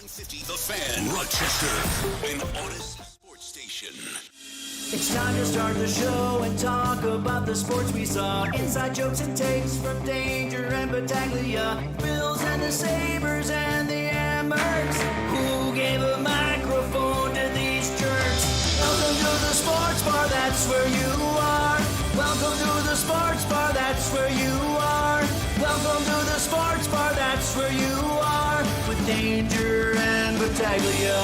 950 The Fan, Rochester, an Odyssey sports station. It's time to start the show and talk about the sports we saw. Inside jokes and takes from Danger and Battaglia. Bills and the Sabres and the Amherst. Who gave a microphone to these jerks? Welcome to the sports bar, that's where you are. Welcome to the sports bar, that's where you are. Welcome to the sports bar, that's where you are. With Danger and Battaglia.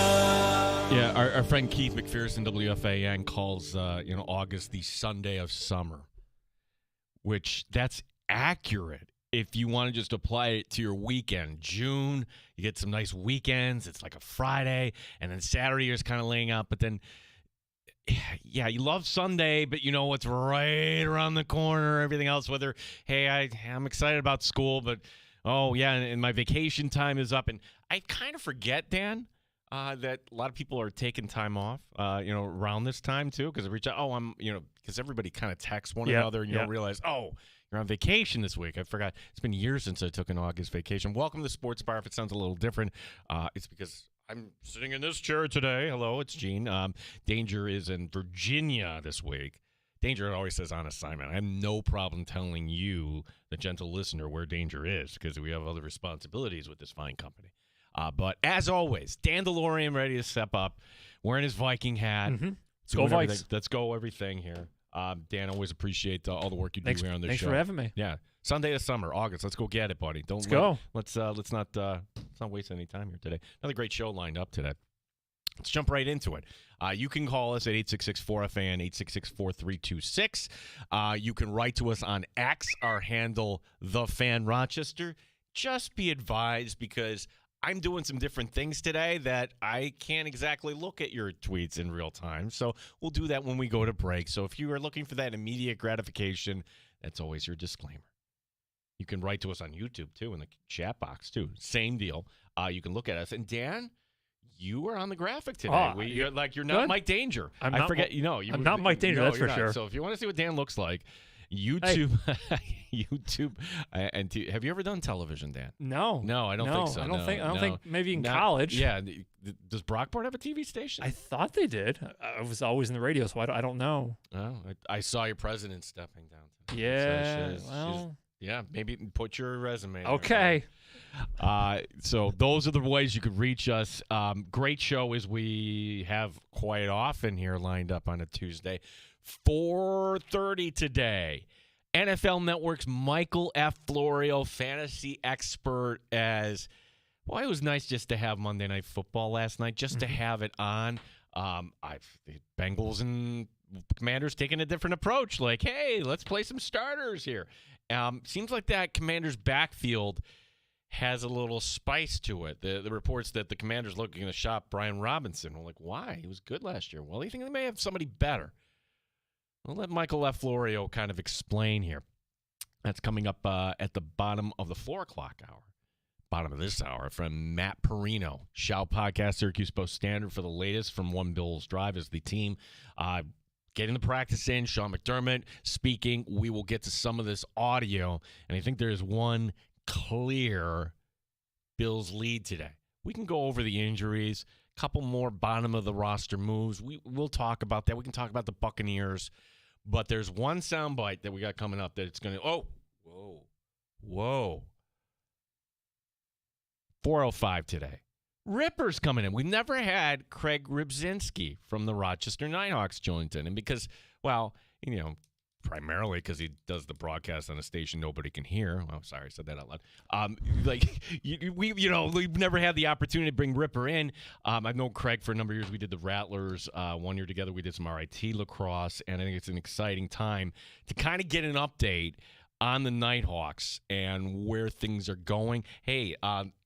Yeah, our friend Keith McPherson, WFAN, calls August the Sunday of summer, which that's accurate if you want to just apply it to your weekend. June, you get some nice weekends. It's like a Friday, and then Saturday you're just kind of laying out. But then, yeah, you love Sunday, but you know what's right around the corner, everything else, whether, hey, I'm excited about school, but, oh, yeah, and my vacation time is up. And I kind of forget, Dan, that a lot of people are taking time off, around this time too, because because everybody kind of texts one another, and you don't realize, oh, you're on vacation this week. I forgot. It's been years since I took an August vacation. Welcome to the Sports Bar. If it sounds a little different, it's because I'm sitting in this chair today. Hello, it's Gene. Danger is in Virginia this week. Danger always says on assignment. I have no problem telling you, the gentle listener, where Danger is, because we have other responsibilities with this fine company. But as always, Dan DeLorean ready to step up, wearing his Viking hat. Mm-hmm. Let's go Vikes. Let's go everything here. Dan, always appreciate all the work you do here on this show. Thanks for having me. Yeah, Sunday of summer, August. Let's go get it, buddy. Let's go. Let's not waste any time here today. Another great show lined up today. Let's jump right into it. You can call us at 866-4FAN, 866-4326. You can write to us on X, our handle, The Fan Rochester. Just be advised, because I'm doing some different things today that I can't exactly look at your tweets in real time. So we'll do that when we go to break. So if you are looking for that immediate gratification, that's always your disclaimer. You can write to us on YouTube, too, in the chat box, too. Same deal. You can look at us. And, Dan, you were on the graphic today. You're not good. Mike Danger. I'm not Mike Danger, that's for sure. So if you want to see what Dan looks like, YouTube, YouTube, and have you ever done television, Dan? No, I don't think so. I don't think. Maybe in college. Yeah. Does Brockport have a TV station? I thought they did. I was always in the radio, so I don't know. Oh, I saw your president stepping down today. Yeah. Yeah, maybe put your resume. Okay. So those are the ways you could reach us. Great show as we have quite often here lined up on a Tuesday. 4:30 today. NFL Network's Michael F. Florio, fantasy expert. It was nice just to have Monday Night Football last night, just to have it on. The Bengals and Commanders taking a different approach. Like, hey, let's play some starters here. Seems like that Commanders backfield has a little spice to it. The reports that the Commanders looking to shop Brian Robinson. We're like, why? He was good last year. Well, they think they may have somebody better. We'll let Michael F. Florio kind of explain here. That's coming up at the bottom of the 4 o'clock hour. Bottom of this hour from Matt Perino. Shout Podcast, Syracuse Post-Standard for the latest from One Bills Drive as the team getting the practice in. Sean McDermott speaking. We will get to some of this audio, and I think there's one clear Bills lead today. We can go over the injuries, a couple more bottom of the roster moves. We'll talk about that. We can talk about the Buccaneers. But there's one soundbite that we got coming up that it's going to, whoa. 4:05 today. Ripper's coming in. We've never had Craig Rybczynski from the Rochester Nighthawks join in. And because, primarily because he does the broadcast on a station nobody can hear. Oh, sorry, I said that out loud. We've never had the opportunity to bring Ripper in. I've known Craig for a number of years. We did the Rattlers 1 year together. We did some RIT lacrosse, and I think it's an exciting time to kind of get an update on the Nighthawks and where things are going. Hey,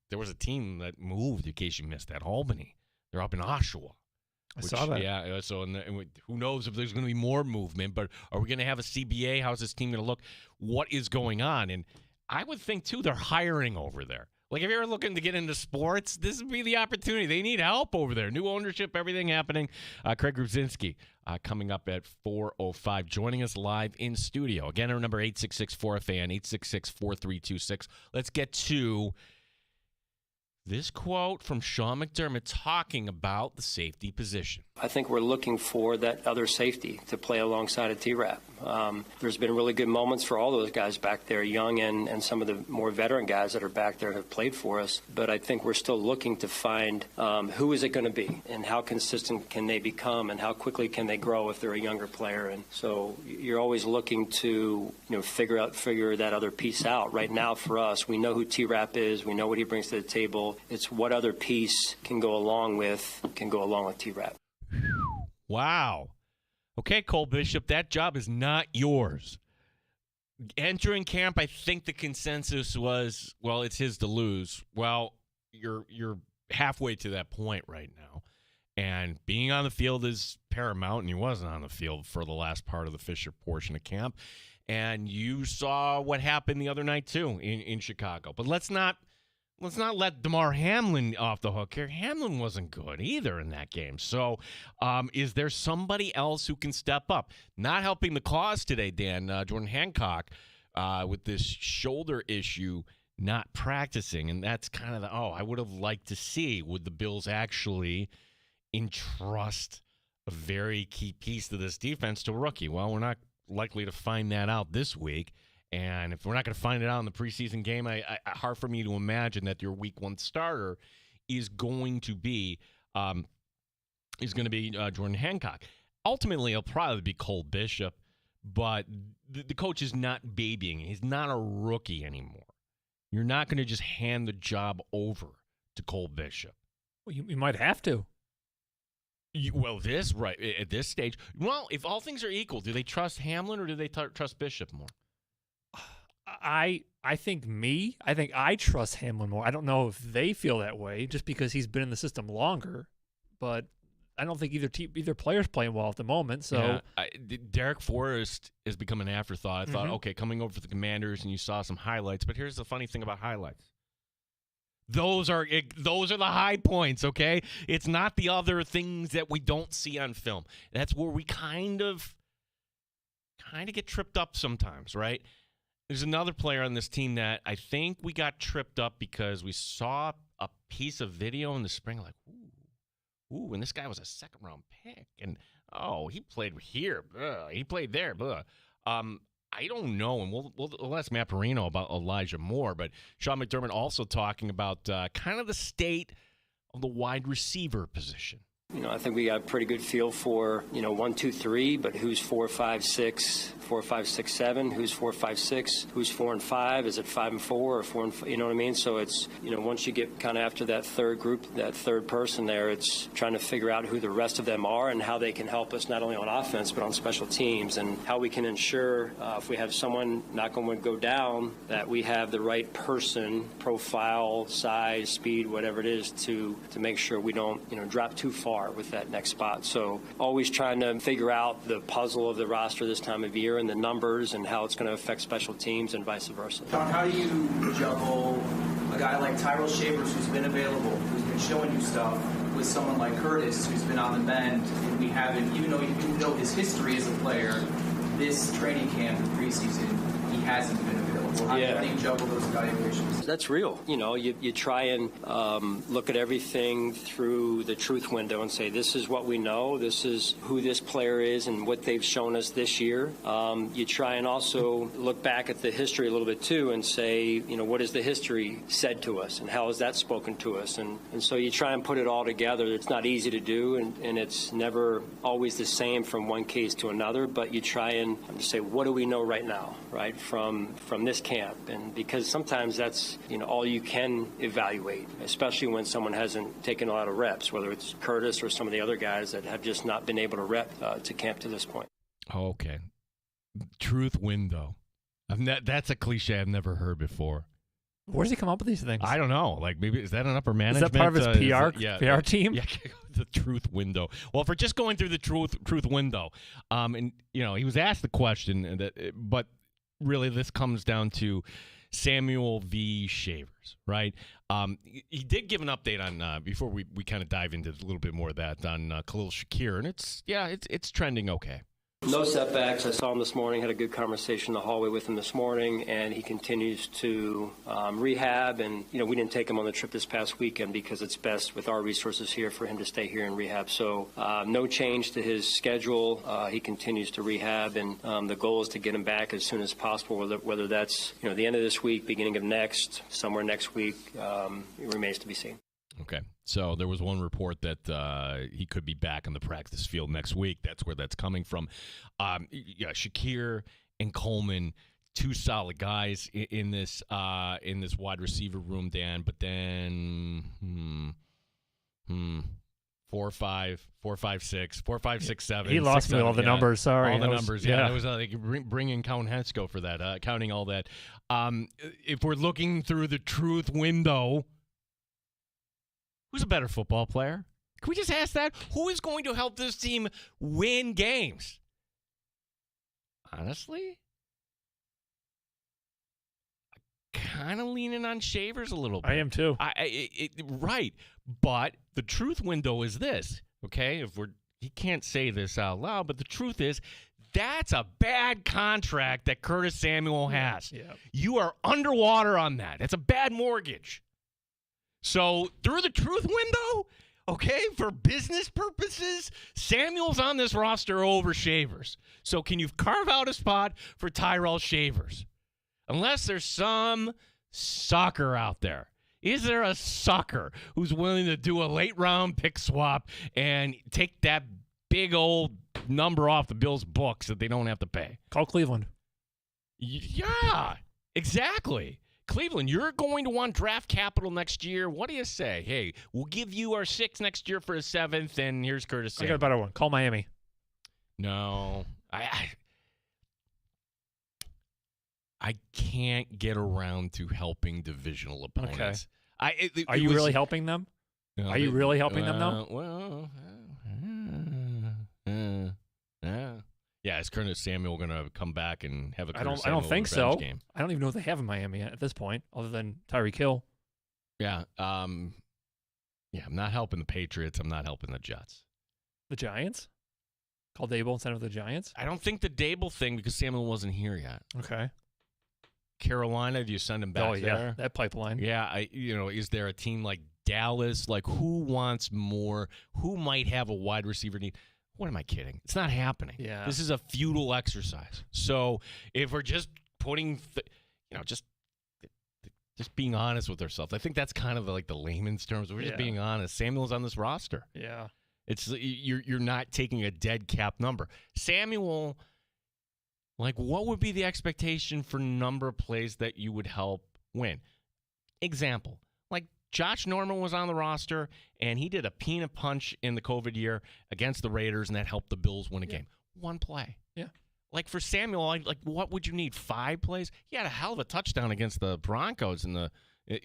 there was a team that moved, in case you missed that, Albany. They're up in Oshawa. I saw that. Yeah, so and who knows if there's going to be more movement, but are we going to have a CBA? How's this team going to look? What is going on? And I would think, too, they're hiring over there. Like, if you're ever looking to get into sports, this would be the opportunity. They need help over there. New ownership, everything happening. Craig Rybczynski coming up at 4:05, joining us live in studio. Again, our number 866-4FAN, 866-4326. Let's get to This quote from Sean McDermott talking about the safety position. I think we're looking for that other safety to play alongside of T-Rap. There's been really good moments for all those guys back there, young and some of the more veteran guys that are back there have played for us. But I think we're still looking to find who is it going to be and how consistent can they become and how quickly can they grow if they're a younger player. And so you're always looking to figure that other piece out. Right now for us, we know who T-Rap is. We know what he brings to the table. It's what other piece can go along with T-Rap. Wow. Okay, Cole Bishop, that job is not yours. Entering camp, I think the consensus was, well, it's his to lose. Well, you're halfway to that point right now. And being on the field is paramount, and he wasn't on the field for the last part of the Fisher portion of camp. And you saw what happened the other night, too, in Chicago. But let's not let DeMar Hamlin off the hook here. Hamlin wasn't good either in that game. So is there somebody else who can step up? Not helping the cause today, Dan. Jordan Hancock with this shoulder issue not practicing. And that's kind of I would have liked to see, would the Bills actually entrust a very key piece to this defense to a rookie? Well, we're not likely to find that out this week. And if we're not going to find it out in the preseason game, hard for me to imagine that your week 1 starter is going to be Jordan Hancock. Ultimately, it'll probably be Cole Bishop, but the coach is not babying. He's not a rookie anymore. You're not going to just hand the job over to Cole Bishop. Well, you might have to. At this stage. Well, if all things are equal, do they trust Hamlin or do they trust Bishop more? I think I trust Hamlin more. I don't know if they feel that way just because he's been in the system longer, but I don't think either player's playing well at the moment. So Derek Forrest has become an afterthought. I thought, okay, coming over to the Commanders and you saw some highlights, but here's the funny thing about highlights. Those are the high points, okay? It's not the other things that we don't see on film. That's where we kind of get tripped up sometimes, right? There's another player on this team that I think we got tripped up because we saw a piece of video in the spring like, ooh, and this guy was a second-round pick. And, he played here. He played there. I don't know, and we'll ask Matt Perino about Elijah Moore, but Sean McDermott also talking about kind of the state of the wide receiver position. I think we got a pretty good feel for, 1, 2, 3, but who's 4, 5, 6, 4, 5, 6, 7, who's 4, 5, 6, who's 4 and 5, is it 5 and 4 or 4 and 5, you know what I mean? So it's, once you get kind of after that third group, that third person there, it's trying to figure out who the rest of them are and how they can help us not only on offense but on special teams and how we can ensure if we have someone not going to go down that we have the right person, profile, size, speed, whatever it is to make sure we don't, drop too far with that next spot. So always trying to figure out the puzzle of the roster this time of year and the numbers and how it's going to affect special teams and vice versa. Don, how do you juggle a guy like Tyrell Shavers who's been available, who's been showing you stuff, with someone like Curtis who's been on the mend and we haven't, even though his history as a player, this training camp and preseason, he hasn't been available. How do you think juggle those evaluations? That's real. You try and look at everything through the truth window and say, this is what we know, this is who this player is and what they've shown us this year. You try and also look back at the history a little bit too and say, what has the history said to us and how has that spoken to us? And so you try and put it all together. It's not easy to do and it's never always the same from one case to another, but you try and say, what do we know right now, right, from this camp? And because sometimes that's all you can evaluate, especially when someone hasn't taken a lot of reps, whether it's Curtis or some of the other guys that have just not been able to rep to camp to this point. Okay. Truth window. That's a cliche I've never heard before. Where does he come up with these things? I don't know. Like, maybe is that an upper management? Is that part of his PR team? Yeah, the truth window. Well, if we're just going through the truth window, and he was asked the question, but really this comes down to Samuel V. Shavers, right? He did give an update on before we kind of dive into a little bit more of that on Khalil Shakir, and it's trending okay. No setbacks. I saw him this morning, had a good conversation in the hallway with him this morning, and he continues to rehab. And, we didn't take him on the trip this past weekend because it's best with our resources here for him to stay here and rehab. So no change to his schedule. He continues to rehab, and the goal is to get him back as soon as possible, whether that's, the end of this week, beginning of next, somewhere next week, it remains to be seen. Okay. So there was one report that he could be back on the practice field next week. That's where that's coming from. Shakir and Coleman, two solid guys in this wide receiver room, Dan. But then 4, 5, 6, 7. He lost 6, me 7, all the numbers. Sorry, all the numbers. Yeah, yeah. it was like bring in Count Hesco for that, counting all that. If we're looking through the truth window. Who's a better football player? Can we just ask that? Who is going to help this team win games? Honestly, kind of leaning on Shavers a little bit. I am too. Right. But the truth window is this, okay? He can't say this out loud, but the truth is that's a bad contract that Curtis Samuel has. Yeah. You are underwater on that. It's a bad mortgage. So through the truth window, okay, for business purposes, Samuel's on this roster over Shavers. So can you carve out a spot for Tyrell Shavers? Unless there's some sucker out there. Is there a sucker who's willing to do a late round pick swap and take that big old number off the Bills' books that they don't have to pay? Call Cleveland. Yeah, exactly. Cleveland, you're going to want draft capital next year. What do you say? Hey, we'll give you our 6th next year for a 7th, and here's Curtis Samuel. I got a better one. Call Miami. No. I can't get around to helping divisional opponents. Okay. Are you really helping them? Are you really helping them, though? Well, yeah, is Curtis Samuel going to come back and have a Curtis Samuel I don't think revenge so. game? I don't even know if they have in Miami at this point, other than Tyreek Hill. Yeah. I'm not helping the Patriots. I'm not helping the Jets. The Giants? Call Dable instead of the Giants? I don't think the Dable thing because Samuel wasn't here yet. Okay. Carolina, do you send him back there? That pipeline. Yeah, is there a team like Dallas? Like, who wants more? Who might have a wide receiver need? What am I kidding? It's not happening. Yeah. This is a futile exercise. So if we're just putting, just being honest with ourselves, I think that's kind of like the layman's terms. We're just being honest. Samuel's on this roster. Yeah. It's you're not taking a dead cap number. Samuel, like, what would be the expectation for number of plays that you would help win? Example, like Josh Norman was on the roster, and he did a peanut punch in the COVID year against the Raiders, and that helped the Bills win a game. One play. Yeah. Like for Samuel, like what would you need? 5 plays? He had a hell of a touchdown against the Broncos.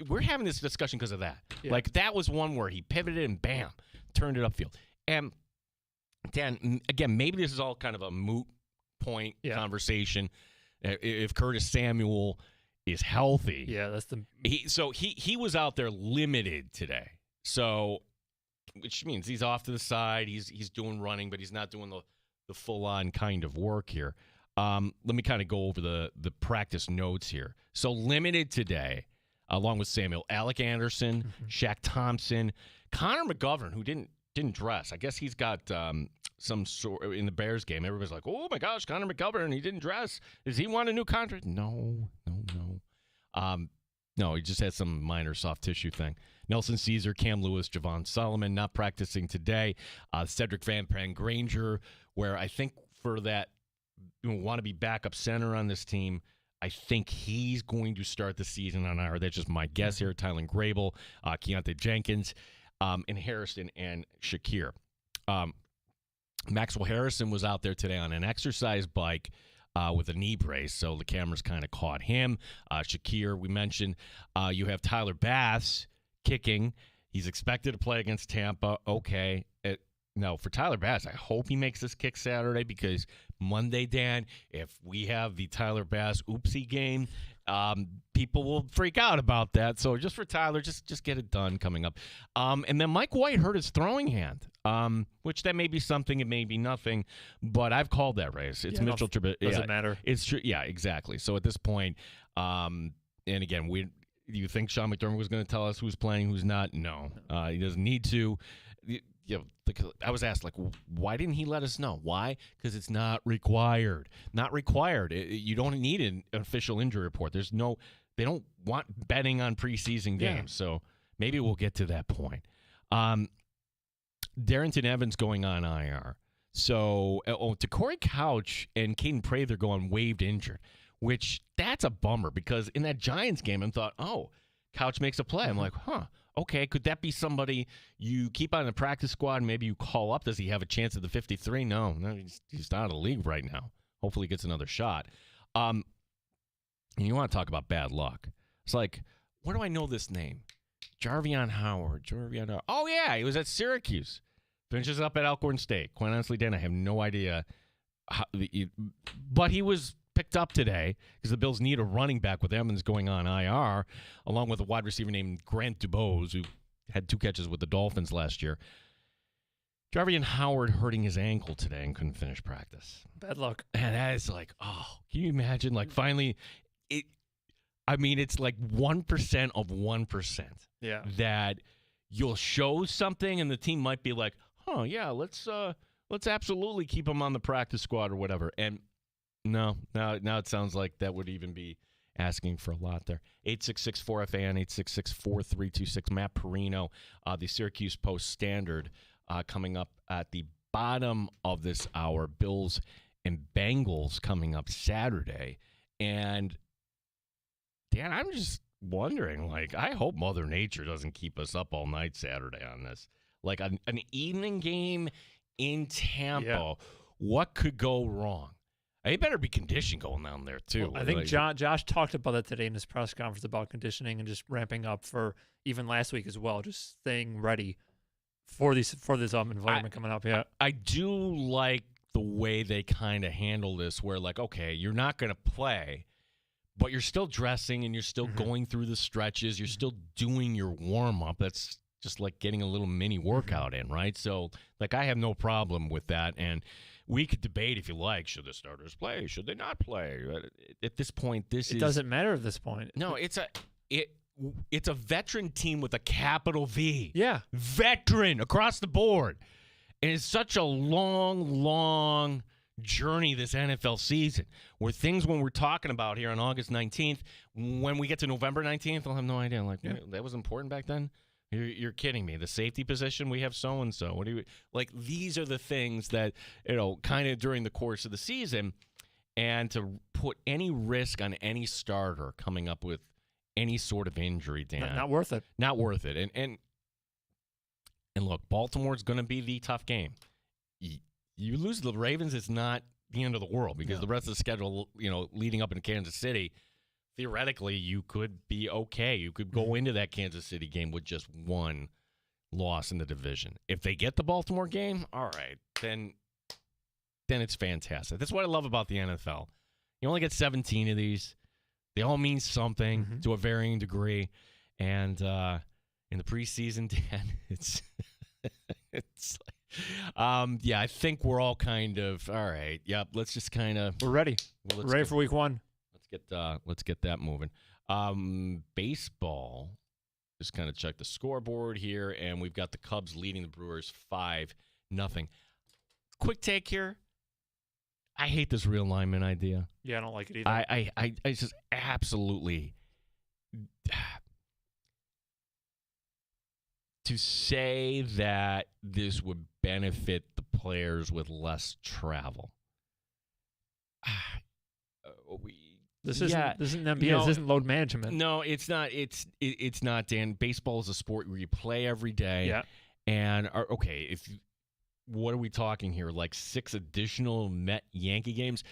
We're having this discussion because of that. Yeah. Like that was one where he pivoted and bam, turned it upfield. And Dan, again, maybe this is all kind of a moot point conversation. If Curtis Samuel is healthy, that's the he was out there limited today. So, which means he's off to the side. He's doing running, but he's not doing the full on kind of work here. Let me kind of go over the practice notes here. So limited today, along with Samuel, Alec Anderson, Shaq Thompson, Connor McGovern, who didn't dress. I guess he's got some sort in the Bears game. Everybody's like, "Oh my gosh, Connor McGovern, he didn't dress. Does he want a new contract?" No. No, he just had some minor soft tissue thing. Nelson Caesar, Cam Lewis, Javon Solomon not practicing today. Cedric Van Granger, where I think for that wannabe backup center on this team, I think he's going to start the season on IR. That's just my guess here. Tylen Grable, Keontae Jenkins, and Harrison and Shakir. Maxwell Harrison was out there today on an exercise bike with a knee brace, so the cameras kind of caught him. Shakir, we mentioned. You have Tyler Bass kicking. He's expected to play against Tampa. Okay. No, for Tyler Bass, I hope he makes this kick Saturday because Monday, Dan, if we have the Tyler Bass oopsie game, people will freak out about that. So just for Tyler, just get it done coming up. And then Mike White hurt his throwing hand, which that may be something, it may be nothing, but I've called that race. It's Mitchell Trubisky. Doesn't matter. It's true. Yeah, exactly. So at this point, and again, do you think Sean McDermott was going to tell us who's playing, who's not? No, he doesn't need to. I was asked, why didn't he let us know? Why? Because it's not required. Not required. You don't need an official injury report. They don't want betting on preseason games. So maybe we'll get to that point. Darrington Evans going on IR. So to Corey Couch and Caden Prather go on waived injured, which that's a bummer because in that Giants game, I thought, Couch makes a play. I'm like, okay, could that be somebody you keep on the practice squad and maybe you call up? Does he have a chance at the 53? No, he's not out of the league right now. Hopefully he gets another shot. And you want to talk about bad luck. It's like, where do I know this name? Jarvion Howard. Oh, yeah, he was at Syracuse. Finishes up at Alcorn State. Quite honestly, Dan, I have no idea. But he was picked up today because the Bills need a running back with Evans going on IR, along with a wide receiver named Grant Dubose, who had 2 catches with the Dolphins last year. Jarvion Howard hurting his ankle today and couldn't finish practice. Bad luck. And that is can you imagine? Finally, it's like 1% of 1%. Yeah. That you'll show something and the team might be like, let's absolutely keep him on the practice squad or whatever. And no, now it sounds like that would even be asking for a lot there. 866-4FAN, 866-4326. Matt Perino, the Syracuse Post-Standard, coming up at the bottom of this hour. Bills and Bengals coming up Saturday. And, Dan, I'm just wondering, I hope Mother Nature doesn't keep us up all night Saturday on this. An evening game in Tampa, what could go wrong? He better be conditioned going down there, too. Well, I think Josh talked about that today in his press conference about conditioning and just ramping up for even last week as well, just staying ready for this environment coming up. Yeah, I do like the way they kind of handle this where, okay, you're not going to play, but you're still dressing and you're still going through the stretches. You're still doing your warm-up. That's just like getting a little mini workout in, right? So, I have no problem with that. And we could debate, if you like, should the starters play? Should they not play? At this point, it doesn't matter at this point. No, it's a veteran team with a capital V. Yeah. Veteran across the board. And it's such a long, long journey this NFL season where things when we're talking about here on August 19th, when we get to November 19th, I'll have no idea. That was important back then? You're kidding me. The safety position, we have so-and-so. What do you these are the things that, kind of during the course of the season, and to put any risk on any starter coming up with any sort of injury, Dan. Not worth it. Not worth it. And look, Baltimore's going to be the tough game. You lose the Ravens, it's not the end of the world because the rest of the schedule, leading up into Kansas City, theoretically, you could be okay. You could go into that Kansas City game with just one loss in the division. If they get the Baltimore game, all right, then it's fantastic. That's what I love about the NFL. You only get 17 of these. They all mean something to a varying degree. And in the preseason, Dan, it's I think we're all kind of, all right, let's just kind of. We're ready. We're ready for week 1. Let's get that moving. Baseball, just kind of check the scoreboard here, and we've got the Cubs leading the Brewers 5-0. Quick take here. I hate this realignment idea. Yeah, I don't like it either. I just absolutely to say that this would benefit the players with less travel. This isn't NBA. This isn't load management. No, it's not. It's not, Dan. Baseball is a sport where you play every day. Yeah. And what are we talking here? 6 additional Yankee games?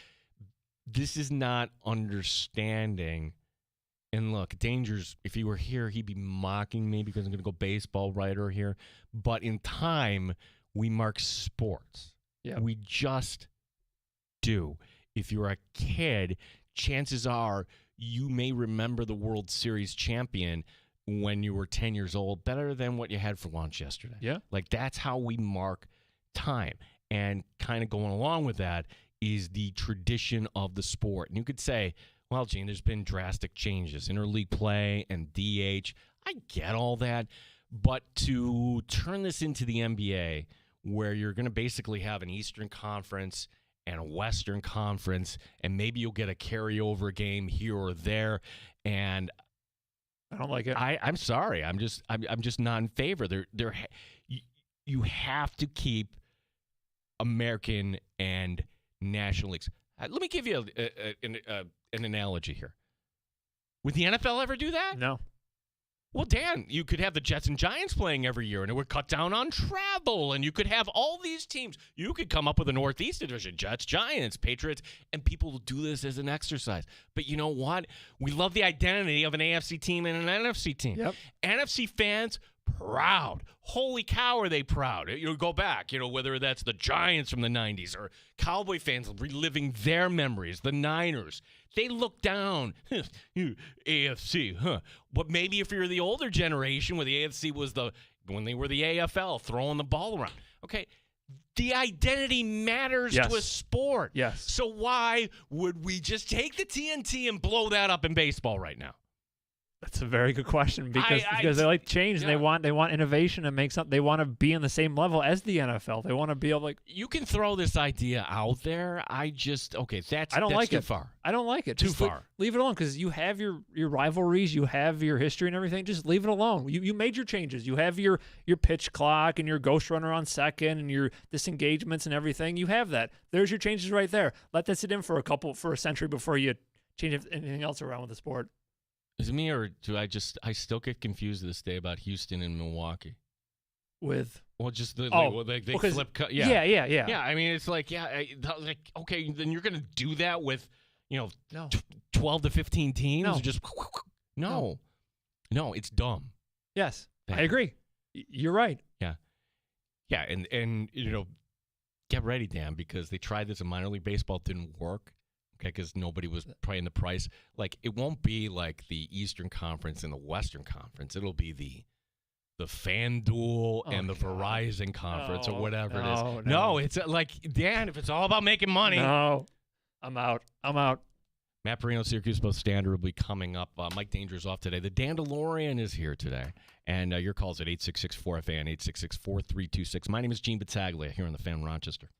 This is not understanding. And look, Danger's, if he were here, he'd be mocking me because I'm going to go baseball writer here. But in time, we mark sports. Yeah. We just do. If you're a kid, chances are you may remember the World Series champion when you were 10 years old better than what you had for lunch yesterday. Yeah. Like, that's how we mark time. And kind of going along with that is the tradition of the sport. And you could say, well, Gene, there's been drastic changes, interleague play and DH. I get all that. But to turn this into the NBA, where you're going to basically have an Eastern Conference and a Western Conference, and maybe you'll get a carryover game here or there, and I don't like it. I'm sorry. I'm just not in favor. You have to keep American and national leagues. Let me give you an analogy here. Would the NFL ever do that? No. Well, Dan, you could have the Jets and Giants playing every year, and it would cut down on travel, and you could have all these teams. You could come up with a Northeast division, Jets, Giants, Patriots, and people will do this as an exercise. But you know what? We love the identity of an AFC team and an NFC team. Yep. NFC fans, proud. Holy cow, are they proud? You know, go back, whether that's the Giants from the 90s or Cowboy fans reliving their memories, the Niners. They look down, AFC, huh? But maybe if you're the older generation where the AFC was when they were the AFL, throwing the ball around. Okay, the identity matters to a sport. Yes. So why would we just take the TNT and blow that up in baseball right now? That's a very good question because they like change and they want innovation and make something. They want to be on the same level as the NFL. They want to be able to. You can throw this idea out there. I don't like too it. far. I don't like it. Too Just far. Leave it alone because you have your rivalries, you have your history and everything. Just leave it alone. You made your changes. You have your pitch clock and your ghost runner on second and your disengagements and everything. You have that. There's your changes right there. Let that sit in for a century before you change anything else around with the sport. Is it me, or do I still get confused this day about Houston and Milwaukee? With just they because- flip. Yeah. Yeah, I mean, it's like, okay, then you're going to do that with, 12 to 15 teams? No. Just no, it's dumb. Yes, Thank I you. agree. You're right. Yeah, and get ready, Dan, because they tried this in minor league baseball, didn't work. Okay, because nobody was paying the price. Like, it won't be like the Eastern Conference and the Western Conference. It'll be the FanDuel and the Verizon Conference or whatever it is. No, it's like, Dan, if it's all about making money. No, I'm out. Matt Perino, Syracuse Post Standard will be coming up. Mike Danger's off today. The Dandalorian is here today. And your calls at 866-4FAN, 866-4326. My name is Gene Battaglia here on the Fan Rochester.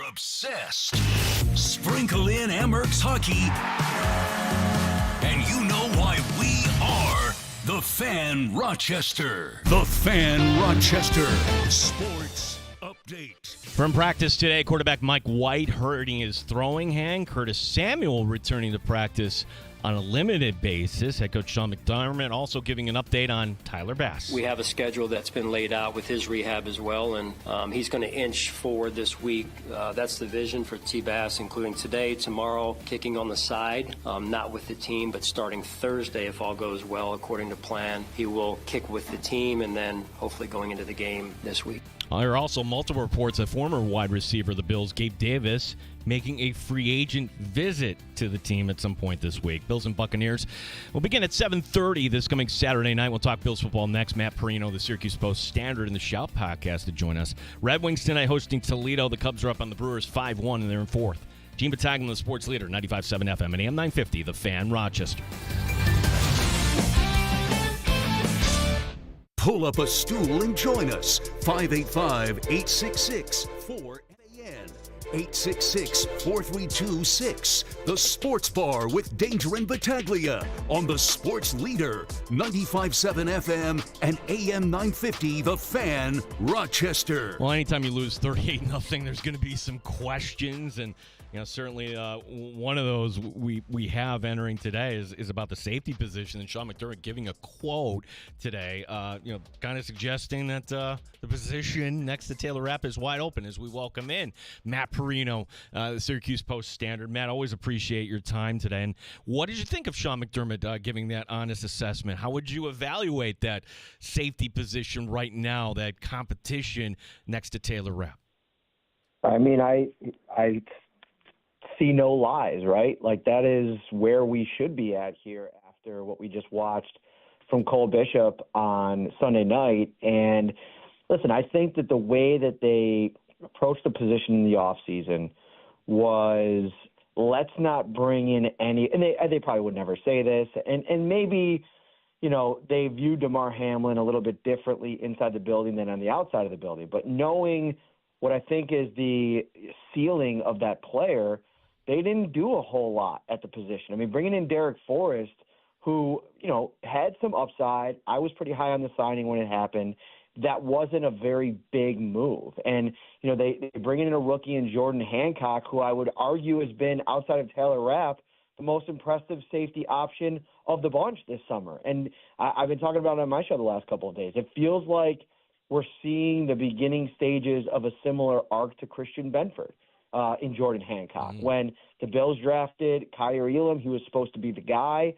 obsessed. Sprinkle in Amherst hockey, and you know why we are the Fan Rochester. The Fan Rochester Sports Update. From practice today, quarterback Mike White hurting his throwing hand. Curtis Samuel returning to practice on a limited basis. Head coach Sean McDermott also giving an update on Tyler Bass. We have a schedule that's been laid out with his rehab as well, and he's going to inch forward this week. That's the vision for T. Bass, including today, tomorrow, kicking on the side, not with the team, but starting Thursday, if all goes well, according to plan. He will kick with the team and then hopefully going into the game this week. There are also multiple reports that former wide receiver of the Bills, Gabe Davis, making a free agent visit to the team at some point this week. Bills and Buccaneers will begin at 7:30 this coming Saturday night. We'll talk Bills football next. Matt Perino, the Syracuse Post-Standard, and the Shout podcast to join us. Red Wings tonight hosting Toledo. The Cubs are up on the Brewers 5-1, and they're in fourth. Gene Battaglia, the sports leader, 95.7 FM and AM 950, The Fan, Rochester. Pull up a stool and join us. 585-866-4FAN. 866-4326. The Sports Bar with Danger and Battaglia on the Sports Leader, 95.7 FM and AM 950, The Fan, Rochester. Well, anytime you lose 38-0, there's going to be some questions, and certainly one of those we have entering today is about the safety position, and Sean McDermott giving a quote today, kind of suggesting that the position next to Taylor Rapp is wide open as we welcome in Matt Perino, the Syracuse Post-Standard. Matt, always appreciate your time today. And what did you think of Sean McDermott giving that honest assessment? How would you evaluate that safety position right now, that competition next to Taylor Rapp? I mean, I see no lies, right? Like, that is where we should be at here after what we just watched from Cole Bishop on Sunday night. And listen, I think that the way that they approached the position in the offseason was, let's not bring in any, and they probably would never say this, and maybe, they view DeMar Hamlin a little bit differently inside the building than on the outside of the building. But knowing what I think is the ceiling of that player, they didn't do a whole lot at the position. I mean, bringing in Derek Forrest, who, had some upside. I was pretty high on the signing when it happened. That wasn't a very big move. And, they bring in a rookie in Jordan Hancock, who I would argue has been, outside of Taylor Rapp, the most impressive safety option of the bunch this summer. And I've been talking about it on my show the last couple of days. It feels like we're seeing the beginning stages of a similar arc to Christian Benford in Jordan Hancock. When the Bills drafted Kyer Elam, he was supposed to be the guy.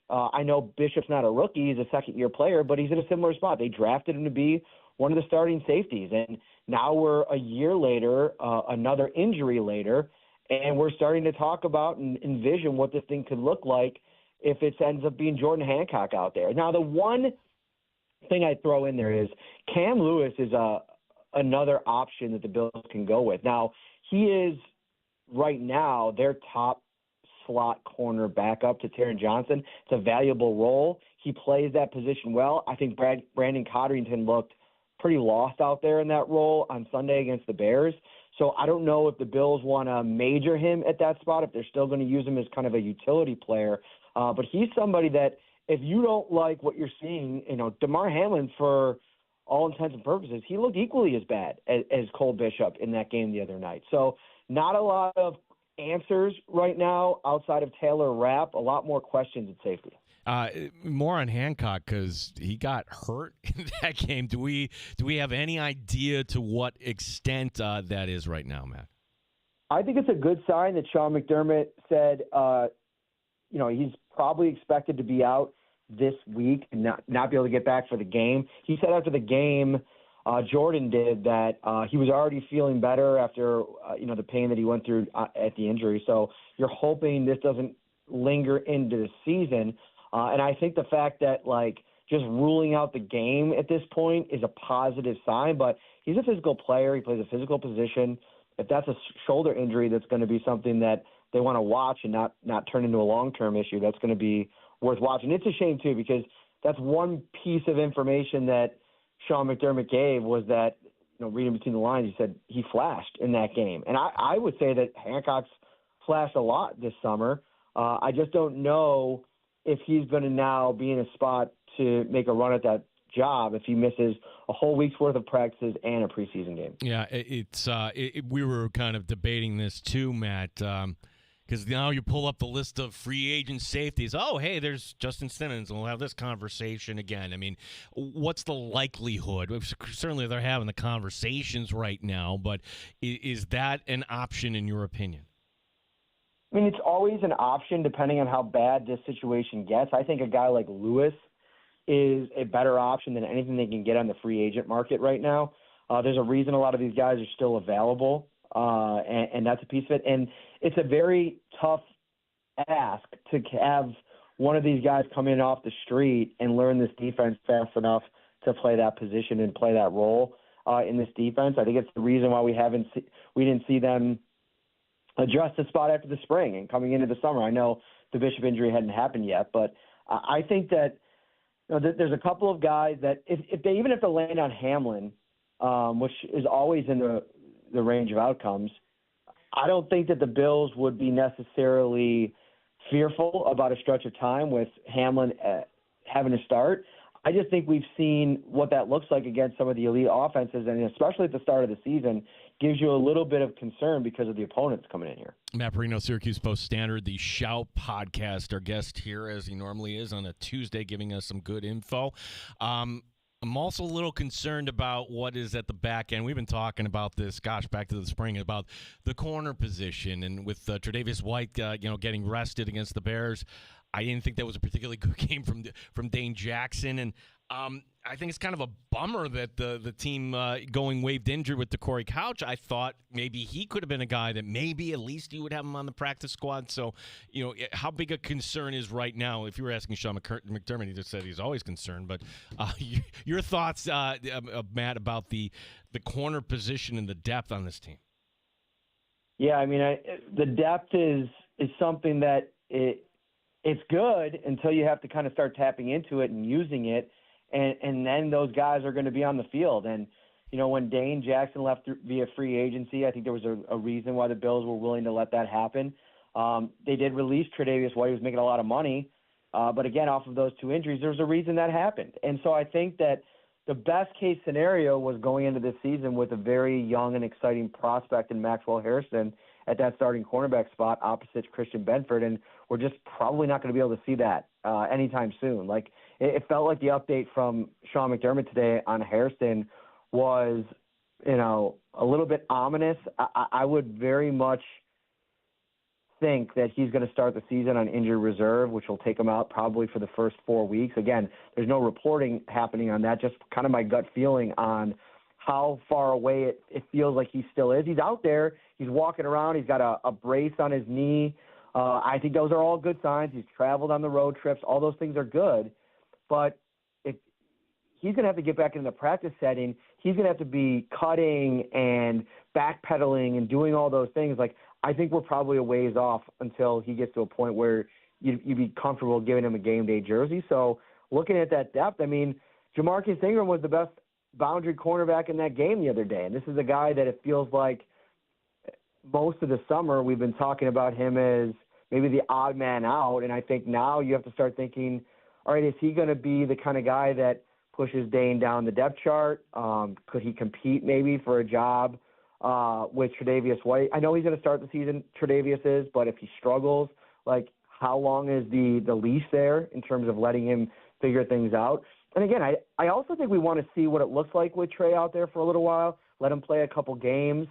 I know Bishop's not a rookie. He's a second-year player, but he's in a similar spot. They drafted him to be one of the starting safeties. And now we're a year later, another injury later, and we're starting to talk about and envision what this thing could look like if it ends up being Jordan Hancock out there. Now, the one thing I throw in there is Cam Lewis is another option that the Bills can go with. Now, he is right now their top slot corner backup to Taron Johnson. It's a valuable role. He plays that position well. I think Brandon Codrington looked pretty lost out there in that role on Sunday against the Bears. So I don't know if the Bills want to major him at that spot, if they're still going to use him as kind of a utility player. But he's somebody that, if you don't like what you're seeing, DeMar Hamlin, for all intents and purposes, he looked equally as bad as Cole Bishop in that game the other night. So not a lot of answers right now outside of Taylor Rapp, a lot more questions at safety. More on Hancock, because he got hurt in that game. Do we have any idea to what extent that is right now, Matt? I think it's a good sign that Sean McDermott said, he's probably expected to be out this week and not be able to get back for the game. He said after the game, Jordan did, that he was already feeling better after, the pain that he went through at the injury. So you're hoping this doesn't linger into the season. And I think the fact that, just ruling out the game at this point is a positive sign. But he's a physical player. He plays a physical position. If that's a shoulder injury, that's going to be something that they want to watch and not turn into a long-term issue. That's going to be worth watching. It's a shame, too, because that's one piece of information that Sean McDermott gave, was that reading between the lines, you said he flashed in that game. And I would say that Hancock's flashed a lot this summer. I just don't know if he's going to now be in a spot to make a run at that job if he misses a whole week's worth of practices and a preseason game. Yeah, we were kind of debating this too, Matt, because now you pull up the list of free agent safeties. Oh, hey, there's Justin Simmons, and we'll have this conversation again. I mean, what's the likelihood? Certainly they're having the conversations right now, but is that an option in your opinion? I mean, it's always an option depending on how bad this situation gets. I think a guy like Lewis is a better option than anything they can get on the free agent market right now. There's a reason a lot of these guys are still available, and that's a piece of it. And it's a very tough ask to have one of these guys come in off the street and learn this defense fast enough to play that position and play that role in this defense. I think it's the reason why we didn't see them address the spot after the spring and coming into the summer. I know the Bishop injury hadn't happened yet, but I think that there's a couple of guys that if they even have to land on Hamlin, which is always in the range of outcomes, I don't think that the Bills would be necessarily fearful about a stretch of time with Hamlin having to start. I just think we've seen what that looks like against some of the elite offenses, and especially at the start of the season, gives you a little bit of concern because of the opponents coming in here. Matt Perino, Syracuse Post-Standard, the Shout podcast, our guest here as he normally is on a Tuesday, giving us some good info. I'm also a little concerned about what is at the back end. We've been talking about this, back to the spring, about the corner position, and with Tre'Davious White, getting rested against the Bears. I didn't think that was a particularly good game from Dane Jackson, and I think it's kind of a bummer that the team going waived injured with Corey Couch. I thought maybe he could have been a guy that maybe at least you would have him on the practice squad. So, how big a concern is right now? If you were asking Sean McDermott, he just said he's always concerned. But your thoughts, Matt, about the corner position and the depth on this team? Yeah, I mean, the depth is something that it's good until you have to kind of start tapping into it and using it. And then those guys are going to be on the field. And, when Dane Jackson left via free agency, I think there was a reason why the Bills were willing to let that happen. They did release Tre'Davious White, who was making a lot of money. But again, off of those two injuries, there was a reason that happened. And so I think that the best case scenario was going into this season with a very young and exciting prospect in Maxwell Harrison at that starting cornerback spot opposite Christian Benford. And we're just probably not going to be able to see that anytime soon. Like, it felt like the update from Sean McDermott today on Hairston was, a little bit ominous. I would very much think that he's going to start the season on injured reserve, which will take him out probably for the first 4 weeks. Again, there's no reporting happening on that, just kind of my gut feeling on how far away it feels like he still is. He's out there. He's walking around. He's got a brace on his knee. I think those are all good signs. He's traveled on the road trips. All those things are good. But if he's going to have to get back into the practice setting, he's going to have to be cutting and backpedaling and doing all those things. Like, I think we're probably a ways off until he gets to a point where you'd be comfortable giving him a game day jersey. So looking at that depth, I mean, Jamarcus Ingram was the best boundary cornerback in that game the other day. And this is a guy that it feels like most of the summer we've been talking about him as maybe the odd man out. And I think now you have to start thinking, all right, is he going to be the kind of guy that pushes Dane down the depth chart? Could he compete maybe for a job with Tre'Davious White? I know he's going to start the season, Tre'Davious is, but if he struggles, like, how long is the leash there in terms of letting him figure things out? And again, I also think we want to see what it looks like with Trey out there for a little while, let him play a couple games,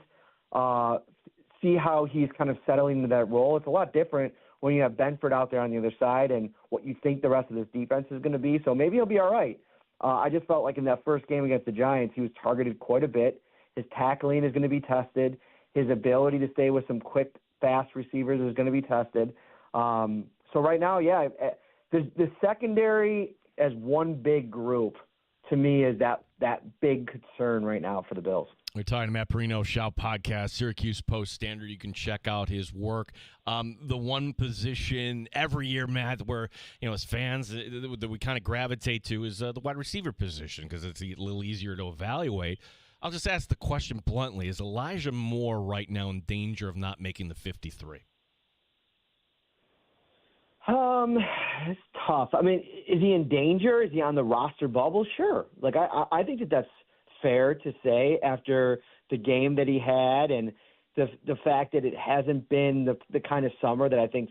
see how he's kind of settling into that role. It's a lot different when you have Benford out there on the other side and what you think the rest of this defense is going to be. So maybe he'll be all right. I just felt like in that first game against the Giants, he was targeted quite a bit. His tackling is going to be tested. His ability to stay with some quick, fast receivers is going to be tested. So right now, yeah, the secondary as one big group, to me, is that big concern right now for the Bills. We're talking to Matt Perino, Shout Podcast, Syracuse Post-Standard. You can check out his work. The one position every year, Matt, where, as fans that we kind of gravitate to is the wide receiver position because it's a little easier to evaluate. I'll just ask the question bluntly. Is Elijah Moore right now in danger of not making the 53? It's tough. I mean, is he in danger? Is he on the roster bubble? Sure. Like, I think that that's fair to say after the game that he had and the fact that it hasn't been the kind of summer that I think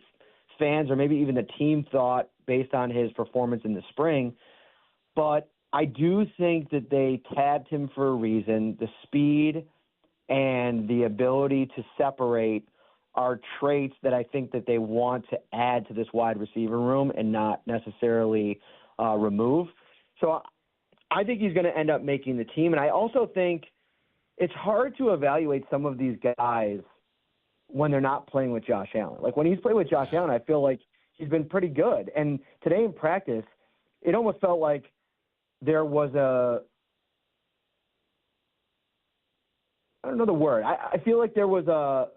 fans or maybe even the team thought based on his performance in the spring. But I do think that they tabbed him for a reason. The speed and the ability to separate are traits that I think that they want to add to this wide receiver room and not necessarily remove. So I think he's going to end up making the team. And I also think it's hard to evaluate some of these guys when they're not playing with Josh Allen. Like when he's playing with Josh Allen, I feel like he's been pretty good. And today in practice, it almost felt like there was I don't know the word. I feel like there was a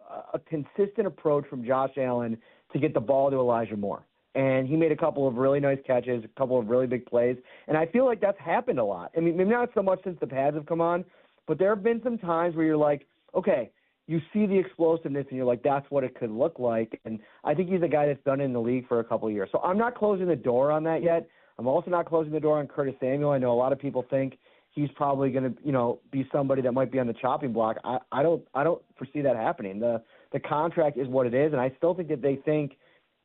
consistent approach from Josh Allen to get the ball to Elijah Moore. And he made a couple of really nice catches, a couple of really big plays. And I feel like that's happened a lot. I mean, maybe not so much since the pads have come on, but there have been some times where you're like, okay, you see the explosiveness and you're like, that's what it could look like. And I think he's a guy that's done it in the league for a couple of years. So I'm not closing the door on that yet. I'm also not closing the door on Curtis Samuel. I know a lot of people think he's probably going to, be somebody that might be on the chopping block. I don't foresee that happening. The contract is what it is, and I still think that they think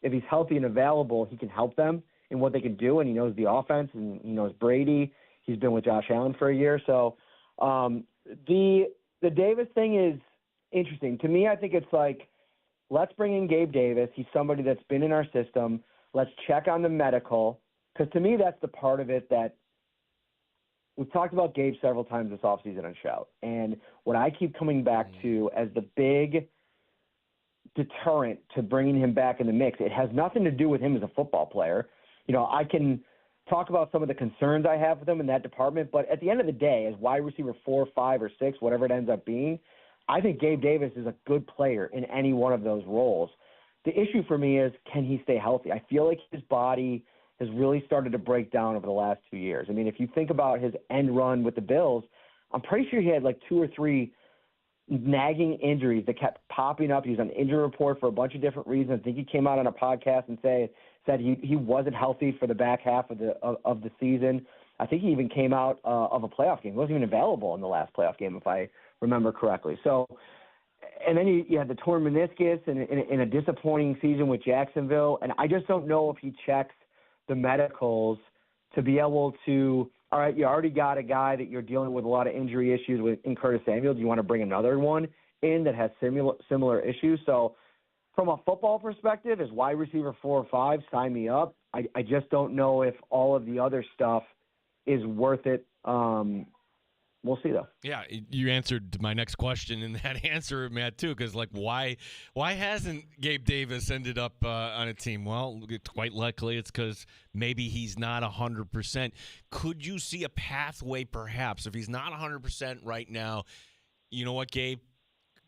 if he's healthy and available, he can help them in what they can do, and he knows the offense, and he knows Brady. He's been with Josh Allen for a year. So the Davis thing is interesting. To me, I think it's like, let's bring in Gabe Davis. He's somebody that's been in our system. Let's check on the medical, because to me that's the part of it that we've talked about Gabe several times this offseason on Shout. And what I keep coming back to as the big deterrent to bringing him back in the mix, it has nothing to do with him as a football player. I can talk about some of the concerns I have with him in that department, but at the end of the day, as wide receiver 4, 5, or 6, whatever it ends up being, I think Gabe Davis is a good player in any one of those roles. The issue for me is, can he stay healthy? I feel like his body has really started to break down over the last 2 years. I mean, if you think about his end run with the Bills, I'm pretty sure he had like 2 or 3 nagging injuries that kept popping up. He was on the injury report for a bunch of different reasons. I think he came out on a podcast and said he wasn't healthy for the back half of the season. I think he even came out of a playoff game. He wasn't even available in the last playoff game, if I remember correctly. So, and then you had the torn meniscus in a disappointing season with Jacksonville. And I just don't know if he checks the medicals to be able to, all right, you already got a guy that you're dealing with a lot of injury issues with in Curtis Samuel. Do you want to bring another one in that has similar issues? So from a football perspective, as wide receiver 4 or 5, sign me up. I just don't know if all of the other stuff is worth it. We'll see, though. Yeah, you answered my next question in that answer, Matt, too, because, why hasn't Gabe Davis ended up on a team? Well, quite likely it's because maybe he's not 100%. Could you see a pathway, perhaps, if he's not 100% right now? You know what, Gabe?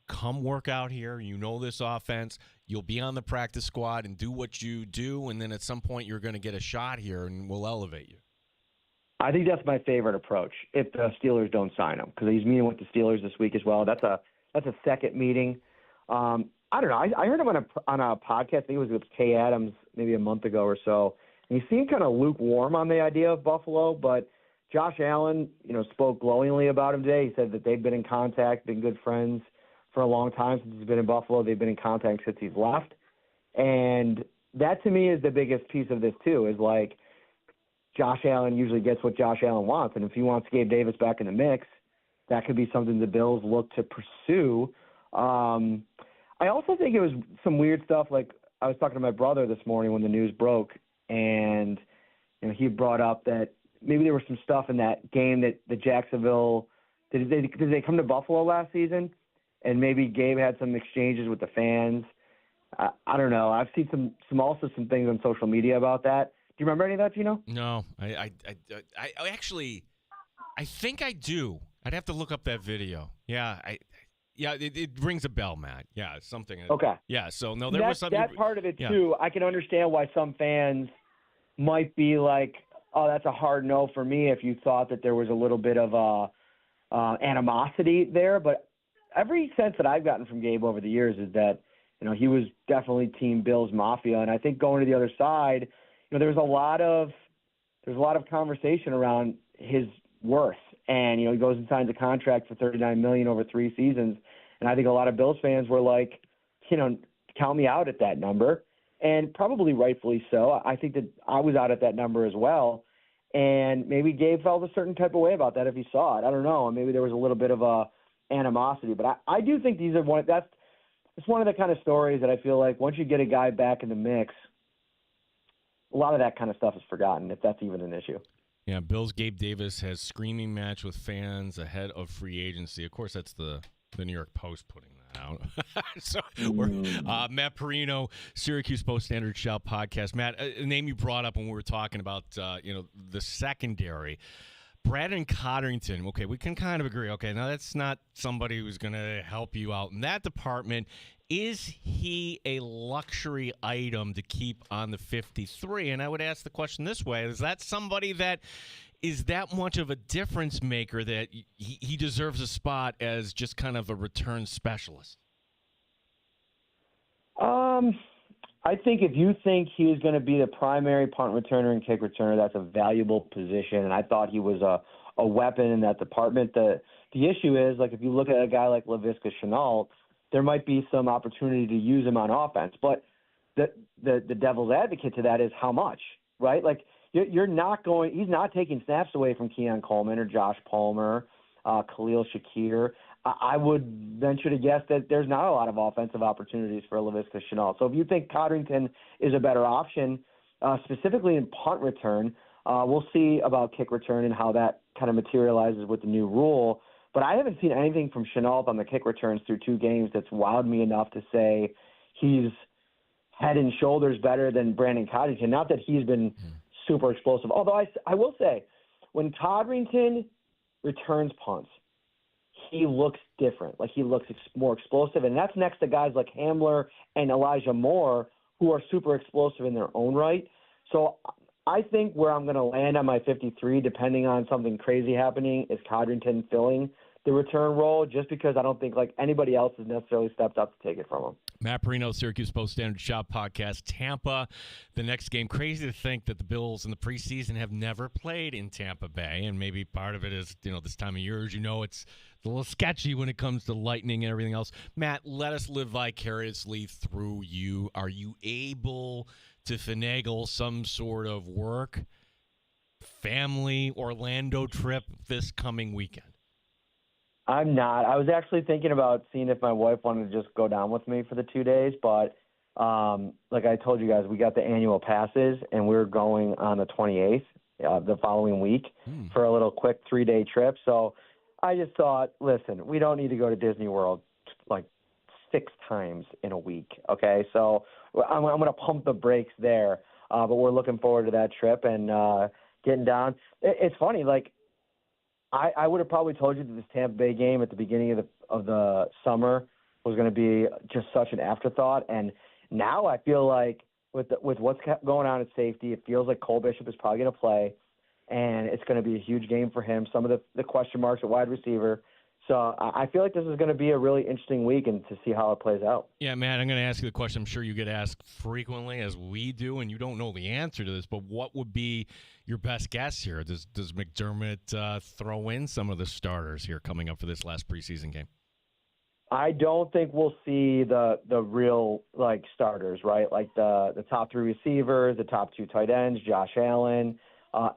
Come work out here. You know this offense. You'll be on the practice squad and do what you do, and then at some point you're going to get a shot here, and we'll elevate you. I think that's my favorite approach if the Steelers don't sign him, because he's meeting with the Steelers this week as well. That's a second meeting. I don't know. I heard him on a podcast. I think it was with Kay Adams maybe a month ago or so. And he seemed kind of lukewarm on the idea of Buffalo, but Josh Allen, spoke glowingly about him today. He said that they've been in contact, been good friends for a long time since he's been in Buffalo. They've been in contact since he's left. And that to me is the biggest piece of this too, is like, Josh Allen usually gets what Josh Allen wants. And if he wants Gabe Davis back in the mix, that could be something the Bills look to pursue. I also think it was some weird stuff. Like, I was talking to my brother this morning when the news broke, and he brought up that maybe there was some stuff in that game that the Jacksonville – did they come to Buffalo last season? And maybe Gabe had some exchanges with the fans. I don't know. I've seen some things on social media about that. Do you remember any of that, Gino? No, I actually, I think I do. I'd have to look up that video. Yeah, it rings a bell, Matt. Yeah, something. Okay. Yeah, so no, there was something. That part of it too. I can understand why some fans might be like, "Oh, that's a hard no for me." If you thought that there was a little bit of animosity there, but every sense that I've gotten from Gabe over the years is that, he was definitely Team Bills Mafia. And I think going to the other side, there's a lot of conversation around his worth. And, he goes and signs a contract for $39 million over 3 seasons. And I think a lot of Bills fans were like, count me out at that number. And probably rightfully so. I think that I was out at that number as well. And maybe Gabe felt a certain type of way about that if he saw it. I don't know. Maybe there was a little bit of a animosity. But I do think these are it's one of the kind of stories that I feel like once you get a guy back in the mix, a lot of that kind of stuff is forgotten, if that's even an issue. Yeah, Bills Gabe Davis has screaming match with fans ahead of free agency. Of course, that's the New York Post putting that out. So Matt Perino, Syracuse Post-Standard Shout podcast. Matt, a name you brought up when we were talking about the secondary. Brandon Codrington, okay, we can kind of agree. Okay, now that's not somebody who's going to help you out in that department. Is he a luxury item to keep on the 53? And I would ask the question this way. Is that somebody that is that much of a difference maker that he deserves a spot as just kind of a return specialist? I think if you think he is going to be the primary punt returner and kick returner, that's a valuable position. And I thought he was a weapon in that department. The issue is, like, if you look at a guy like Laviska Shenault, there might be some opportunity to use him on offense. But the devil's advocate to that is how much, right? Like, he's not taking snaps away from Keon Coleman or Josh Palmer, Khalil Shakir. I would venture to guess that there's not a lot of offensive opportunities for Laviska Shenault. So if you think Codrington is a better option, specifically in punt return, we'll see about kick return and how that kind of materializes with the new rule. But I haven't seen anything from Shenault on the kick returns through 2 games that's wowed me enough to say he's head and shoulders better than Brandon Codrington. Not that he's been super explosive. Although I will say, when Codrington returns punts, he looks different. Like, he looks more explosive. And that's next to guys like Hamler and Elijah Moore, who are super explosive in their own right. So I think where I'm going to land on my 53, depending on something crazy happening, is Codrington filling the return role, just because I don't think like anybody else has necessarily stepped up to take it from him. Matt Perino, Syracuse Post-Standard Shout podcast. Tampa, the next game. Crazy to think that the Bills in the preseason have never played in Tampa Bay, and maybe part of it is, this time of year, as you know, it's a little sketchy when it comes to lightning and everything else. Matt, let us live vicariously through you. Are you able to finagle some sort of work, family, Orlando trip this coming weekend? I'm not. I was actually thinking about seeing if my wife wanted to just go down with me for the 2 days, but like I told you guys, we got the annual passes, and we're going on the 28th, the following week, for a little quick 3-day trip. So I just thought, listen, we don't need to go to Disney World like 6 times in a week, okay? So I'm going to pump the brakes there, but we're looking forward to that trip and getting down. It's funny, like, I would have probably told you that this Tampa Bay game at the beginning of the summer was going to be just such an afterthought, and now I feel like with what's going on at safety, it feels like Cole Bishop is probably going to play, and it's going to be a huge game for him. Some of the question marks at wide receiver. So I feel like this is going to be a really interesting week and to see how it plays out. Yeah, Matt, I'm going to ask you the question I'm sure you get asked frequently, as we do, and you don't know the answer to this, but what would be your best guess here? Does McDermott throw in some of the starters here coming up for this last preseason game? I don't think we'll see the real, like, starters, right? Like the top 3 receivers, the top 2 tight ends, Josh Allen,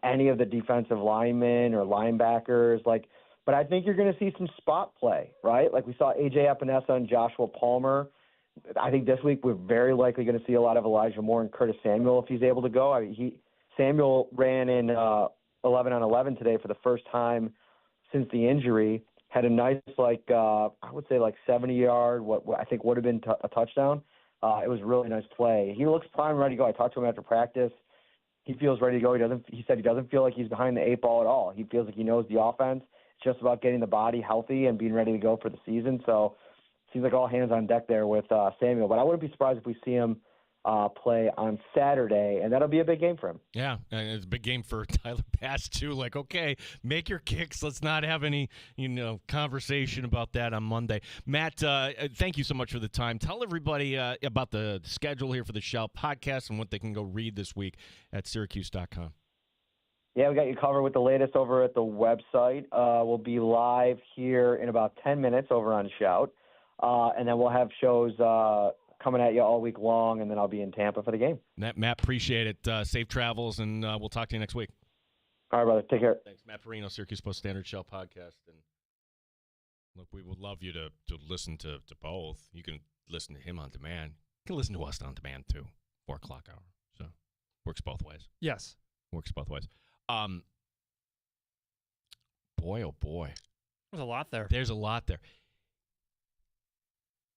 any of the defensive linemen or linebackers, like. But I think you're going to see some spot play, right? Like we saw A.J. Epinesa and Joshua Palmer. I think this week we're very likely going to see a lot of Elijah Moore and Curtis Samuel if he's able to go. Samuel ran in 11 on 11 today for the first time since the injury. Had a nice, I would say 70-yard, what I think would have been a touchdown. It was a really nice play. He looks prime, ready to go. I talked to him after practice. He feels ready to go. He said he doesn't feel like he's behind the 8 ball at all. He feels like he knows the offense. It's just about getting the body healthy and being ready to go for the season. So it seems like all hands on deck there with Samuel. But I wouldn't be surprised if we see him play on Saturday, and that'll be a big game for him. Yeah, and it's a big game for Tyler Bass too. Like, okay, make your kicks. Let's not have any, conversation about that on Monday. Matt, thank you so much for the time. Tell everybody about the schedule here for the Shout podcast and what they can go read this week at Syracuse.com. Yeah, we got you covered with the latest over at the website. We'll be live here in about 10 minutes over on Shout, and then we'll have shows coming at you all week long, and then I'll be in Tampa for the game. Matt, appreciate it. Safe travels, and we'll talk to you next week. All right, brother. Take care. Thanks. Matt Perino, Syracuse Post-Standard Shout podcast. And look, we would love you to listen to both. You can listen to him on demand. You can listen to us on demand, too. 4 o'clock hour. So, works both ways. Yes. Works both ways. Boy, oh boy. There's a lot there. There's a lot there.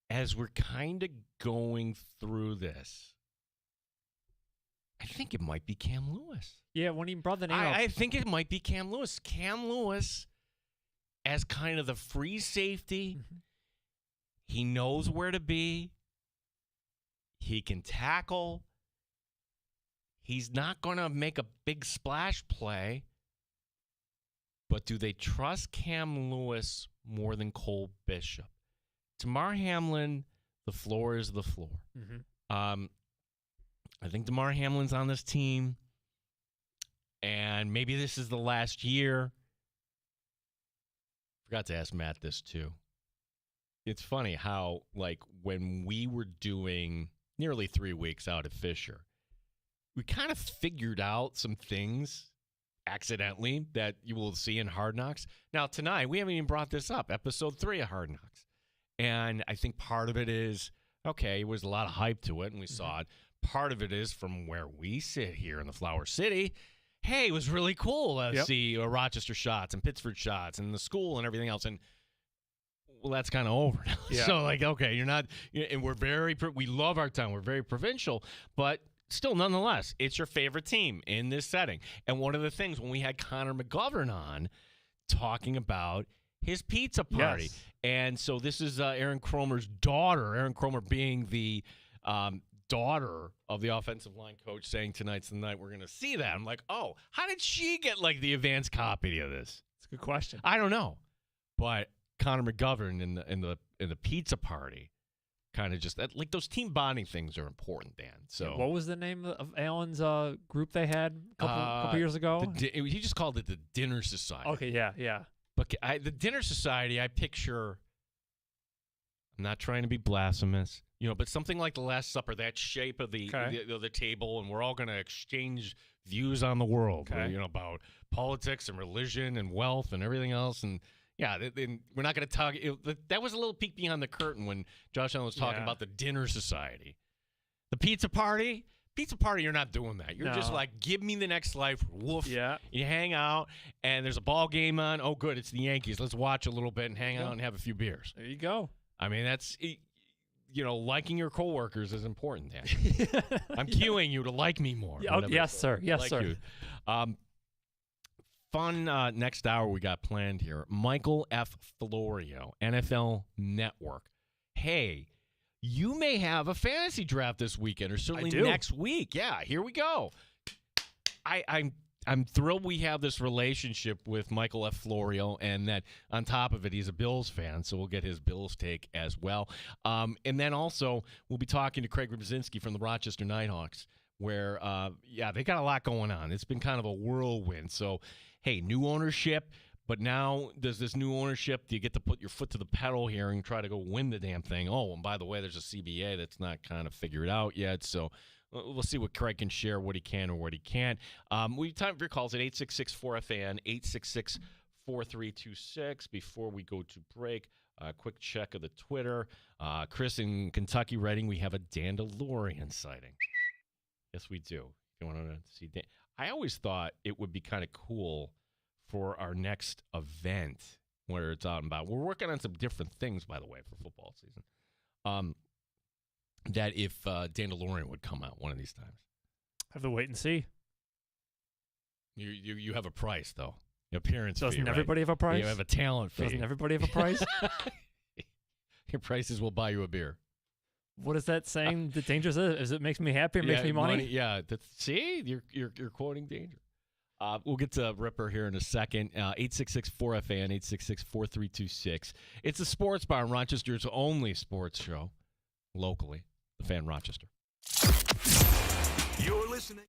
As we're kind of going through this, I think it might be Cam Lewis. Yeah, when he brought the name up. I think it might be Cam Lewis. Cam Lewis, as kind of the free safety, he knows where to be. He can tackle. He's not going to make a big splash play. But do they trust Cam Lewis more than Cole Bishop? Damar Hamlin, the floor is the floor. I think Damar Hamlin's on this team, and maybe this is the last year. Forgot to ask Matt this, too. It's funny how, when we were doing nearly 3 weeks out at Fisher, we kind of figured out some things accidentally that you will see in Hard Knocks. Now, tonight, we haven't even brought this up, episode 3 of Hard Knocks. And I think part of it is, okay, there was a lot of hype to it, and we saw it. Part of it is from where we sit here in the Flower City. Hey, it was really cool to see Rochester shots and Pittsburgh shots and the school and everything else. And, well, that's kind of over now. Yeah. So, okay, you're not – and we're we love our town. We're very provincial, but – still, nonetheless, it's your favorite team in this setting. And one of the things when we had Connor McGovern on talking about his pizza party. Yes. And so this is Aaron Cromer's daughter, Aaron Cromer being the daughter of the offensive line coach, saying tonight's the night we're going to see that. I'm like, oh, how did she get the advanced copy of this? It's a good question. I don't know. But Connor McGovern in the pizza party kind of just those team bonding things are important, Dan. So what was the name of Alan's group they had a couple years ago? He just called it the Dinner Society. Okay, yeah. But the Dinner Society, I picture. I'm not trying to be blasphemous, but something like the Last Supper, that shape of the table, and we're all going to exchange views on the world, about politics and religion and wealth and everything else, and. Yeah, we're not going to talk. That was a little peek behind the curtain when Josh Allen was talking about the Dinner Society. The pizza party, you're not doing that. You're just give me the next life. Woof. Yeah. You hang out, and there's a ball game on. Oh, good, it's the Yankees. Let's watch a little bit and hang out and have a few beers. There you go. I mean, that's, liking your coworkers is important, Dan. I'm cueing you to like me more. Yes, sir. Yes, sir. You. Fun next hour we got planned here. Michael F. Florio, NFL Network. Hey, you may have a fantasy draft this weekend, or certainly next week. Yeah, here we go. I'm thrilled we have this relationship with Michael F. Florio, and that on top of it, he's a Bills fan, so we'll get his Bills take as well. And then also, we'll be talking to Craig Brzezinski from the Rochester Nighthawks, where, they got a lot going on. It's been kind of a whirlwind. So, hey, new ownership, but now there's this new ownership. Do you get to put your foot to the pedal here and try to go win the damn thing? Oh, and by the way, there's a CBA that's not kind of figured out yet. So we'll see what Craig can share, what he can or what he can't. We have time for your calls at 866-4FAN, 866-4326. Before we go to break, a quick check of the Twitter. Chris in Kentucky writing, we have a Dandalorian sighting. Yes, we do. You want to see Dan? I always thought it would be kind of cool for our next event where it's out and about. We're working on some different things, by the way, for football season. That if Dandalorian would come out one of these times. Have to wait and see. You have a price, though. Appearance fee, Doesn't right? everybody have a price? You have a talent fee. Doesn't everybody have a price? Your prices will buy you a beer. What is that saying? The dangerous is it makes me happy, it makes me money? Yeah, see, you're quoting Danger. We'll get to Ripper here in a second. 866-4FAN, 866-4326. It's the Sports Bar, Rochester's only sports show locally. The Fan Rochester. You're listening.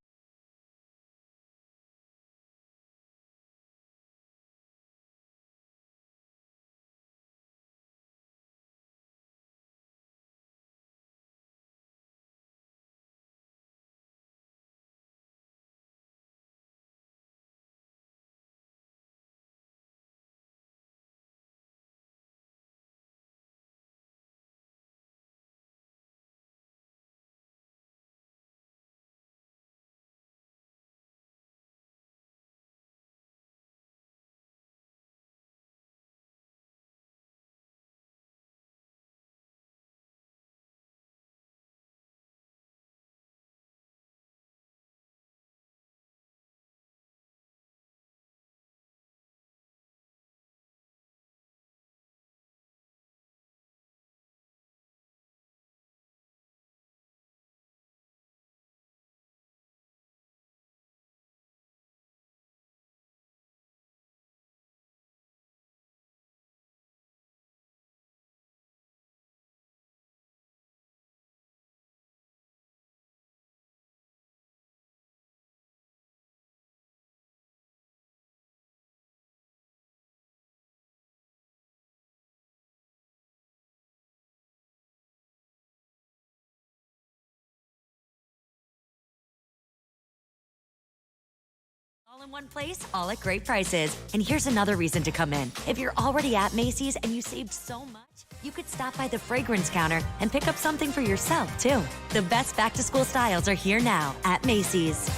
All in one place, all at great prices. And here's another reason to come in. If you're already at Macy's and you saved so much, you could stop by the fragrance counter and pick up something for yourself, too. The best back-to-school styles are here now at Macy's.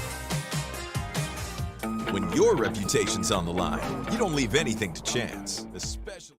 When your reputation's on the line, you don't leave anything to chance, especially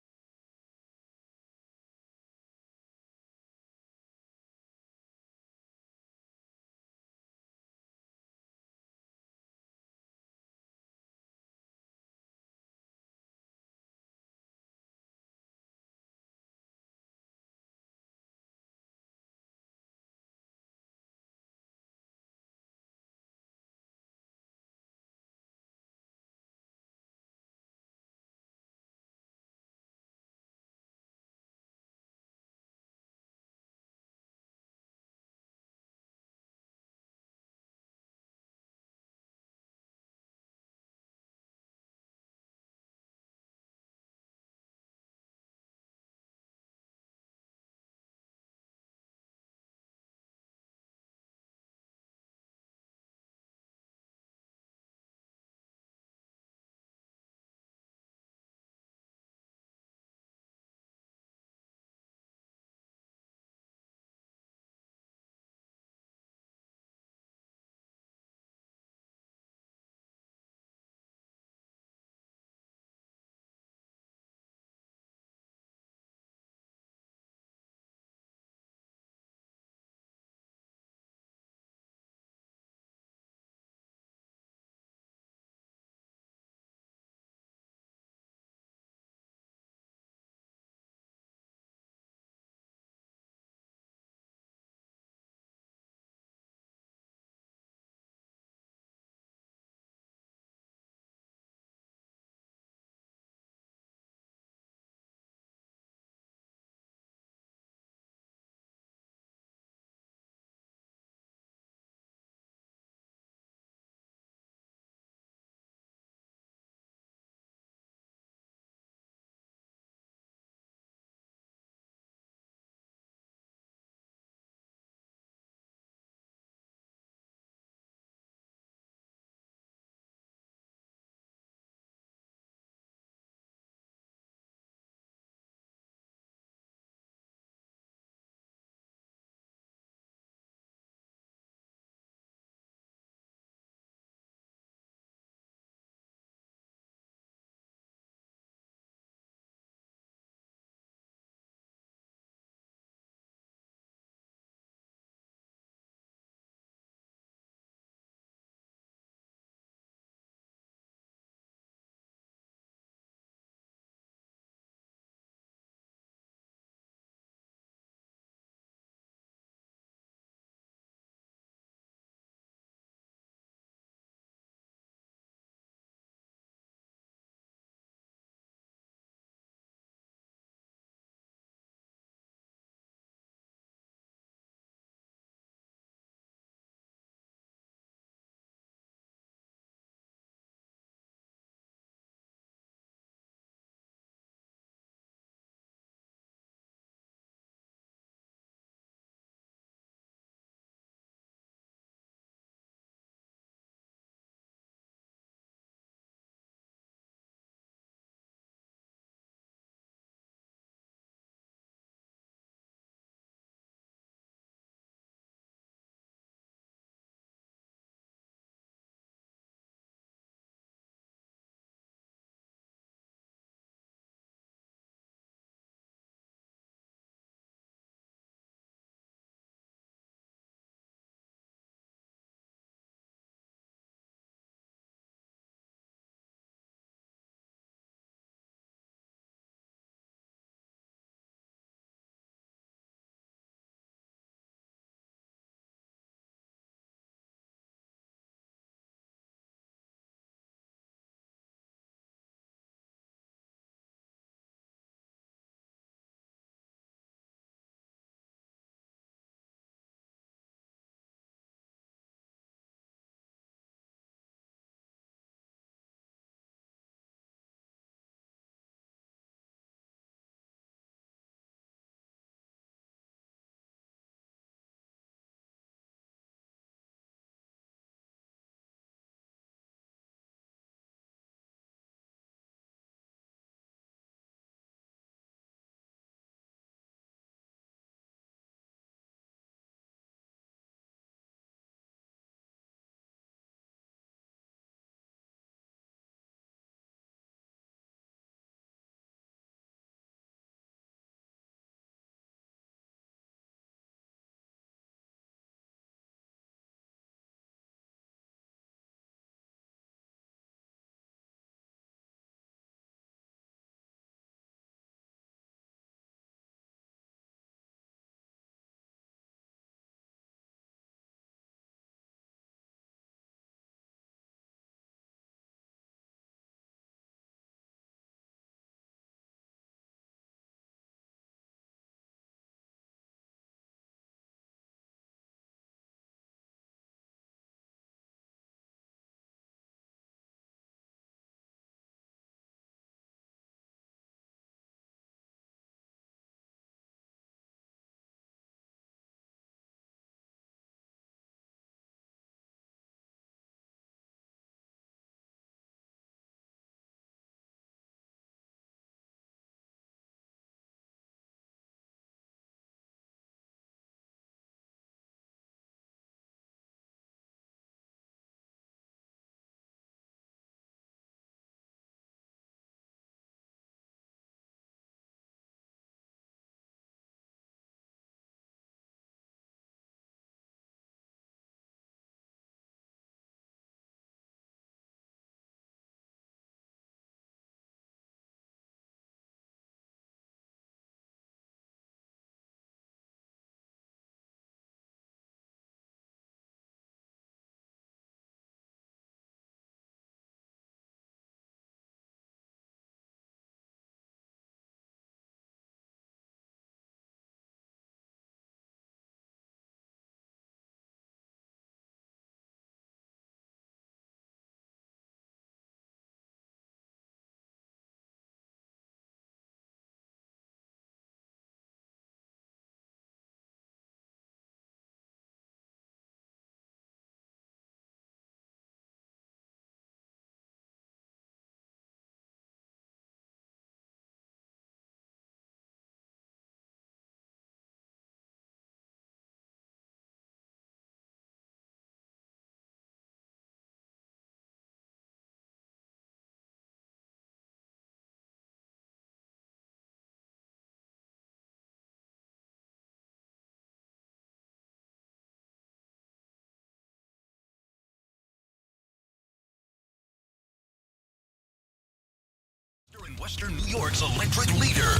Western New York's electric leader.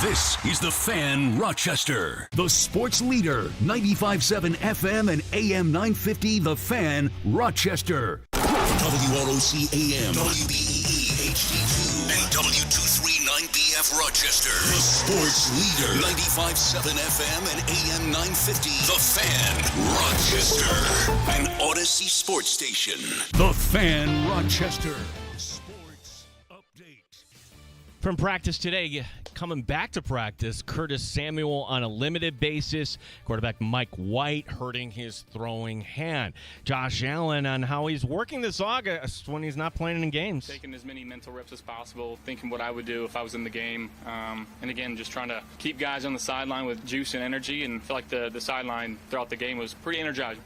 This is The Fan Rochester. The sports leader, 95.7 FM and AM 950, The Fan Rochester. WROC AM, WBEE HD2, and W239BF Rochester. The sports leader, 95.7 FM and AM 950, The Fan Rochester. An Odyssey sports station. The Fan Rochester. Sports update. From practice today, coming back to practice, Curtis Samuel on a limited basis. Quarterback Mike White hurting his throwing hand. Josh Allen on how he's working this August when he's not playing in games. Taking as many mental reps as possible, thinking what I would do if I was in the game. And again, just trying to keep guys on the sideline with juice and energy, and feel like the sideline throughout the game was pretty energizing.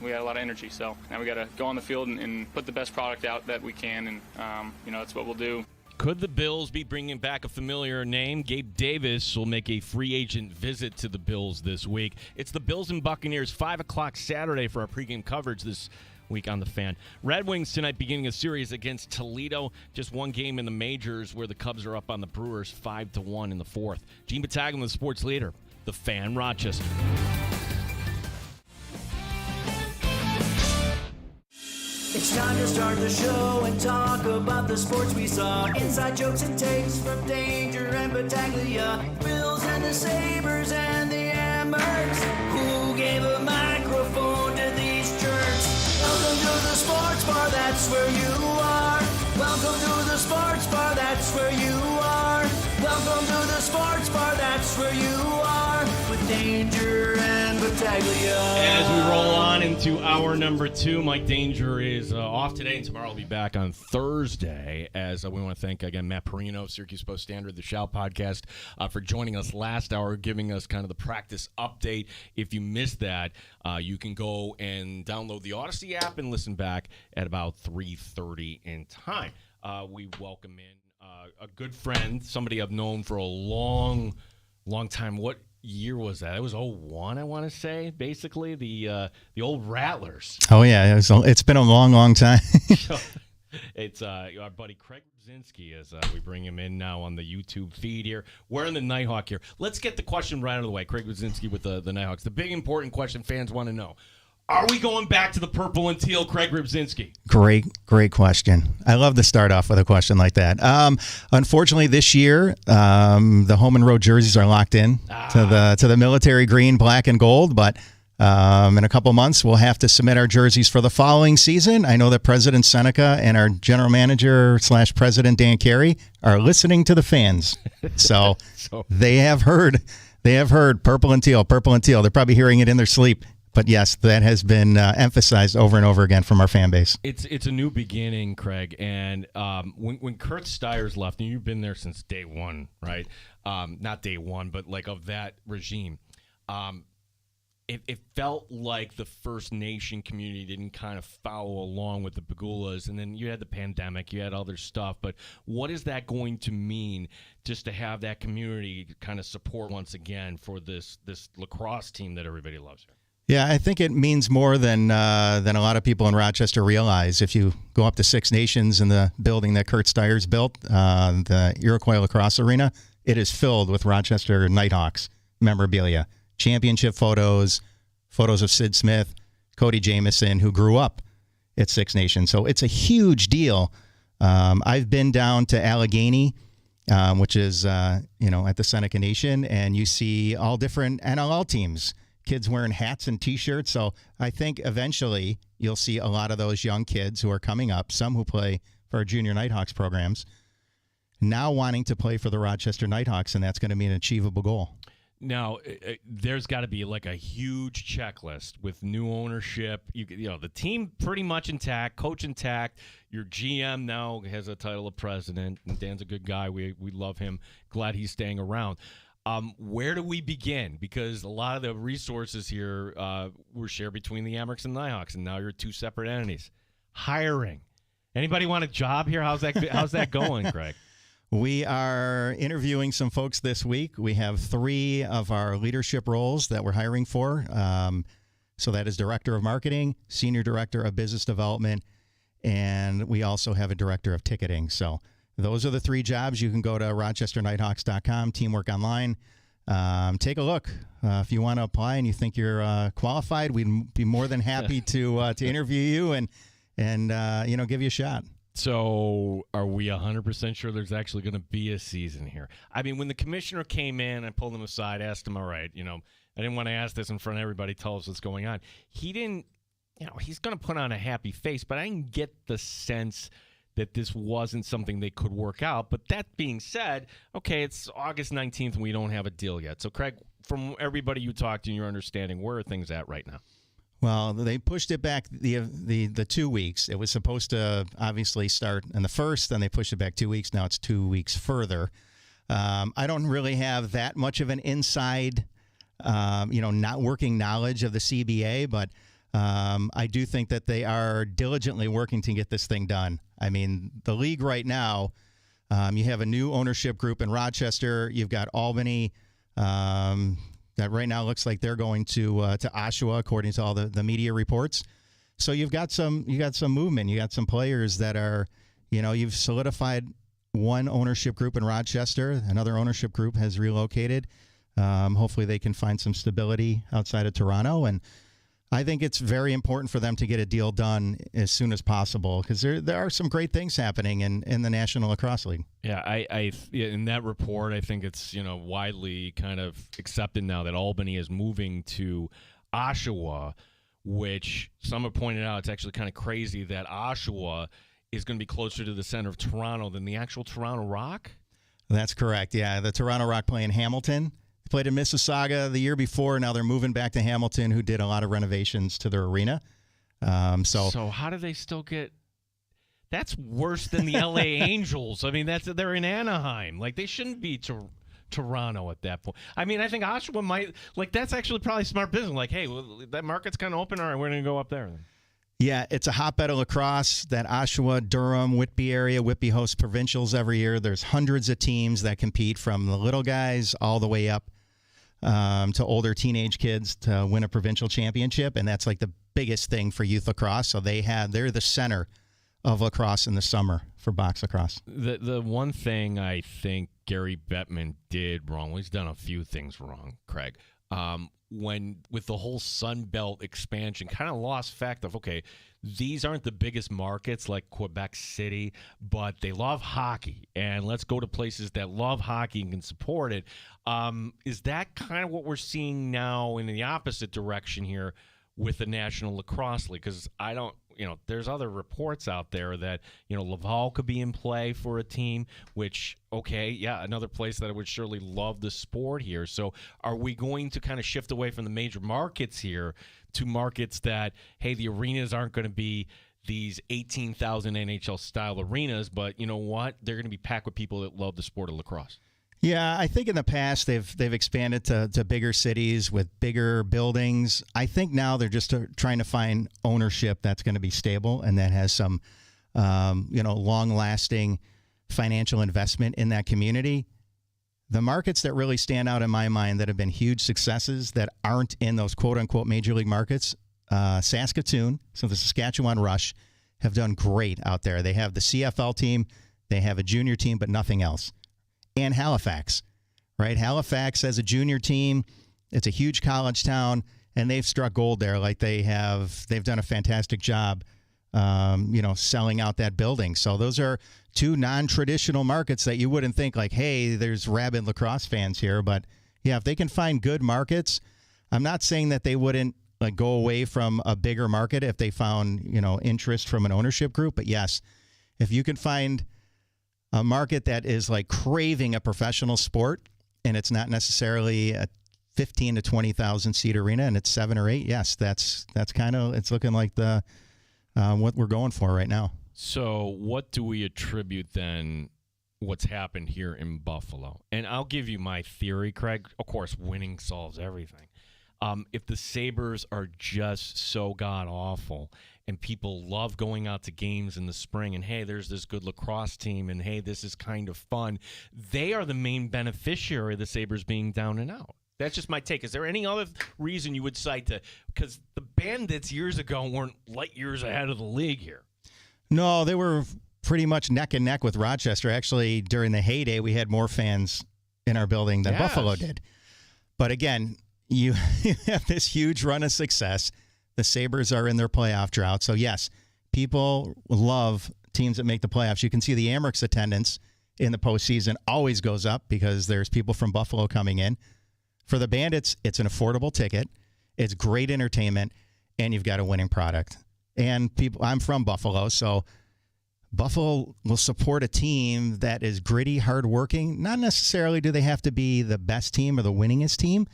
We had a lot of energy, so now we got to go on the field and put the best product out that we can, and that's what we'll do. Could the Bills be bringing back a familiar name? Gabe Davis will make a free agent visit to the Bills this week. It's the Bills and Buccaneers, 5 o'clock Saturday for our pregame coverage this week on The Fan. Red Wings tonight beginning a series against Toledo. Just one game in the majors where the Cubs are up on the Brewers 5-1 in the fourth. Gene Battaglia, the sports leader, The Fan Rochester. It's time to start the show and talk about the sports we saw. Inside jokes and takes from Danger and Battaglia. Bills and the Sabres and the Amherst. Who gave a microphone to these jerks? Welcome to the sports bar, that's where you are. Welcome to the sports bar, that's where you are. Welcome to the sports bar, that's where you are. With Danger and Battaglia. As we roll on into hour number 2, Mike Danger is off today, and tomorrow will be back on Thursday. As we want to thank, again, Matt Perino, Syracuse Post-Standard, the Shout Podcast, for joining us last hour, giving us kind of the practice update. If you missed that, you can go and download the Odyssey app and listen back at about 3:30 in time. We welcome in a good friend, somebody I've known for a long time. What year was that? It was 2001, I want to say, basically. The old Rattlers. Oh, yeah. It's been a long time. It's our buddy Craig Brzezinski as we bring him in now on the YouTube feed here. Wearing the Nighthawk here. Let's get the question right out of the way. Craig Brzezinski with the Nighthawks. The big important question fans want to know. Are we going back to the purple and teal, Craig Brzezinski? Great question. I love to start off with a question like that. Unfortunately, this year, the home and road jerseys are locked in to the military green, black, and gold. But in a couple months, we'll have to submit our jerseys for the following season. I know that President Seneca and our general manager / President Dan Carey are listening to the fans. So they have heard purple and teal. They're probably hearing it in their sleep. But yes, that has been emphasized over and over again from our fan base. It's a new beginning, Craig. And when Kurt Stiers left, and you've been there since day one, right? Not day one, but like of that regime. It felt like the First Nation community didn't kind of follow along with the Pagulas, and then you had the pandemic, you had other stuff. But what is that going to mean just to have that community kind of support once again for this lacrosse team that everybody loves here? Yeah, I think it means more than a lot of people in Rochester realize. If you go up to Six Nations in the building that Kurt Stiers built, the Iroquois Lacrosse Arena, it is filled with Rochester Nighthawks memorabilia, championship photos of Sid Smith, Cody Jamieson, who grew up at Six Nations. So it's a huge deal. I've been down to Allegheny, which is at the Seneca Nation, and you see all different NLL teams. Kids wearing hats and T-shirts. So I think eventually you'll see a lot of those young kids who are coming up, some who play for our junior Nighthawks programs, now wanting to play for the Rochester Nighthawks, and that's going to be an achievable goal. Now, there's got to be like a huge checklist with new ownership. The team pretty much intact, coach intact. Your GM now has a title of president, and Dan's a good guy. We love him. Glad he's staying around. Where do we begin? Because a lot of the resources here were shared between the Amherst and Nighthawks, and now you're two separate entities. Hiring. Anybody want a job here? How's that going, Craig? We are interviewing some folks this week. We have 3 of our leadership roles that we're hiring for. So that is Director of Marketing, Senior Director of Business Development, and we also have a Director of Ticketing. So those are the 3 jobs. You can go to RochesterNighthawks.com, Teamwork Online. Take a look. If you want to apply and you think you're qualified, we'd be more than happy to interview you and give you a shot. So are we 100% sure there's actually going to be a season here? I mean, when the commissioner came in, I pulled him aside, asked him, all right, I didn't want to ask this in front of everybody, tell us what's going on. He didn't, he's going to put on a happy face, but I didn't get the sense that this wasn't something they could work out. But that being said, okay, it's August 19th and we don't have a deal yet. So, Craig, from everybody you talked to and your understanding, where are things at right now? Well, they pushed it back the 2 weeks. It was supposed to obviously start in the 1st, then they pushed it back 2 weeks. Now it's 2 weeks further. I don't really have that much of an inside, not working knowledge of the CBA, but I do think that they are diligently working to get this thing done. I mean, the league right now, you have a new ownership group in Rochester. You've got Albany. That right now looks like they're going to Oshawa, according to all the media reports. So you've got some movement. You got some players that are, you've solidified one ownership group in Rochester. Another ownership group has relocated. Hopefully they can find some stability outside of Toronto. And I think it's very important for them to get a deal done as soon as possible because there are some great things happening in the National Lacrosse League. Yeah, I in that report, I think it's widely kind of accepted now that Albany is moving to Oshawa, which some have pointed out it's actually kind of crazy that Oshawa is going to be closer to the center of Toronto than the actual Toronto Rock. That's correct. Yeah, the Toronto Rock play in Hamilton. Played in Mississauga the year before. Now they're moving back to Hamilton, who did a lot of renovations to their arena. So how do they still get? That's worse than the LA Angels. I mean, they're in Anaheim. Like they shouldn't be Toronto at that point. I mean, I think Oshawa might that's actually probably smart business. Like, hey, well, that market's kind of open. All right, we're going to go up there then. Yeah, it's a hotbed of lacrosse, that Oshawa, Durham, Whitby area. Whitby hosts provincials every year. There's hundreds of teams that compete from the little guys all the way up to older teenage kids to win a provincial championship, and that's like the biggest thing for youth lacrosse. So they're the center of lacrosse in the summer for box lacrosse. The one thing I think Gary Bettman did wrong, well, he's done a few things wrong, Craig, when with the whole Sun Belt expansion, kind of lost fact of, okay, these aren't the biggest markets like Quebec City, but they love hockey, and let's go to places that love hockey and can support it. Is that kind of what we're seeing now in the opposite direction here with the National Lacrosse League? Because I don't, there's other reports out there that, Laval could be in play for a team, which, okay, yeah, another place that I would surely love the sport here. So are we going to kind of shift away from the major markets here to markets that, hey, the arenas aren't going to be these 18,000 NHL-style arenas, but you know what? They're going to be packed with people that love the sport of lacrosse. Yeah, I think in the past they've expanded to bigger cities with bigger buildings. I think now they're just trying to find ownership that's going to be stable and that has some, long-lasting financial investment in that community. The markets that really stand out in my mind that have been huge successes that aren't in those quote-unquote major league markets, Saskatoon, so the Saskatchewan Rush, have done great out there. They have the CFL team, they have a junior team, but nothing else. And Halifax, right? Halifax has a junior team. It's a huge college town, and they've struck gold there. Like they've done a fantastic job, selling out that building. So those are two non-traditional markets that you wouldn't think like, hey, there's rabid lacrosse fans here. But yeah, if they can find good markets, I'm not saying that they wouldn't go away from a bigger market if they found, interest from an ownership group. But yes, if you can find a market that is craving a professional sport, and it's not necessarily a 15 to 20,000 seat arena, and it's 7 or 8. Yes, that's kind of, it's looking like the what we're going for right now. So, what do we attribute then? What's happened here in Buffalo? And I'll give you my theory, Craig. Of course, winning solves everything. If the Sabres are just so god awful and people love going out to games in the spring and, hey, there's this good lacrosse team and, hey, this is kind of fun, they are the main beneficiary of the Sabres being down and out. That's just my take. Is there any other reason you would cite to – because the Bandits years ago weren't light years ahead of the league here. No, they were pretty much neck and neck with Rochester. Actually, during the heyday, we had more fans in our building than Buffalo did. But again, you have this huge run of success. The Sabres are in their playoff drought. So, yes, people love teams that make the playoffs. You can see the Amerks attendance in the postseason always goes up because there's people from Buffalo coming in. For the Bandits, it's an affordable ticket. It's great entertainment, and you've got a winning product. And people, I'm from Buffalo, so Buffalo will support a team that is gritty, hardworking. Not necessarily do they have to be the best team or the winningest team,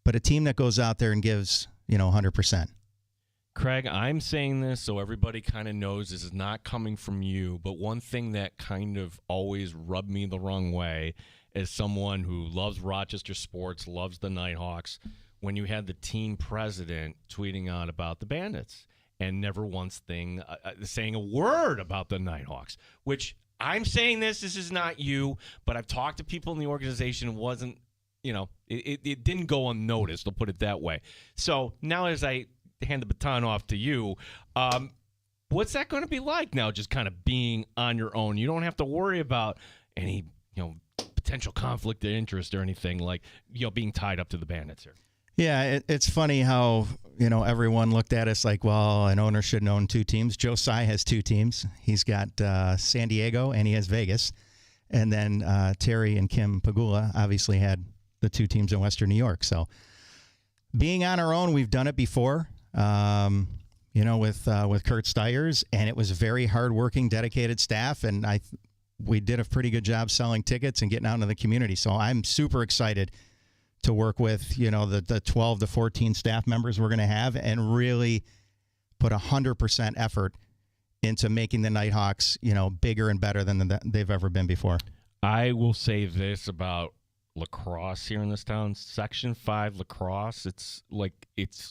but a team that goes out there and gives, 100%. Craig, I'm saying this so everybody kind of knows this is not coming from you, but one thing that kind of always rubbed me the wrong way as someone who loves Rochester sports, loves the Nighthawks, when you had the team president tweeting out about the Bandits and never once saying a word about the Nighthawks, which I'm saying this is not you, but I've talked to people in the organization. It wasn't, it didn't go unnoticed, I'll put it that way. So now as I hand the baton off to you, what's that going to be like now, just kind of being on your own? You don't have to worry about any, potential conflict of interest or anything like, being tied up to the Bandits here. Yeah, it's funny how, everyone looked at us like, well, an owner shouldn't own two teams. Joe Tsai has two teams. He's got San Diego and he has Vegas. And then Terry and Kim Pagula obviously had the two teams in Western New York. So being on our own, we've done it before, with Kurt Steyers, and it was a very hardworking, dedicated staff. And we did a pretty good job selling tickets and getting out into the community. So I'm super excited to work with, the 12 to 14 staff members we're going to have and really put 100% effort into making the Nighthawks, bigger and better than they've ever been before. I will say this about lacrosse here in this town. Section 5 lacrosse, it's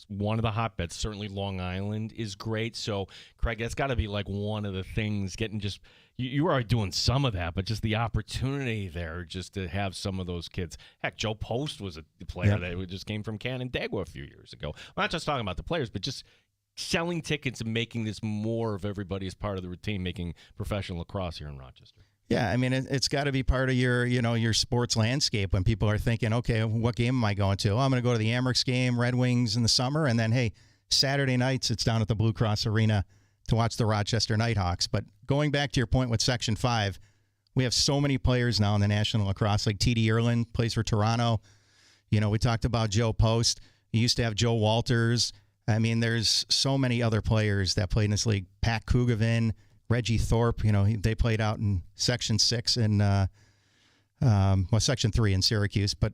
one of the hotbeds. Certainly Long Island is great. So, Craig, that's got to be like one of the things, getting just – you are doing some of that, but just the opportunity there just to have some of those kids. Heck, Joe Post was a player that just came from Canandaigua a few years ago. I'm not just talking about the players, but just selling tickets and making this more of everybody as part of the routine, making professional lacrosse here in Rochester. Yeah, I mean, it's got to be part of your sports landscape when people are thinking, okay, what game am I going to? Oh, I'm going to go to the Amerks game, Red Wings in the summer, and then, hey, Saturday nights it's down at the Blue Cross Arena to watch the Rochester Nighthawks. But going back to your point with Section 5, we have so many players now in the National Lacrosse League. T.D. Erlin plays for Toronto. We talked about Joe Post. You used to have Joe Walters. I mean, there's so many other players that played in this league. Pat Kugavin, Reggie Thorpe, they played out in Section 6 and Section 3 in Syracuse. But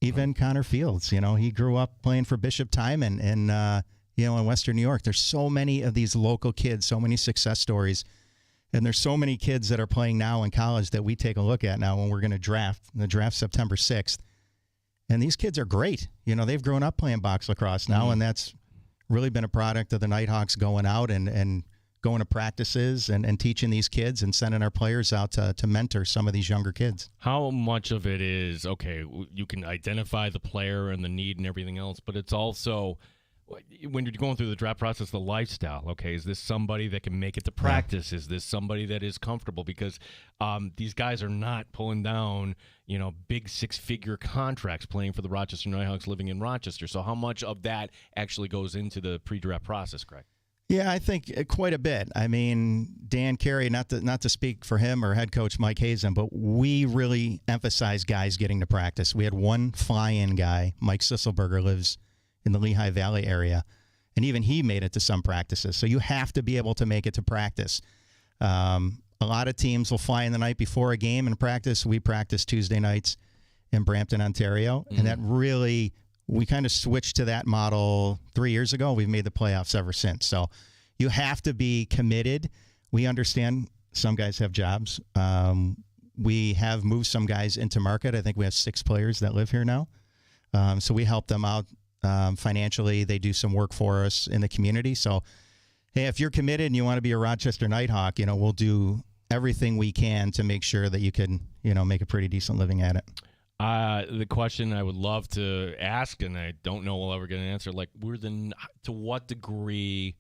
even Connor Fields, he grew up playing for Bishop Timon and in Western New York. There's so many of these local kids, so many success stories. And there's so many kids that are playing now in college that we take a look at now when we're going to draft. The draft September 6th. And these kids are great. They've grown up playing box lacrosse now, and that's really been a product of the Nighthawks going out and going to practices and teaching these kids and sending our players out to mentor some of these younger kids. How much of it is, okay, you can identify the player and the need and everything else, but it's also, when you're going through the draft process, the lifestyle. Okay, is this somebody that can make it to practice? Is this somebody that is comfortable? Because these guys are not pulling down, big six-figure contracts playing for the Rochester Nighthawks living in Rochester. So how much of that actually goes into the pre-draft process, Craig? Yeah, I think quite a bit. I mean, Dan Carey, not to speak for him or head coach Mike Hazen, but we really emphasize guys getting to practice. We had one fly-in guy, Mike Sisselberger, lives in the Lehigh Valley area, and even he made it to some practices. So you have to be able to make it to practice. A lot of teams will fly in the night before a game and practice. We practice Tuesday nights in Brampton, Ontario, and that really, we kind of switched to that model 3 years ago. We've made the playoffs ever since. So you have to be committed. We understand some guys have jobs. We have moved some guys into market. I think we have 6 players that live here now. So we help them out. Financially, they do some work for us in the community. So, hey, if you're committed and you want to be a Rochester Nighthawk, we'll do everything we can to make sure that you can, make a pretty decent living at it. The question I would love to ask, and I don't know we'll ever get an answer, to what degree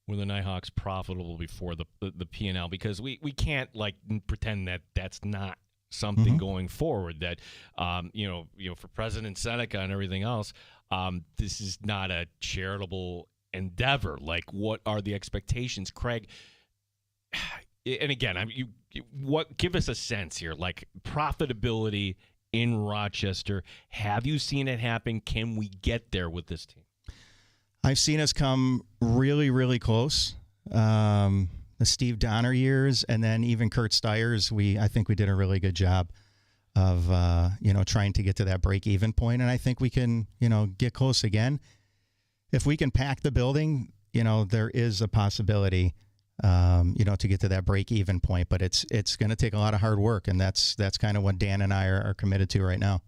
were the Nighthawks profitable before the P&L? Because we can't pretend that that's not something going forward. That for President Seneca and everything else, this is not a charitable endeavor. Like, what are the expectations, Craig? And again, give us a sense here, like profitability in Rochester. Have you seen it happen? Can we get there with this team? I've seen us come really, really close. The Steve Donner years, and then even Kurt Steyer's, I think we did a really good job of trying to get to that break-even point, and I think we can get close again. If we can pack the building, there is a possibility to get to that break-even point, but it's going to take a lot of hard work, and that's kind of what Dan and I are committed to right now.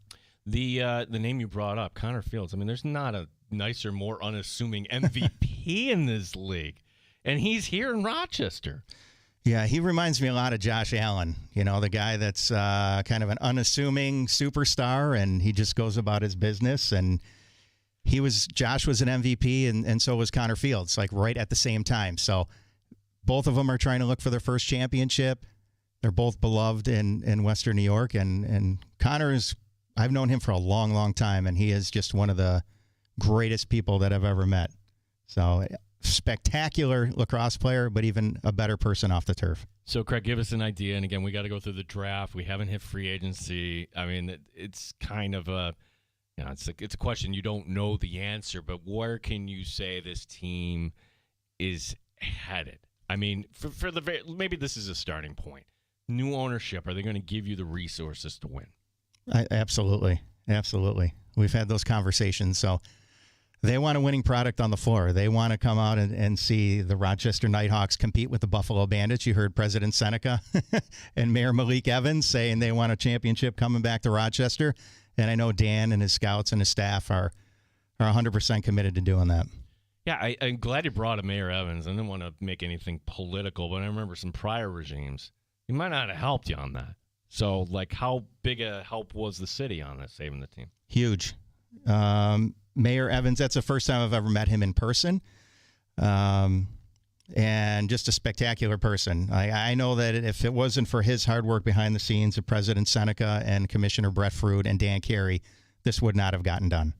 The name you brought up, Connor Fields. I mean, there's not a nicer, more unassuming MVP in this league, and he's here in Rochester. Yeah, he reminds me a lot of Josh Allen, the guy that's kind of an unassuming superstar, and he just goes about his business. And Josh was an MVP, and so was Connor Fields, like right at the same time. So both of them are trying to look for their first championship. They're both beloved in Western New York, and Connor I've known him for a long, long time, and he is just one of the greatest people that I've ever met. So spectacular lacrosse player, but even a better person off the turf. So, Craig, give us an idea. And again, we got to go through the draft. We haven't hit free agency. I mean, it's kind of it's a question you don't know the answer, but where can you say this team is headed? I mean, maybe this is a starting point. New ownership, are they going to give you the resources to win? Absolutely. We've had those conversations. So they want a winning product on the floor. They want to come out and see the Rochester Nighthawks compete with the Buffalo Bandits. You heard President Seneca and Mayor Malik Evans saying they want a championship coming back to Rochester. And I know Dan and his scouts and his staff are 100% committed to doing that. Yeah, I'm glad you brought up Mayor Evans. I didn't want to make anything political, but I remember some prior regimes. He might not have helped you on that. So, how big a help was the city on this, saving the team? Huge. Mayor Evans, that's the first time I've ever met him in person. And just a spectacular person. I know that if it wasn't for his hard work behind the scenes of President Seneca and Commissioner Brett Fruit and Dan Carey, this would not have gotten done.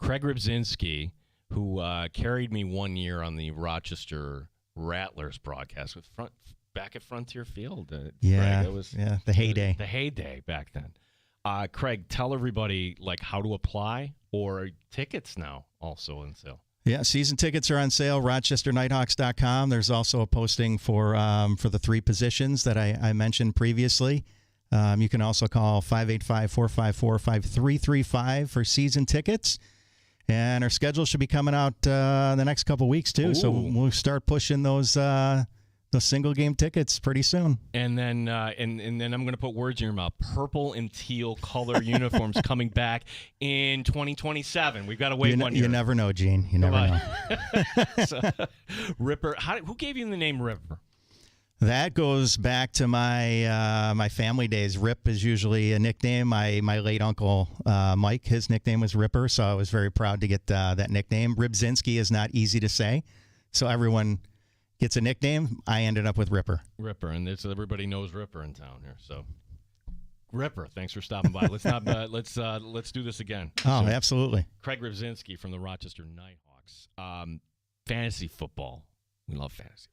Craig Rybczynski, who carried me 1 year on the Rochester Rattlers broadcast back at Frontier Field. Yeah, Craig, the heyday. The heyday back then. Craig, tell everybody how to apply, or tickets now also on sale. Yeah, season tickets are on sale, RochesterNighthawks.com. There's also a posting for the three positions that I mentioned previously. You can also call 585-454-5335 for season tickets. And our schedule should be coming out the next couple weeks, too. Ooh. So we'll start pushing those single game tickets pretty soon. And then and then I'm going to put words in your mouth. Purple and teal color uniforms coming back in 2027. We've got to wait 1 year. You never know, Gene. You never know. So, Ripper. Who gave you the name Ripper? That goes back to my family days. Rip is usually a nickname. My late uncle Mike, his nickname was Ripper, so I was very proud to get that nickname. Rybczynski is not easy to say, so everyone gets a nickname. I ended up with Ripper. Ripper, and everybody knows Ripper in town here. So, Ripper, thanks for stopping by. Let's do this again. Oh, absolutely. Craig Rybczynski from the Rochester Nighthawks. Fantasy football. We love fantasy football.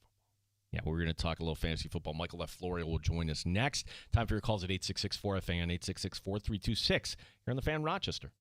Yeah, we're going to talk a little fantasy football. Michael Lefloria will join us next. Time for your calls at 866-4FAN, 866-4326. Here on the Fan Rochester.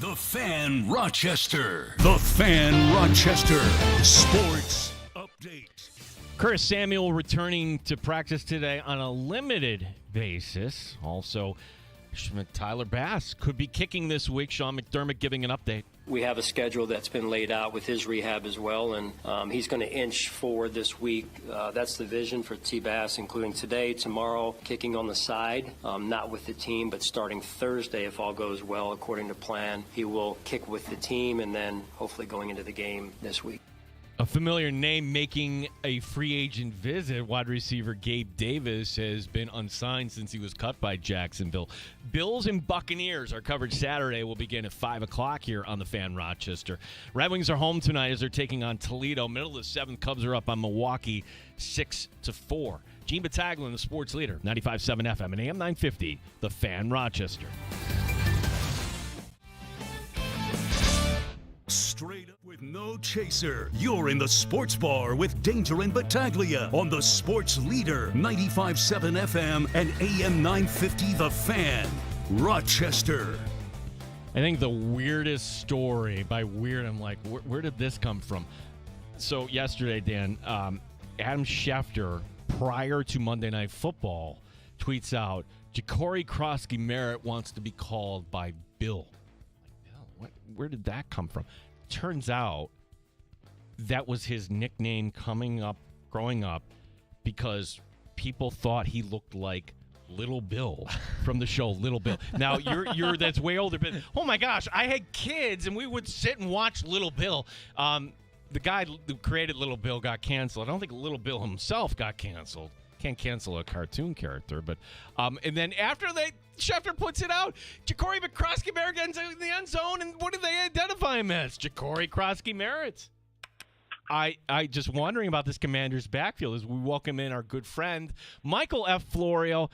The Fan Rochester. The Fan Rochester Sports Update. Curtis Samuel returning to practice today on a limited basis. Also, Tyler Bass could be kicking this week. Sean McDermott giving an update. We have a schedule that's been laid out with his rehab as well, and he's going to inch forward this week. That's the vision for T-Bass, including today, tomorrow, kicking on the side, not with the team, but starting Thursday, if all goes well, according to plan. He will kick with the team and then hopefully going into the game this week. A familiar name making a free agent visit, wide receiver Gabe Davis has been unsigned since he was cut by Jacksonville. Bills and Buccaneers, our coverage Saturday will begin at 5 o'clock here on the Fan Rochester. Red Wings are home tonight as they're taking on Toledo. Middle of the seventh, Cubs are up on Milwaukee 6-4. Gene Battaglin, the sports leader, 95.7 FM and AM 950, the Fan Rochester. Straight up with no chaser. You're in the sports bar with Danger and Battaglia on the sports leader, 95.7 FM and AM 950 The Fan, Rochester. I think the weirdest story, by weird, I'm like, where did this come from? So yesterday, Dan, Adam Schefter, prior to Monday Night Football, tweets out, Ja'Cory Krosky-Merritt wants to be called by Bill. Where did that come from? Turns out that was his nickname growing up, because people thought he looked like Little Bill from the show Little Bill. Now you're that's way older, but oh my gosh, I had kids and we would sit and watch Little Bill. The guy who created Little Bill got canceled. I don't think Little Bill himself got canceled. Can't cancel a cartoon character, but and then after Schefter puts it out, Ja'Cory Krosky-Merritt gets in the end zone, and what do they identify him as? Ja'Cory Krosky-Merritt. I just wondering about this Commanders backfield as we welcome in our good friend Michael F. Florio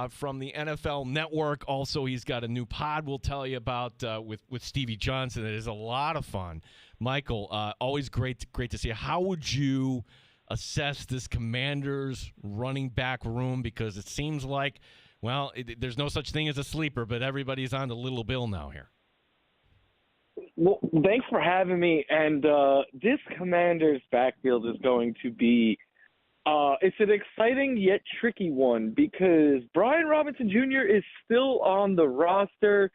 from the NFL Network. Also, he's got a new pod we'll tell you about with Stevie Johnson. It is a lot of fun. Michael, always great to see you. How would you assess this Commanders running back room? Because it seems like, well, there's no such thing as a sleeper, but everybody's on to Little Bill now here. Well, thanks for having me. And this Commanders backfield is going to be it's an exciting yet tricky one, because Brian Robinson Jr. is still on the roster.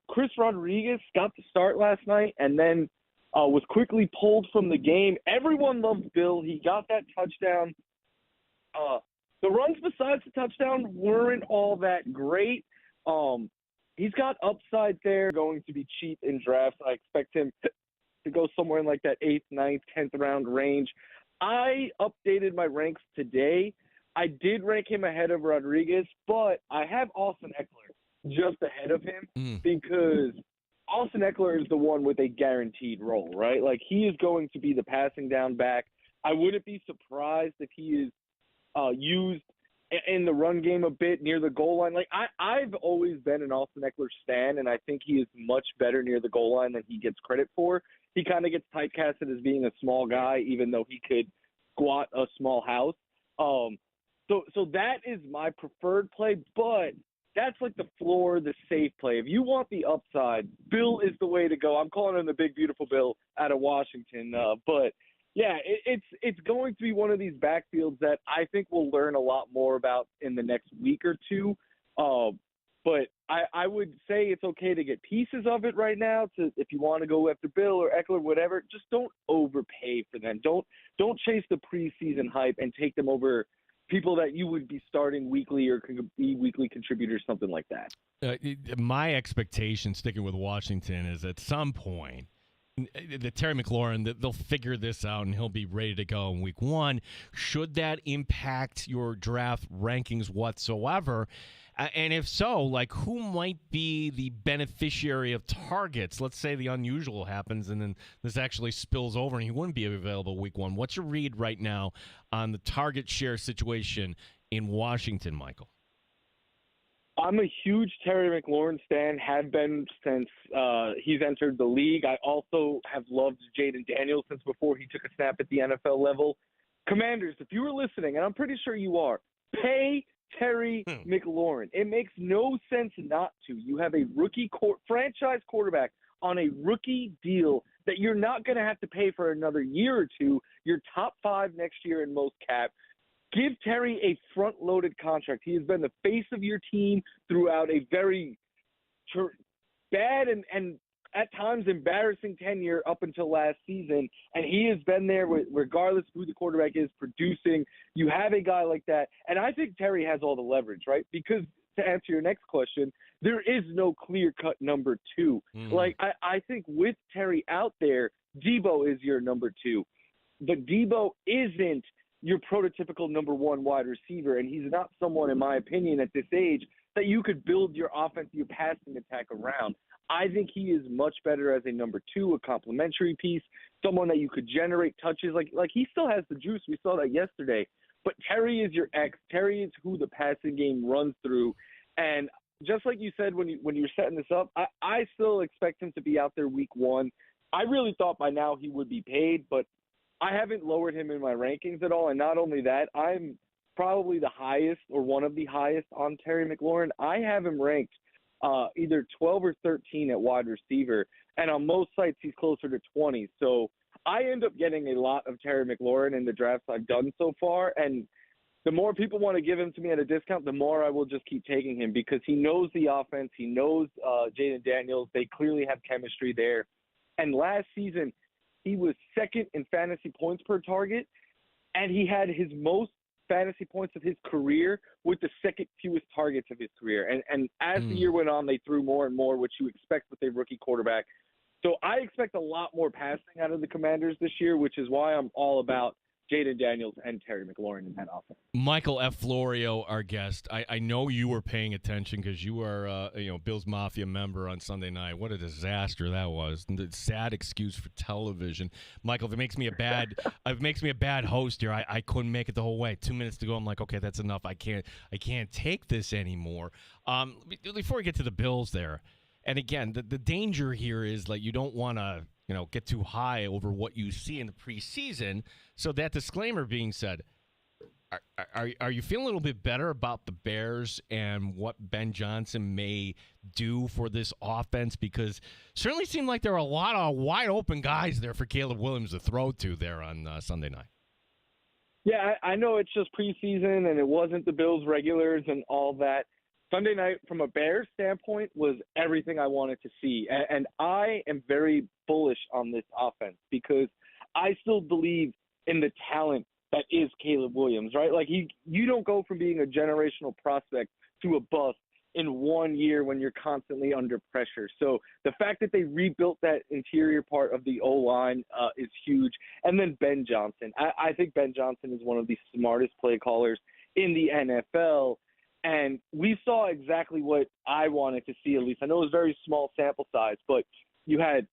Chris Rodriguez got the start last night and then was quickly pulled from the game. Everyone loves Bill. He got that touchdown. The runs besides the touchdown weren't all that great. He's got upside there, going to be cheap in drafts. I expect him to go somewhere in like that 8th, 9th, 10th round range. I updated my ranks today. I did rank him ahead of Rodriguez, but I have Austin Eckler just ahead of him because Austin Eckler is the one with a guaranteed role, right? Like, he is going to be the passing down back. I wouldn't be surprised if he is used in the run game a bit near the goal line. Like, I've always been an Austin Eckler stan, and I think he is much better near the goal line than he gets credit for. He kind of gets typecasted as being a small guy, even though he could squat a small house. So that is my preferred play, but that's like the floor, the safe play. If you want the upside, Bill is the way to go. I'm calling him the Big Beautiful Bill out of Washington. But yeah, it's going to be one of these backfields that I think we'll learn a lot more about in the next week or two. But I would say it's okay to get pieces of it right now. If you want to go after Bill or Eckler, whatever, just don't overpay for them. Don't chase the preseason hype and take them over people that you would be starting weekly or could be weekly contributors, something like that. My expectation, sticking with Washington, is at some point the Terry McLaurin, they'll figure this out and he'll be ready to go in week one. Should that impact your draft rankings whatsoever? And if so, like, who might be the beneficiary of targets? Let's say the unusual happens and then this actually spills over and he wouldn't be available week one. What's your read right now on the target share situation in Washington, Michael? I'm a huge Terry McLaurin stan, have been since he's entered the league. I also have loved Jaden Daniels since before he took a snap at the NFL level. Commanders, if you were listening, and I'm pretty sure you are, pay Terry McLaurin. It makes no sense not to. You have a rookie franchise quarterback on a rookie deal that you're not going to have to pay for another year or two. You're top 5 next year in most cap. Give Terry a front-loaded contract. He has been the face of your team throughout a very bad and at times embarrassing tenure up until last season, and he has been there regardless of who the quarterback is producing. You have a guy like that, and I think Terry has all the leverage, right? Because to answer your next question, there is no clear-cut number 2. Like, I think with Terry out there, Debo is your number 2. But Debo isn't your prototypical number 1 wide receiver, and he's not someone, in my opinion, at this age, that you could build your offense, your passing attack around. I think he is much better as a number 2, a complementary piece, someone that you could generate touches. Like he still has the juice. We saw that yesterday. But Terry is your X. Terry is who the passing game runs through. And just like you said when you're setting this up, I still expect him to be out there week 1. I really thought by now he would be paid, but I haven't lowered him in my rankings at all. And not only that, I'm probably the highest or one of the highest on Terry McLaurin. I have him ranked either 12 or 13 at wide receiver, and on most sites he's closer to 20. So I end up getting a lot of Terry McLaurin in the drafts I've done so far, and the more people want to give him to me at a discount, the more I will just keep taking him because he knows the offense. He knows Jaden Daniels. They clearly have chemistry there. And last season, he was second in fantasy points per target, and he had his most fantasy points of his career with the second fewest targets of his career. And as the year went on, they threw more and more, which you expect with a rookie quarterback. So I expect a lot more passing out of the Commanders this year, which is why I'm all about Jaden Daniels and Terry McLaurin in that offense. Michael F. Florio, our guest. I know you were paying attention because you are, Bills Mafia member on Sunday night. What a disaster that was! The sad excuse for television. Michael, if it makes me a bad host here. I couldn't make it the whole way. 2 minutes to go. I'm like, okay, that's enough. I can't take this anymore. Before we get to the Bills, there, and again, the danger here is like you don't want to get too high over what you see in the preseason. So that disclaimer being said, are you feeling a little bit better about the Bears and what Ben Johnson may do for this offense? Because certainly seemed like there are a lot of wide open guys there for Caleb Williams to throw to there on Sunday night. Yeah, I know it's just preseason and it wasn't the Bills regulars and all that. Sunday night, from a Bears standpoint, was everything I wanted to see. And I am very bullish on this offense because I still believe in the talent that is Caleb Williams, right? Like, you don't go from being a generational prospect to a bust in 1 year when you're constantly under pressure. So the fact that they rebuilt that interior part of the O-line is huge. And then Ben Johnson. I think Ben Johnson is one of the smartest play callers in the NFL. And we saw exactly what I wanted to see, at least. I know it was very small sample size, but you had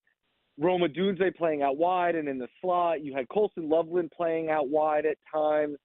Rome Odunze playing out wide and in the slot. You had Colston Loveland playing out wide at times.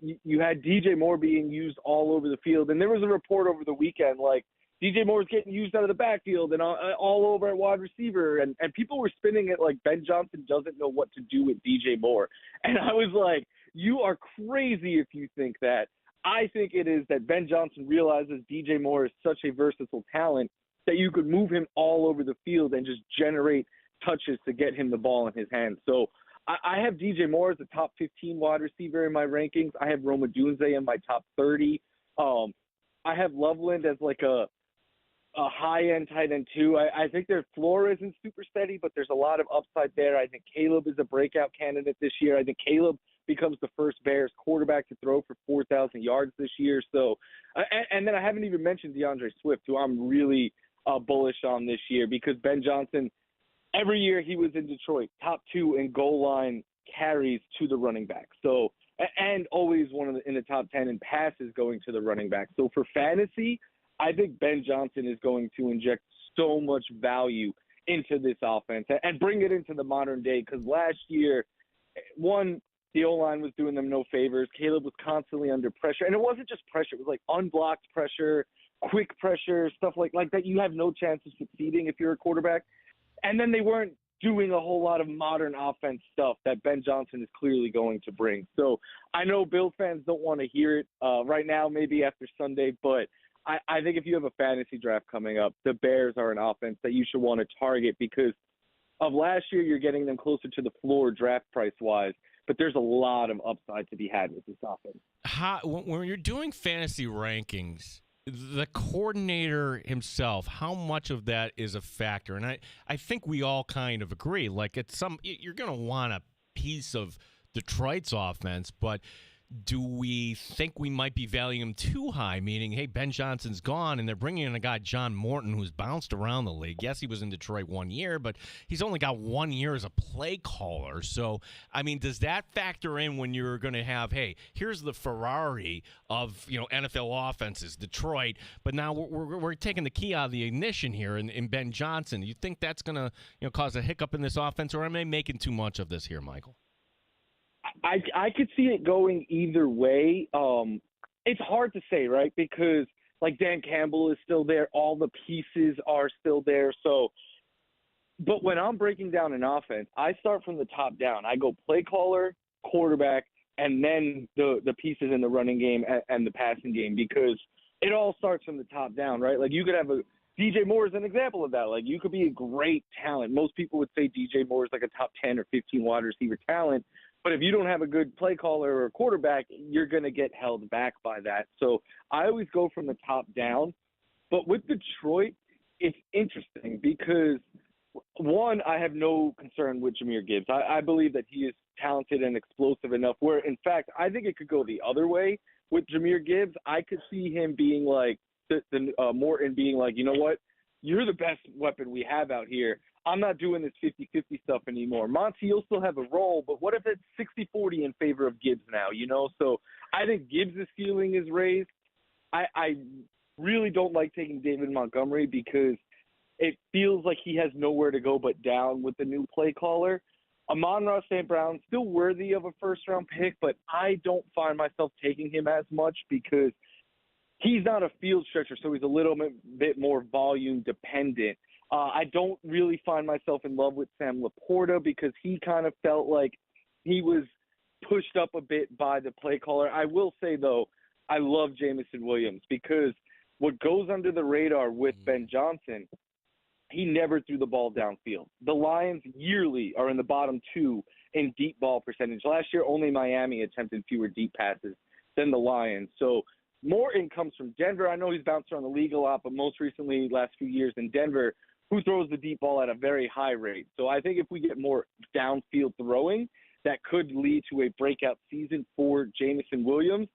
You had DJ Moore being used all over the field. And there was a report over the weekend, like, DJ Moore's getting used out of the backfield and all over at wide receiver. And people were spinning it like Ben Johnson doesn't know what to do with DJ Moore. And I was like, you are crazy if you think that. I think it is that Ben Johnson realizes DJ Moore is such a versatile talent that you could move him all over the field and just generate touches to get him the ball in his hands. So I have DJ Moore as a top 15 wide receiver in my rankings. I have Rome Odunze in my top 30. I have Loveland as like a high-end tight end too. I think their floor isn't super steady, but there's a lot of upside there. I think Caleb is a breakout candidate this year. I think Caleb becomes the first Bears quarterback to throw for 4,000 yards this year. So, and then I haven't even mentioned DeAndre Swift, who I'm really bullish on this year because Ben Johnson, every year he was in Detroit, top 2 in goal line carries to the running back. So, and always in the top 10 in passes going to the running back. So for fantasy, I think Ben Johnson is going to inject so much value into this offense and bring it into the modern day because last year, the O-line was doing them no favors. Caleb was constantly under pressure. And it wasn't just pressure. It was like unblocked pressure, quick pressure, stuff like that. You have no chance of succeeding if you're a quarterback. And then they weren't doing a whole lot of modern offense stuff that Ben Johnson is clearly going to bring. So I know Bill fans don't want to hear it right now, maybe after Sunday, but I think if you have a fantasy draft coming up, the Bears are an offense that you should want to target because of last year, you're getting them closer to the floor draft price-wise, but there's a lot of upside to be had with this offense. When you're doing fantasy rankings, the coordinator himself, how much of that is a factor? And I think we all kind of agree. Like, you're going to want a piece of Detroit's offense, but do we think we might be valuing him too high, meaning, hey, Ben Johnson's gone, and they're bringing in a guy, John Morton, who's bounced around the league. Yes, he was in Detroit 1 year, but he's only got 1 year as a play caller. So, I mean, does that factor in when you're going to have, hey, here's the Ferrari of, NFL offenses, Detroit, but now we're taking the key out of the ignition here in Ben Johnson. Do you think that's going to cause a hiccup in this offense, or am I making too much of this here, Michael? I could see it going either way. It's hard to say, right? Because, like, Dan Campbell is still there. All the pieces are still there. So, but when I'm breaking down an offense, I start from the top down. I go play caller, quarterback, and then the pieces in the running game and the passing game because it all starts from the top down, right? Like, you could have DJ Moore is an example of that. Like, you could be a great talent. Most people would say DJ Moore is like a top 10 or 15 wide receiver talent. But if you don't have a good play caller or quarterback, you're going to get held back by that. So I always go from the top down. But with Detroit, it's interesting because, one, I have no concern with Jahmyr Gibbs. I believe that he is talented and explosive enough where, in fact, I think it could go the other way with Jahmyr Gibbs. I could see him being like Morton being like, you know what? You're the best weapon we have out here. I'm not doing this 50-50 stuff anymore. Monty will still have a role, but what if it's 60-40 in favor of Gibbs now, So I think Gibbs' ceiling is raised. I really don't like taking David Montgomery because it feels like he has nowhere to go but down with the new play caller. Amon-Ra St. Brown, still worthy of a first-round pick, but I don't find myself taking him as much because he's not a field stretcher, so he's a little bit more volume dependent. I don't really find myself in love with Sam Laporta because he kind of felt like he was pushed up a bit by the play caller. I will say, though, I love Jamison Williams because what goes under the radar with Ben Johnson, he never threw the ball downfield. The Lions yearly are in the bottom 2 in deep ball percentage. Last year, only Miami attempted fewer deep passes than the Lions. So Morton comes from Denver. I know he's bounced around the league a lot, but most recently, last few years in Denver, who throws the deep ball at a very high rate. So I think if we get more downfield throwing, that could lead to a breakout season for Jamison Williams.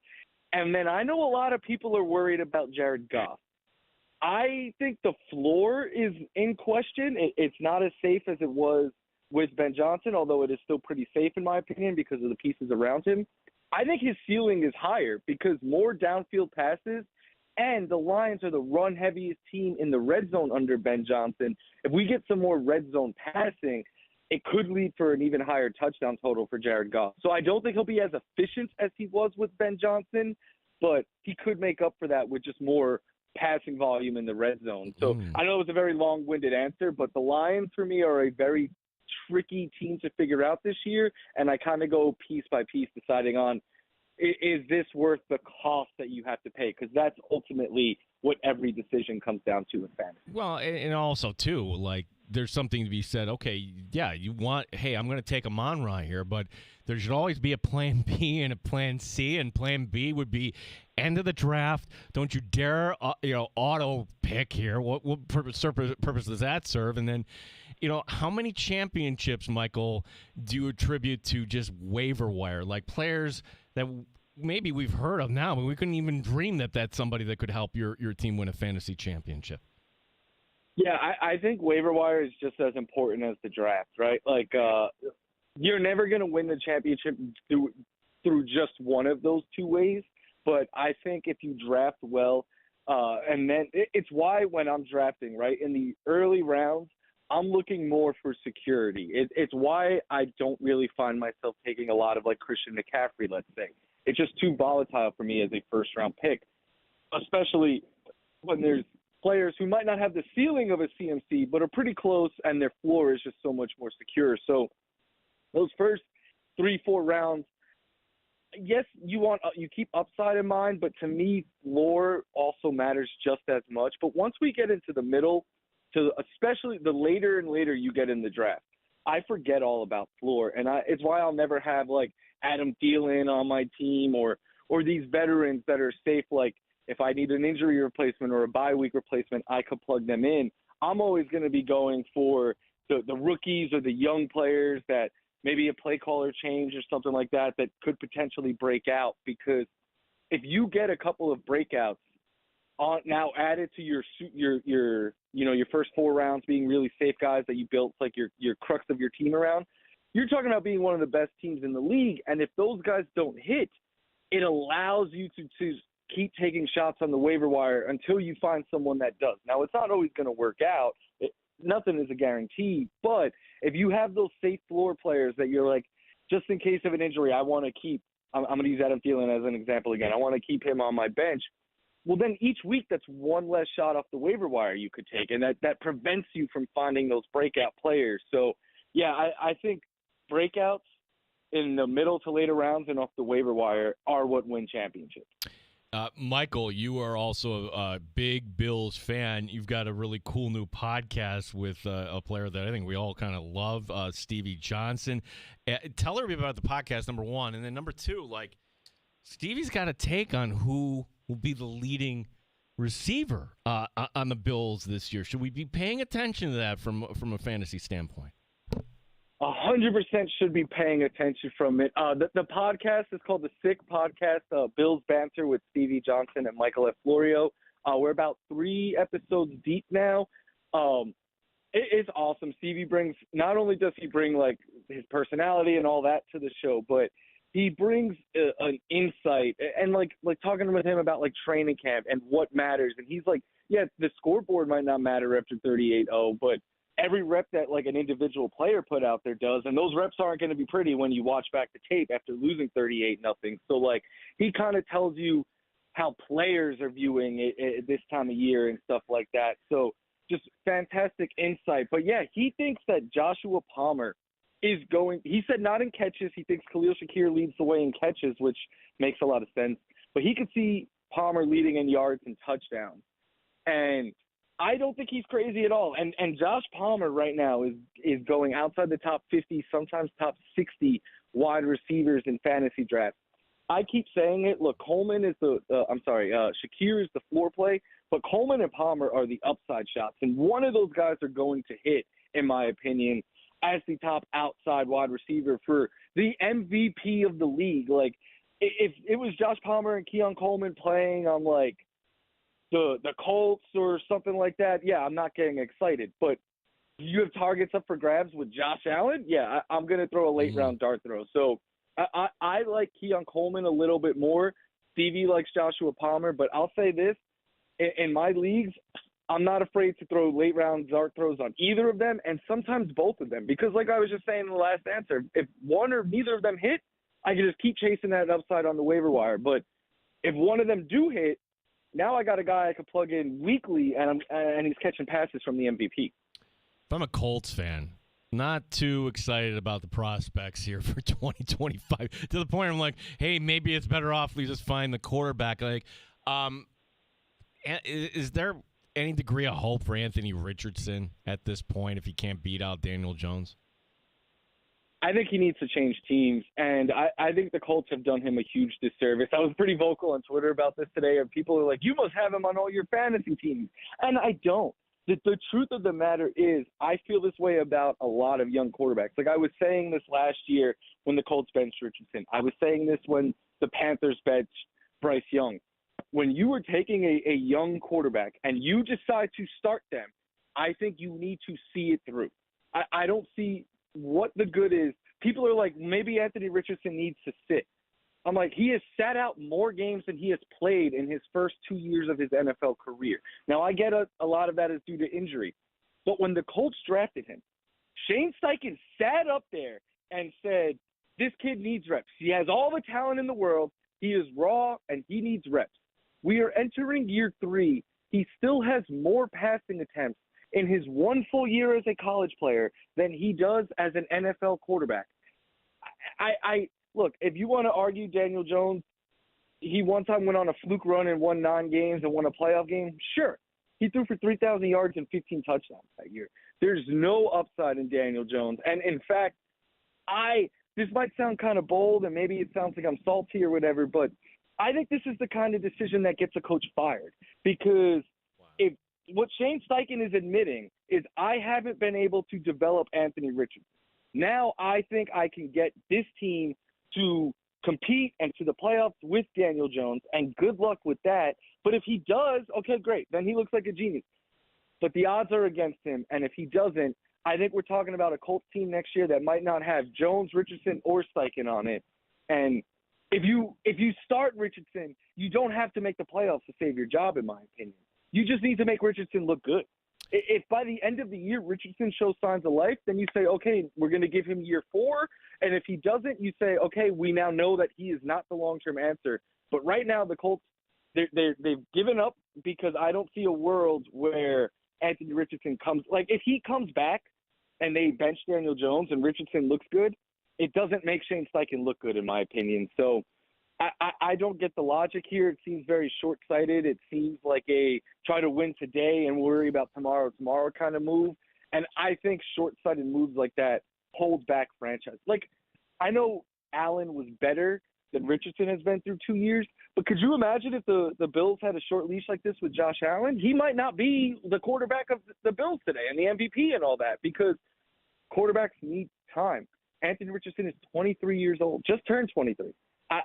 And then I know a lot of people are worried about Jared Goff. I think the floor is in question. It's not as safe as it was with Ben Johnson, although it is still pretty safe in my opinion because of the pieces around him. I think his ceiling is higher because more downfield passes, and the Lions are the run-heaviest team in the red zone under Ben Johnson. If we get some more red zone passing, it could lead for an even higher touchdown total for Jared Goff. So I don't think he'll be as efficient as he was with Ben Johnson, but he could make up for that with just more passing volume in the red zone. So I know it was a very long-winded answer, but the Lions for me are a very tricky team to figure out this year, and I kind of go piece by piece deciding on, is this worth the cost that you have to pay? Because that's ultimately what every decision comes down to in fantasy. Well, and also, too, like, there's something to be said, okay, yeah, I'm going to take Amon-Ra here, but there should always be a plan B and a plan C, and plan B would be end of the draft. Don't you dare, auto pick here. What purpose does that serve? And then, how many championships, Michael, do you attribute to just waiver wire? Like players that maybe we've heard of now, but we couldn't even dream that that's somebody that could help your team win a fantasy championship. Yeah, I think waiver wire is just as important as the draft, right? Like, you're never going to win the championship through just one of those two ways. But I think if you draft well, and then it's why when I'm drafting, right, in the early rounds, I'm looking more for security. It's why I don't really find myself taking a lot of, like, Christian McCaffrey, let's say. It's just too volatile for me as a first-round pick, especially when there's players who might not have the ceiling of a CMC but are pretty close, and their floor is just so much more secure. So those first 3-4 rounds, yes, you keep upside in mind, but to me, floor also matters just as much. But once we get into the middle, to especially the later and later you get in the draft, I forget all about floor, and it's why I'll never have like Adam Thielen on my team or these veterans that are safe. Like if I need an injury replacement or a bye week replacement, I could plug them in. I'm always going to be going for the rookies or the young players that maybe a play caller change or something like that could potentially break out, because if you get a couple of breakouts now added to your first 4 rounds being really safe guys that you built like your crux of your team around, you're talking about being one of the best teams in the league. And if those guys don't hit, it allows you to keep taking shots on the waiver wire until you find someone that does. Now, it's not always going to work out. Nothing is a guarantee. But if you have those safe floor players that you're like, just in case of an injury, I want to keep – I'm going to use Adam Thielen as an example again. I want to keep him on my bench. Well, then each week that's one less shot off the waiver wire you could take, and that prevents you from finding those breakout players. So, yeah, I think breakouts in the middle to later rounds and off the waiver wire are what win championships. Michael, you are also a big Bills fan. You've got a really cool new podcast with a player that I think we all kind of love, Stevie Johnson. Tell everybody about the podcast, number one. And then number two, like, Stevie's got a take on who will be the leading receiver on the Bills this year. Should we be paying attention to that from a fantasy standpoint? 100% should be paying attention from it. The podcast is called The Sick Podcast, Bills Banter with Stevie Johnson and Michael F. Florio. We're about 3 episodes deep now. It's awesome. Stevie not only does he bring like his personality and all that to the show, but he brings an insight and like talking with him about like training camp and what matters. And he's like, yeah, the scoreboard might not matter after 38-0, but every rep that like an individual player put out there does, and those reps aren't going to be pretty when you watch back the tape after losing 38-0. So like he kind of tells you how players are viewing it this time of year and stuff like that. So just fantastic insight. But yeah, he thinks that Joshua Palmer is going. He said not in catches. He thinks Khalil Shakir leads the way in catches, which makes a lot of sense. But he could see Palmer leading in yards and touchdowns, and I don't think he's crazy at all. And Josh Palmer right now is going outside the top 50, sometimes top 60 wide receivers in fantasy drafts. I keep saying it. Look, Coleman is Shakir is the floor play, but Coleman and Palmer are the upside shots. And one of those guys are going to hit, in my opinion, as the top outside wide receiver for the MVP of the league. Like, if it was Josh Palmer and Keon Coleman playing on, like, the Colts or something like that, yeah, I'm not getting excited. But you have targets up for grabs with Josh Allen, yeah, I'm going to throw a late-round dart throw. So I like Keon Coleman a little bit more. Stevie likes Joshua Palmer, but I'll say this. In my leagues, I'm not afraid to throw late-round dart throws on either of them, and sometimes both of them. Because like I was just saying in the last answer, if one or neither of them hit, I can just keep chasing that upside on the waiver wire. But if one of them do hit, now I got a guy I could plug in weekly, and he's catching passes from the MVP. If I'm a Colts fan, not too excited about the prospects here for 2025, to the point I'm like, hey, maybe it's better off we just find the quarterback. Like, is there any degree of hope for Anthony Richardson at this point if he can't beat out Daniel Jones? I think he needs to change teams, and I think the Colts have done him a huge disservice. I was pretty vocal on Twitter about this today, and people are like, you must have him on all your fantasy teams. And I don't. The truth of the matter is I feel this way about a lot of young quarterbacks. Like I was saying this last year when the Colts benched Richardson. I was saying this when the Panthers benched Bryce Young. When you are taking a young quarterback and you decide to start them, I think you need to see it through. I don't see what the good is. People are like, maybe Anthony Richardson needs to sit. I'm like, he has sat out more games than he has played in his first 2 years of his NFL career. Now, I get a lot of that is due to injury. But when the Colts drafted him, Shane Steichen sat up there and said, this kid needs reps. He has all the talent in the world. He is raw, and he needs reps. We are entering year 3. He still has more passing attempts in his 1 full year as a college player than he does as an NFL quarterback. look, if you want to argue Daniel Jones, he one time went on a fluke run and won 9 games and won a playoff game, sure. He threw for 3,000 yards and 15 touchdowns that year. There's no upside in Daniel Jones. And, in fact, this might sound kind of bold and maybe it sounds like I'm salty or whatever, but I think this is the kind of decision that gets a coach fired. Because if what Shane Steichen is admitting is I haven't been able to develop Anthony Richardson. Now I think I can get this team to compete and to the playoffs with Daniel Jones, and good luck with that. But if he does, okay, great. Then he looks like a genius. But the odds are against him, and if he doesn't, I think we're talking about a Colts team next year that might not have Jones, Richardson, or Steichen on it. And if you start Richardson, you don't have to make the playoffs to save your job, in my opinion. You just need to make Richardson look good. If by the end of the year Richardson shows signs of life, then you say, okay, we're going to give him year 4. And if he doesn't, you say, okay, we now know that he is not the long-term answer. But right now the Colts, they've given up because I don't see a world where Anthony Richardson comes – like if he comes back and they bench Daniel Jones and Richardson looks good, it doesn't make Shane Steichen look good, in my opinion. So I don't get the logic here. It seems very short-sighted. It seems like a try to win today and worry about tomorrow kind of move. And I think short-sighted moves like that hold back franchise. Like, I know Allen was better than Richardson has been through 2 years, but could you imagine if the Bills had a short leash like this with Josh Allen? He might not be the quarterback of the Bills today and the MVP and all that because quarterbacks need time. Anthony Richardson is 23 years old, just turned 23.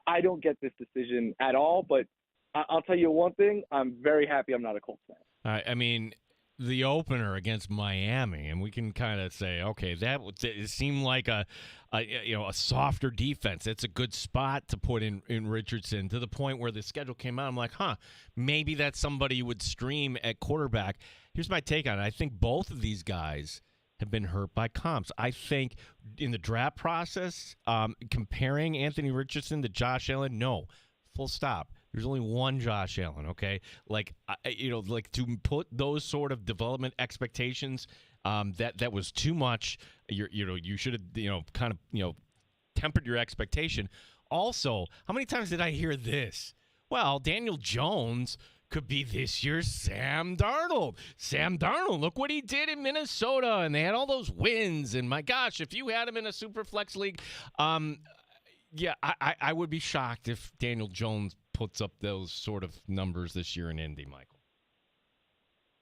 I don't get this decision at all, but I'll tell you one thing. I'm very happy I'm not a Colts fan. I mean, the opener against Miami, and we can kind of say, okay, it seemed like a softer defense. It's a good spot to put in Richardson to the point where the schedule came out. I'm like, maybe that's somebody you would stream at quarterback. Here's my take on it. I think both of these guys have been hurt by comps. I think in the draft process, comparing Anthony Richardson to Josh Allen, no, full stop. There's only one Josh Allen, okay? Like to put those sort of development expectations, that was too much. You should have kind of tempered your expectation. Also, how many times did I hear this? Well, Daniel Jones could be this year's Sam Darnold. Sam Darnold, look what he did in Minnesota, and they had all those wins. And my gosh, if you had him in a super flex league, I would be shocked if Daniel Jones puts up those sort of numbers this year in Indy, Michael.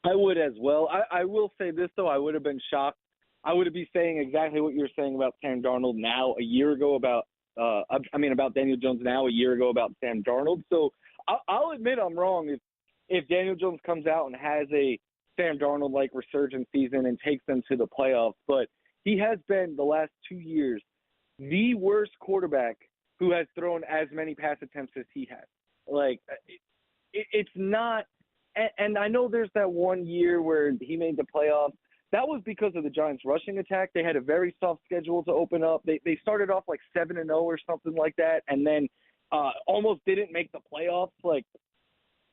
I would as well. I will say this, though. I would have been shocked. I would be saying exactly what you're saying about Sam Darnold now a year ago about Daniel Jones now a year ago about Sam Darnold. So I'll admit I'm wrong if Daniel Jones comes out and has a Sam Darnold-like resurgence season and takes them to the playoffs. But he has been, the last 2 years, the worst quarterback who has thrown as many pass attempts as he has. Like, it's not – and I know there's that 1 year where he made the playoffs. That was because of the Giants' rushing attack. They had a very soft schedule to open up. They started off like 7-0 or something like that, and then almost didn't make the playoffs. Like,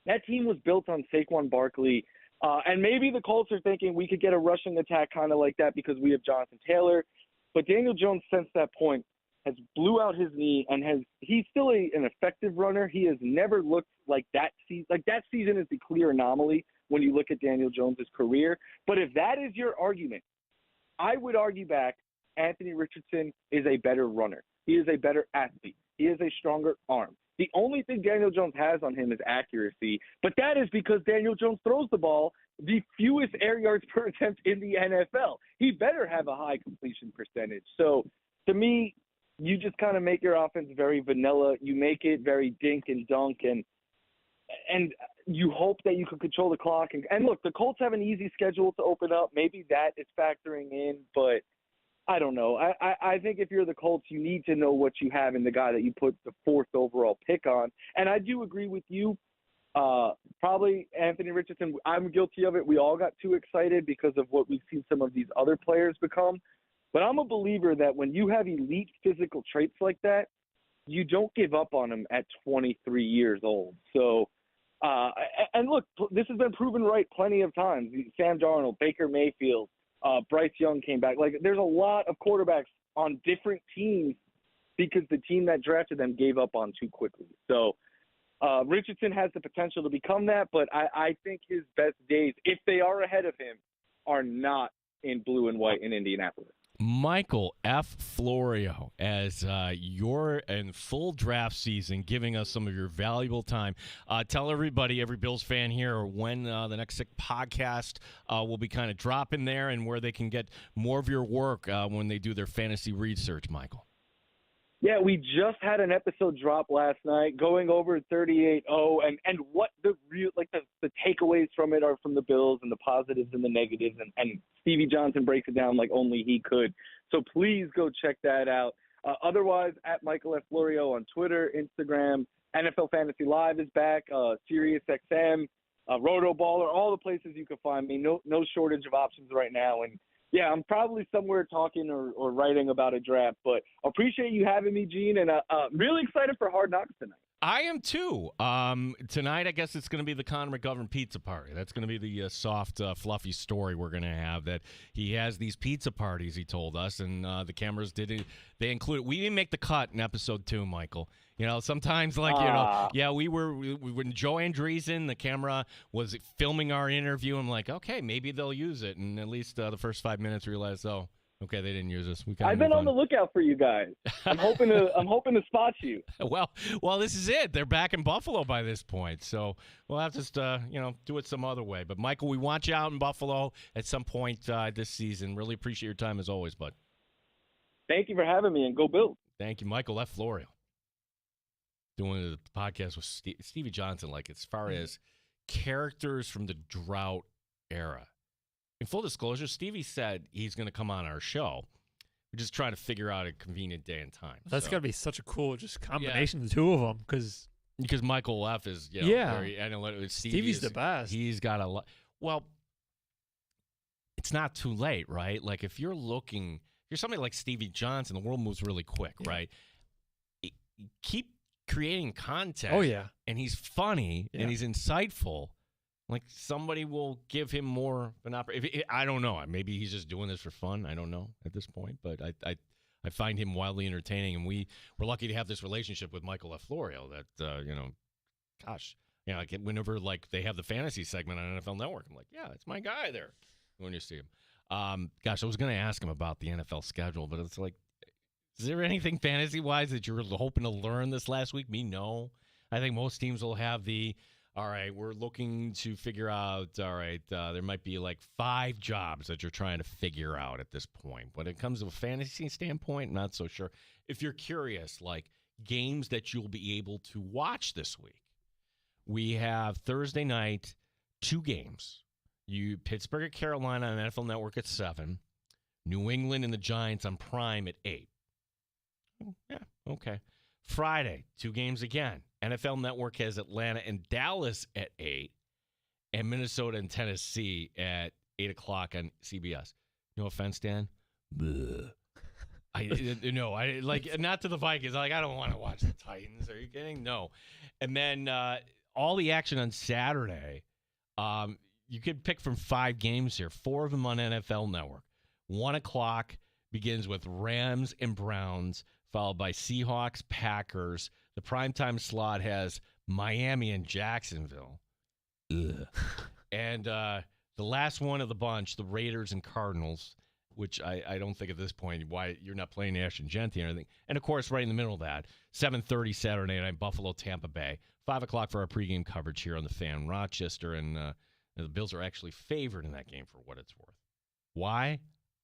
that team was built on Saquon Barkley, and maybe the Colts are thinking we could get a rushing attack kind of like that because we have Jonathan Taylor. But Daniel Jones, since that point, has blew out his knee and he's still an effective runner. He has never looked like that season. Like, that season is the clear anomaly when you look at Daniel Jones' career. But if that is your argument, I would argue back Anthony Richardson is a better runner. He is a better athlete. He has a stronger arm. The only thing Daniel Jones has on him is accuracy, but that is because Daniel Jones throws the ball the fewest air yards per attempt in the NFL. He better have a high completion percentage. So, to me, you just kind of make your offense very vanilla. You make it very dink and dunk, and you hope that you can control the clock. And look, the Colts have an easy schedule to open up. Maybe that is factoring in, but I don't know. I think if you're the Colts, you need to know what you have in the guy that you put the 4th overall pick on. And I do agree with you. Probably Anthony Richardson. I'm guilty of it. We all got too excited because of what we've seen some of these other players become. But I'm a believer that when you have elite physical traits like that, you don't give up on them at 23 years old. So, and look, this has been proven right plenty of times. Sam Darnold, Baker Mayfield, Bryce Young came back. Like, there's a lot of quarterbacks on different teams because the team that drafted them gave up on too quickly. So Richardson has the potential to become that, but I think his best days, if they are ahead of him, are not in blue and white in Indianapolis. Michael F. Florio, as you're in full draft season, giving us some of your valuable time. Tell everybody, every Bills fan here, when the next podcast will be kind of dropping there and where they can get more of your work when they do their fantasy research, Michael. Yeah, we just had an episode drop last night going over 38-0 and what the real the takeaways from it are from the Bills and the positives and the negatives, and Stevie Johnson breaks it down like only he could. So please go check that out. Otherwise, at Michael F. Florio on Twitter, Instagram, NFL Fantasy Live is back, Sirius XM, Roto-Baller, all the places you can find me. No shortage of options right now. And yeah, I'm probably somewhere talking or writing about a draft, but appreciate you having me, Gene, and really excited for Hard Knocks tonight. I am too. Tonight, I guess it's going to be the Conor McGovern pizza party. That's going to be the soft, fluffy story we're going to have. That he has these pizza parties, he told us, and the cameras did. They included. We didn't make the cut in episode 2, Michael. You know, sometimes we when Joe Andreessen, the camera was filming our interview. I'm like, okay, maybe they'll use it, and at least the first 5 minutes realized, oh, okay, they didn't use us. I've been on the lookout for you guys. I'm hoping to spot you. Well, this is it. They're back in Buffalo by this point, so we'll have to do it some other way. But Michael, we want you out in Buffalo at some point this season. Really appreciate your time as always, bud. Thank you for having me, and go Bills. Thank you, Michael F. Florio. Doing the podcast with Stevie Johnson, like as far as characters from the drought era. In full disclosure, Stevie said he's going to come on our show. We're just trying to figure out a convenient day and time. That's got to be such a cool just combination of the two of them because Michael F. is very analytical. Stevie's the best. He's got a lot. Well, it's not too late, right? Like if you're somebody like Stevie Johnson, the world moves really quick, right? Keep creating content. Oh, yeah. And he's funny and he's insightful. Like somebody will give him more of an opportunity. I don't know. Maybe he's just doing this for fun. I don't know at this point. But I find him wildly entertaining. And we're lucky to have this relationship with Michael F. Florio that, like whenever like they have the fantasy segment on NFL Network, I'm like, yeah, it's my guy there when you see him. I was going to ask him about the NFL schedule, but it's like, is there anything fantasy-wise that you're hoping to learn this last week? Me, no. I think most teams will have all right, we're looking to figure out, there might be like 5 jobs that you're trying to figure out at this point. When it comes to a fantasy standpoint, not so sure. If you're curious, like games that you'll be able to watch this week, we have Thursday night 2 games. Pittsburgh at Carolina on NFL Network at 7. New England and the Giants on Prime at 8. Yeah, okay. Friday, 2 games again. NFL Network has Atlanta and Dallas at 8, and Minnesota and Tennessee at 8 o'clock on CBS. No offense, Dan. I like not to the Vikings. Like I don't want to watch the Titans. Are you kidding? No. And then all the action on Saturday. You could pick from 5 games here. 4 of them on NFL Network. 1 o'clock begins with Rams and Browns, followed by Seahawks, Packers. The primetime slot has Miami and Jacksonville. Ugh. And the last one of the bunch, the Raiders and Cardinals, which I don't think at this point why you're not playing Ashton Genty or anything. And, of course, right in the middle of that, 7:30 Saturday night, Buffalo, Tampa Bay. 5 o'clock for our pregame coverage here on the Fan. Rochester and the Bills are actually favored in that game for what it's worth. Why?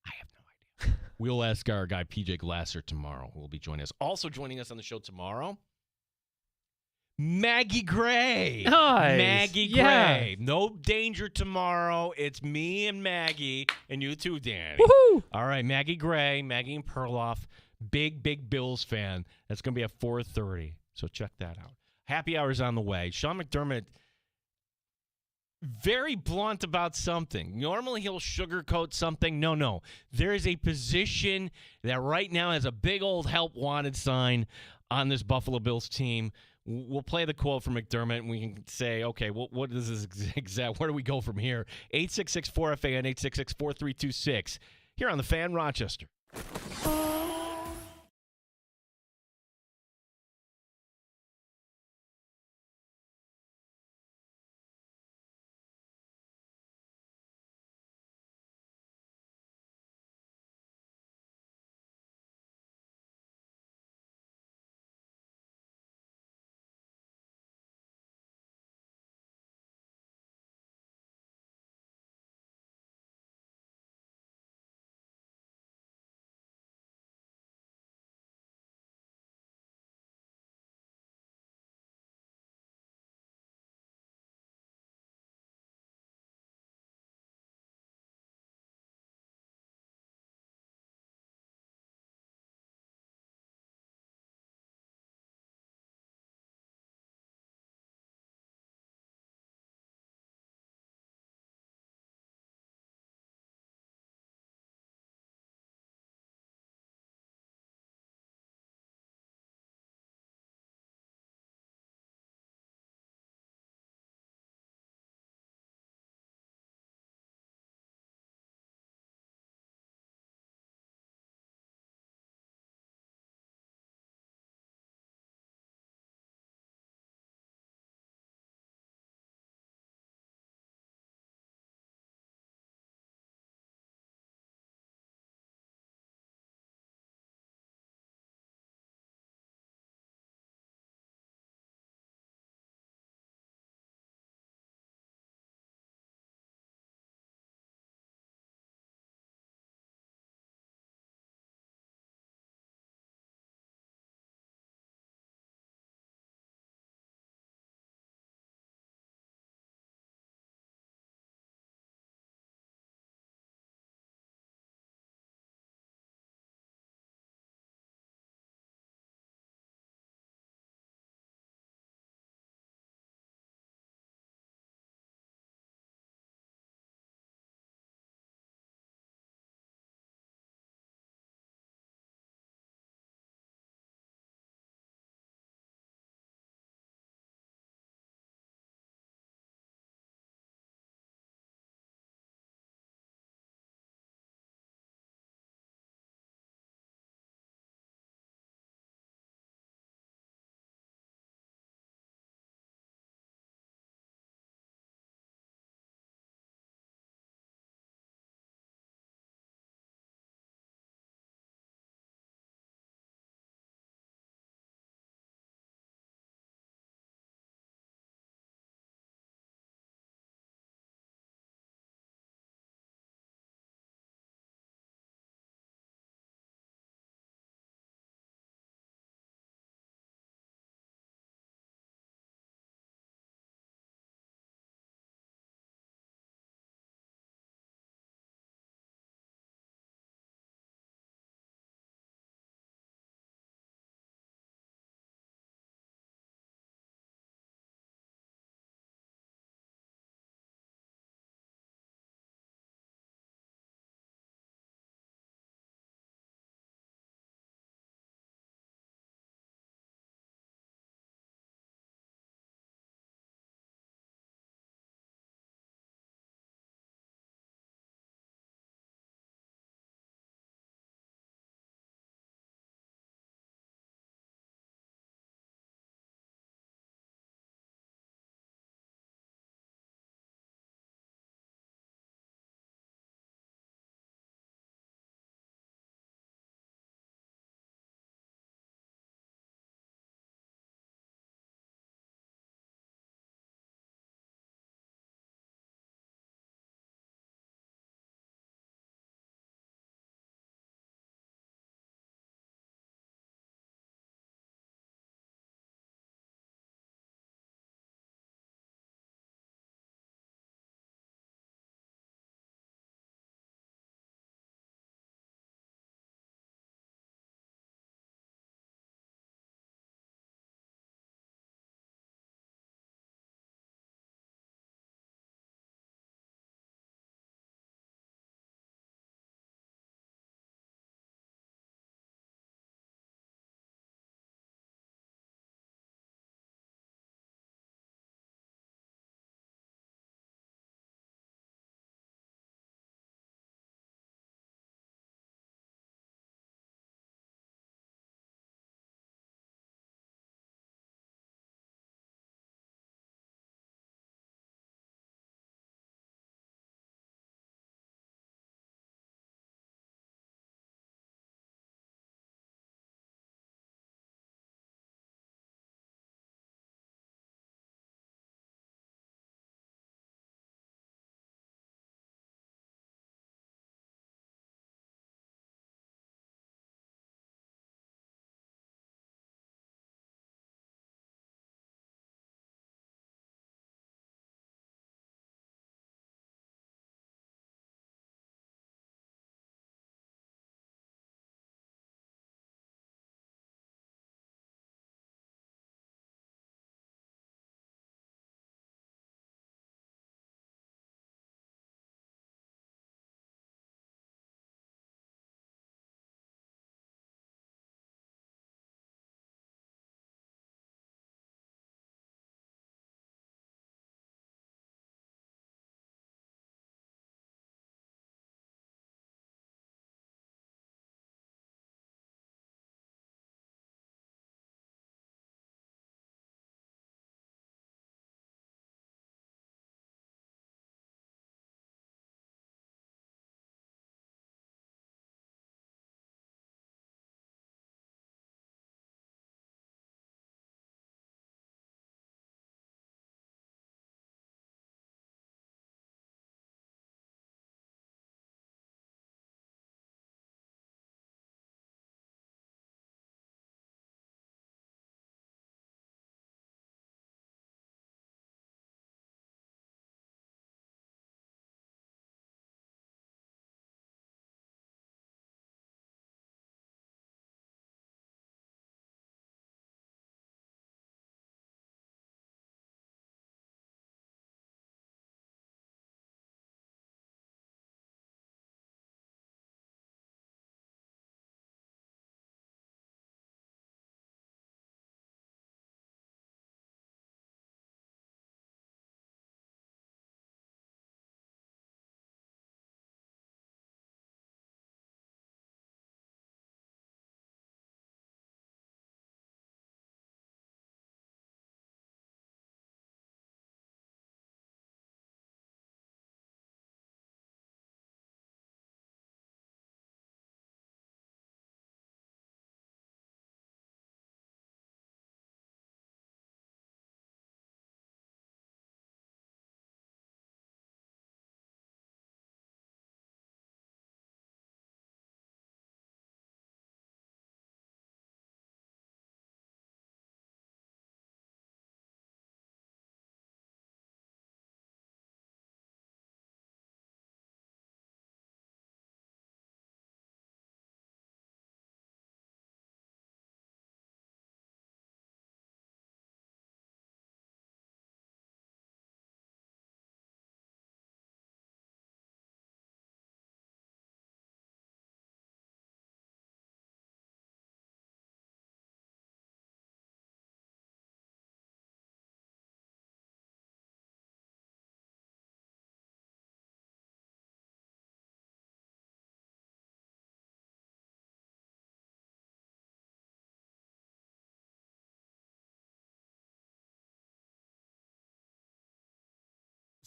I have no idea. We'll ask our guy PJ Glasser tomorrow, who will be joining us. Also joining us on the show tomorrow, Maggie Gray. Nice. Maggie Gray. No danger tomorrow. It's me and Maggie, and you too, Danny. Woohoo! All right, Maggie Gray, Maggie and Perloff, big Bills fan. That's going to be at 4:30, so check that out. Happy hour's on the way. Sean McDermott, very blunt about something. Normally he'll sugarcoat something. No. There is a position that right now has a big old help wanted sign on this Buffalo Bills team. We'll play the quote from McDermott, and we can say, okay, what is this exact? Where do we go from here? 866-4FAN, 866-4326. Here on the Fan, Rochester.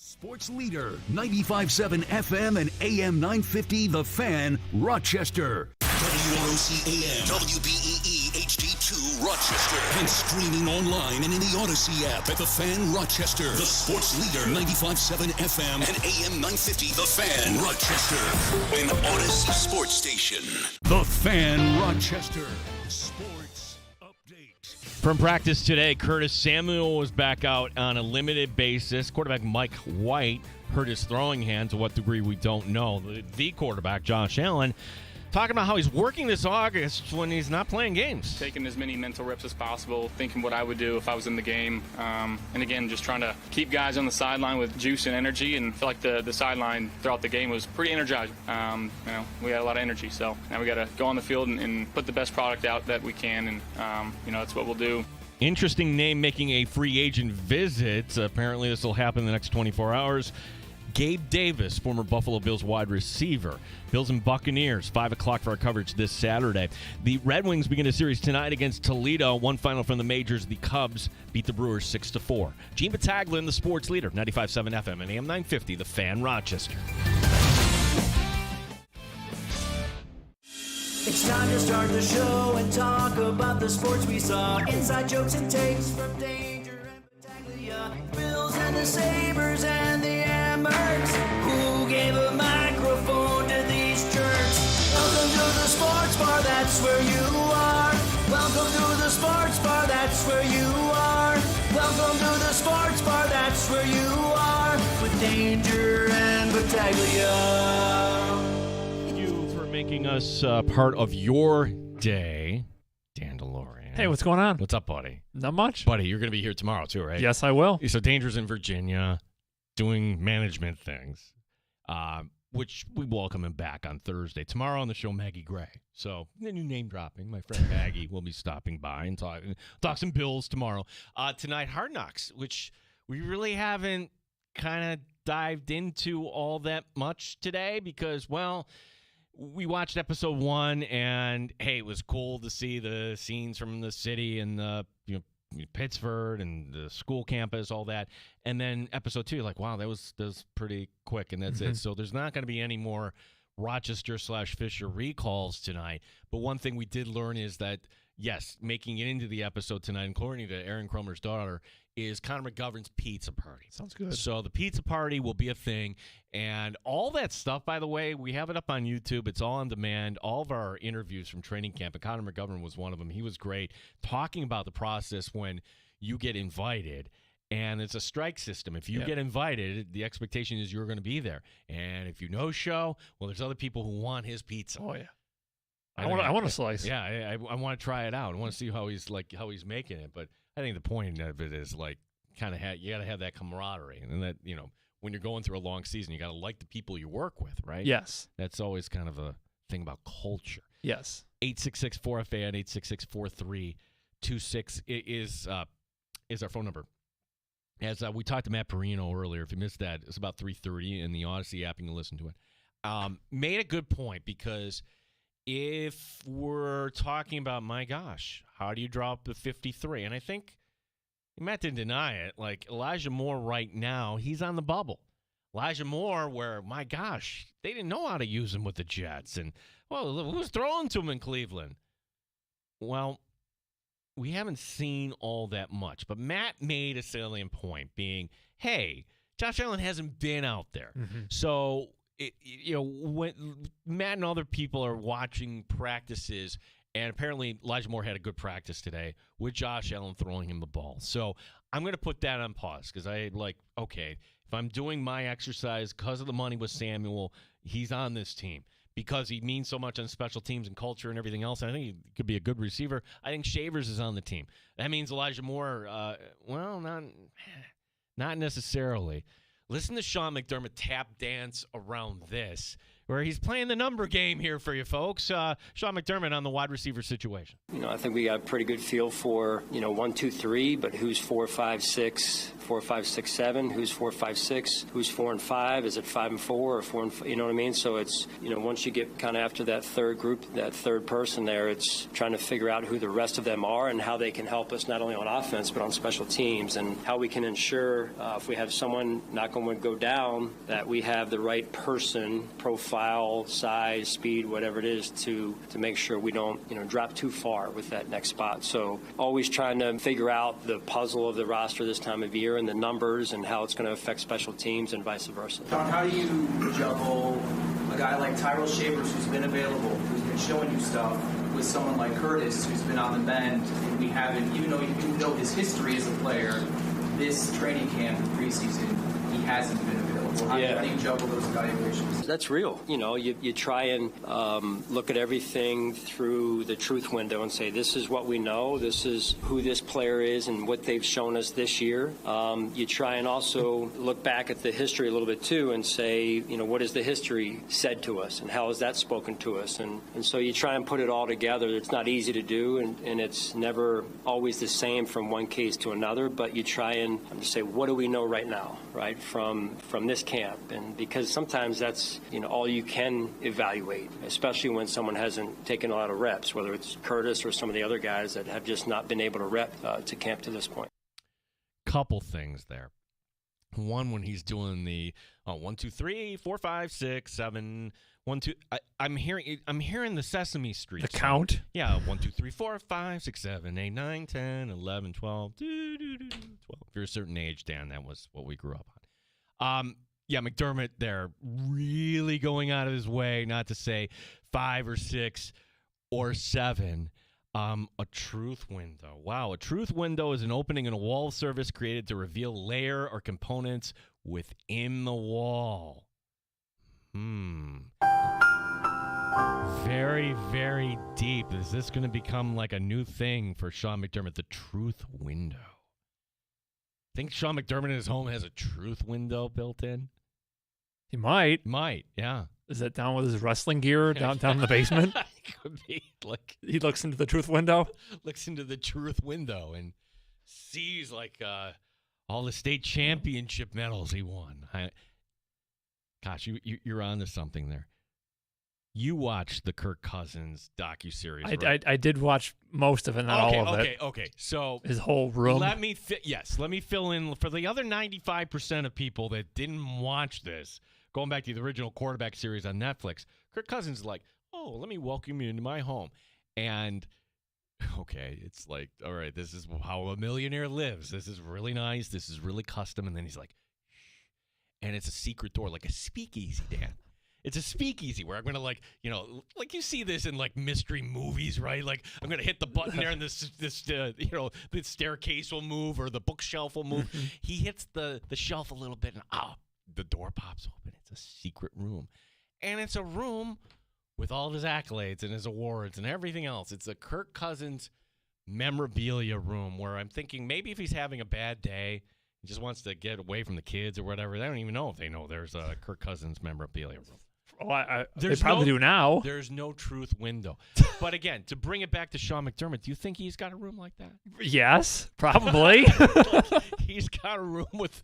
Sports leader, 95.7 FM and AM 950, The Fan, Rochester. WROC-AM, WBEE HD2, Rochester. And streaming online and in the Odyssey app at The Fan, Rochester. The sports leader, 95.7 FM and AM 950, The Fan, Rochester. An Odyssey sports station. The Fan, Rochester. Sports update. From practice today, Curtis Samuel was back out on a limited basis. Quarterback Mike White hurt his throwing hand. To what degree, we don't know. The quarterback, Josh Allen, talking about how he's working this August when he's not playing games. Taking as many mental reps as possible, thinking what I would do if I was in the game. And again, just trying to keep guys on the sideline with juice and energy, and feel like the sideline throughout the game was pretty energizing. We had a lot of energy, so now we got to go on the field and put the best product out that we can, and that's what we'll do. Interesting name making a free agent visit. Apparently this will happen in the next 24 hours. Gabe Davis, former Buffalo Bills wide receiver. Bills and Buccaneers, 5 o'clock for our coverage this Saturday. The Red Wings begin a series tonight against Toledo. One final from the majors. The Cubs beat the Brewers 6-4. Gene Battaglin, the sports leader, 95.7 FM and AM 950, The Fan, Rochester. It's time to start the show and talk about the sports we saw. Inside jokes and takes from Danger and Battaglia. Bills and the Sabres and the Amherst. Who gave a microphone to these jerks? Welcome to the sports bar, that's where you are. Welcome to the sports bar, that's where you are. Welcome to the sports bar, that's where you are. With Danger and Battaglia. Making us part of your day, Dan DeLorean. Hey, what's going on? What's up, buddy? Not much. Buddy, you're going to be here tomorrow too, right? Yes, I will. So Danger's in Virginia doing management things, which we welcome him back on Thursday. Tomorrow on the show, Maggie Gray. So new name dropping. My friend Maggie will be stopping by and talk some Bills tomorrow. Tonight, Hard Knocks, which we really haven't kind of dived into all that much today because, well, we watched episode 1, and hey, it was cool to see the scenes from the city and the Pittsburgh and the school campus, all that. And then episode 2, like, wow, that was pretty quick, and that's it. So there's not going to be any more Rochester/Fisher recalls tonight. But one thing we did learn is that, yes, making it into the episode tonight, according to Aaron Cromer's daughter, is Connor McGovern's pizza party. Sounds good. So the pizza party will be a thing. And all that stuff, by the way, we have it up on YouTube. It's all on demand. All of our interviews from training camp, and Connor McGovern was one of them. He was great talking about the process when you get invited. And it's a strike system. If you get invited, the expectation is you're going to be there. And if you no-show, well, there's other people who want his pizza. Oh, yeah. I want a slice. Yeah, I want to try it out. I want to see how he's making it. But I think the point of it is like kind of you got to have that camaraderie, and that when you're going through a long season, you got to like the people you work with, right? Yes, that's always kind of a thing about culture. Yes. 866-4FAN 866-4326 is our phone number. As we talked to Matt Perino earlier, if you missed that, it's about 3:30 in the Odyssey app. You can listen to it. Made a good point because if we're talking about, my gosh, how do you drop the 53? And I think Matt didn't deny it. Like Elijah Moore right now, he's on the bubble. Elijah Moore, where, my gosh, they didn't know how to use him with the Jets. And, well, who was throwing to him in Cleveland? Well, we haven't seen all that much. But Matt made a salient point being, hey, Josh Allen hasn't been out there. Mm-hmm. So, when Matt and other people are watching practices, and apparently Elijah Moore had a good practice today with Josh Allen throwing him the ball. So I'm going to put that on pause because okay, if I'm doing my exercise because of the money with Samuel, he's on this team because he means so much on special teams and culture and everything else. I think he could be a good receiver. I think Shavers is on the team. That means Elijah Moore, not necessarily. Listen to Sean McDermott tap dance around this where he's playing the number game here for you folks. Sean McDermott on the wide receiver situation. I think we got a pretty good feel for 1, 2, 3, but who's 4, 5, 6, 4, 5, 6, 7, who's 4, 5, 6, who's 4 and 5, is it 5 and 4 or 4 and 5, you know what I mean? So it's, once you get kind of after that third group, that third person there, it's trying to figure out who the rest of them are and how they can help us not only on offense but on special teams, and how we can ensure if we have someone not going to go down, that we have the right person, profile, size, speed, whatever it is, to make sure we don't drop too far with that next spot. So always trying to figure out the puzzle of the roster this time of year and the numbers and how it's going to affect special teams and vice versa. Sean, how do you juggle a guy like Tyrell Shavers, who's been available, who's been showing you stuff, with someone like Curtis, who's been on the mend, and we haven't, even though you know his history as a player, this training camp and preseason, he hasn't been available. How do you juggle those evaluations? That's real. You try and look at everything through the truth window and say, this is what we know, this is who this player is and what they've shown us this year. You try and also look back at the history a little bit too and say, what has the history said to us and how has that spoken to us? And so you try and put it all together. It's not easy to do, and it's never always the same from one case to another, but you try and say, what do we know right now, right, from this camp? And because sometimes that's all you can evaluate, especially when someone hasn't taken a lot of reps, whether it's Curtis or some of the other guys that have just not been able to rep to camp to this point. Couple things there. One, when he's doing the 1, 2, 3, 4, 5, 6, 7, 1, 2. I'm hearing the Sesame Street The song. count? Yeah, 1, 2, 3, 4, 5, 6, 7, 8, 9, 10, 11, 12, 12. If you're a certain age, Dan, that was what we grew up on. Yeah, McDermott there really going out of his way not to say 5 or 6 or 7. A truth window. Wow, a truth window is an opening in a wall surface created to reveal layer or components within the wall. Very, very deep. Is this going to become like a new thing for Sean McDermott, the truth window? Think Sean McDermott in his home has a truth window built in? He might. Yeah. Is that down with his wrestling gear down in the basement? Could be. Like, he looks into the truth window? Looks into the truth window and sees all the state championship medals he won. Gosh, you're onto something there. You watched the Kirk Cousins docuseries, right? I did watch most of it, not all of it. Okay. So his whole room. Let me fill in for the other 95% of people that didn't watch this. Going back to the original quarterback series on Netflix, Kirk Cousins is like, "Oh, let me welcome you into my home," and okay, it's like, all right, this is how a millionaire lives. This is really nice. This is really custom, and then he's like, shh, and it's a secret door, like a speakeasy, Dan. It's a speakeasy where I'm going to like you see this in like mystery movies, right? Like I'm going to hit the button there and the staircase will move or the bookshelf will move. He hits the shelf a little bit and the door pops open. It's a secret room. And it's a room with all of his accolades and his awards and everything else. It's a Kirk Cousins memorabilia room where I'm thinking maybe if he's having a bad day, he just wants to get away from the kids or whatever. They don't even know if they know there's a Kirk Cousins memorabilia room. They probably do now. There's no truth window. But again, to bring it back to Sean McDermott, do you think he's got a room like that? Yes, probably. He's got a room with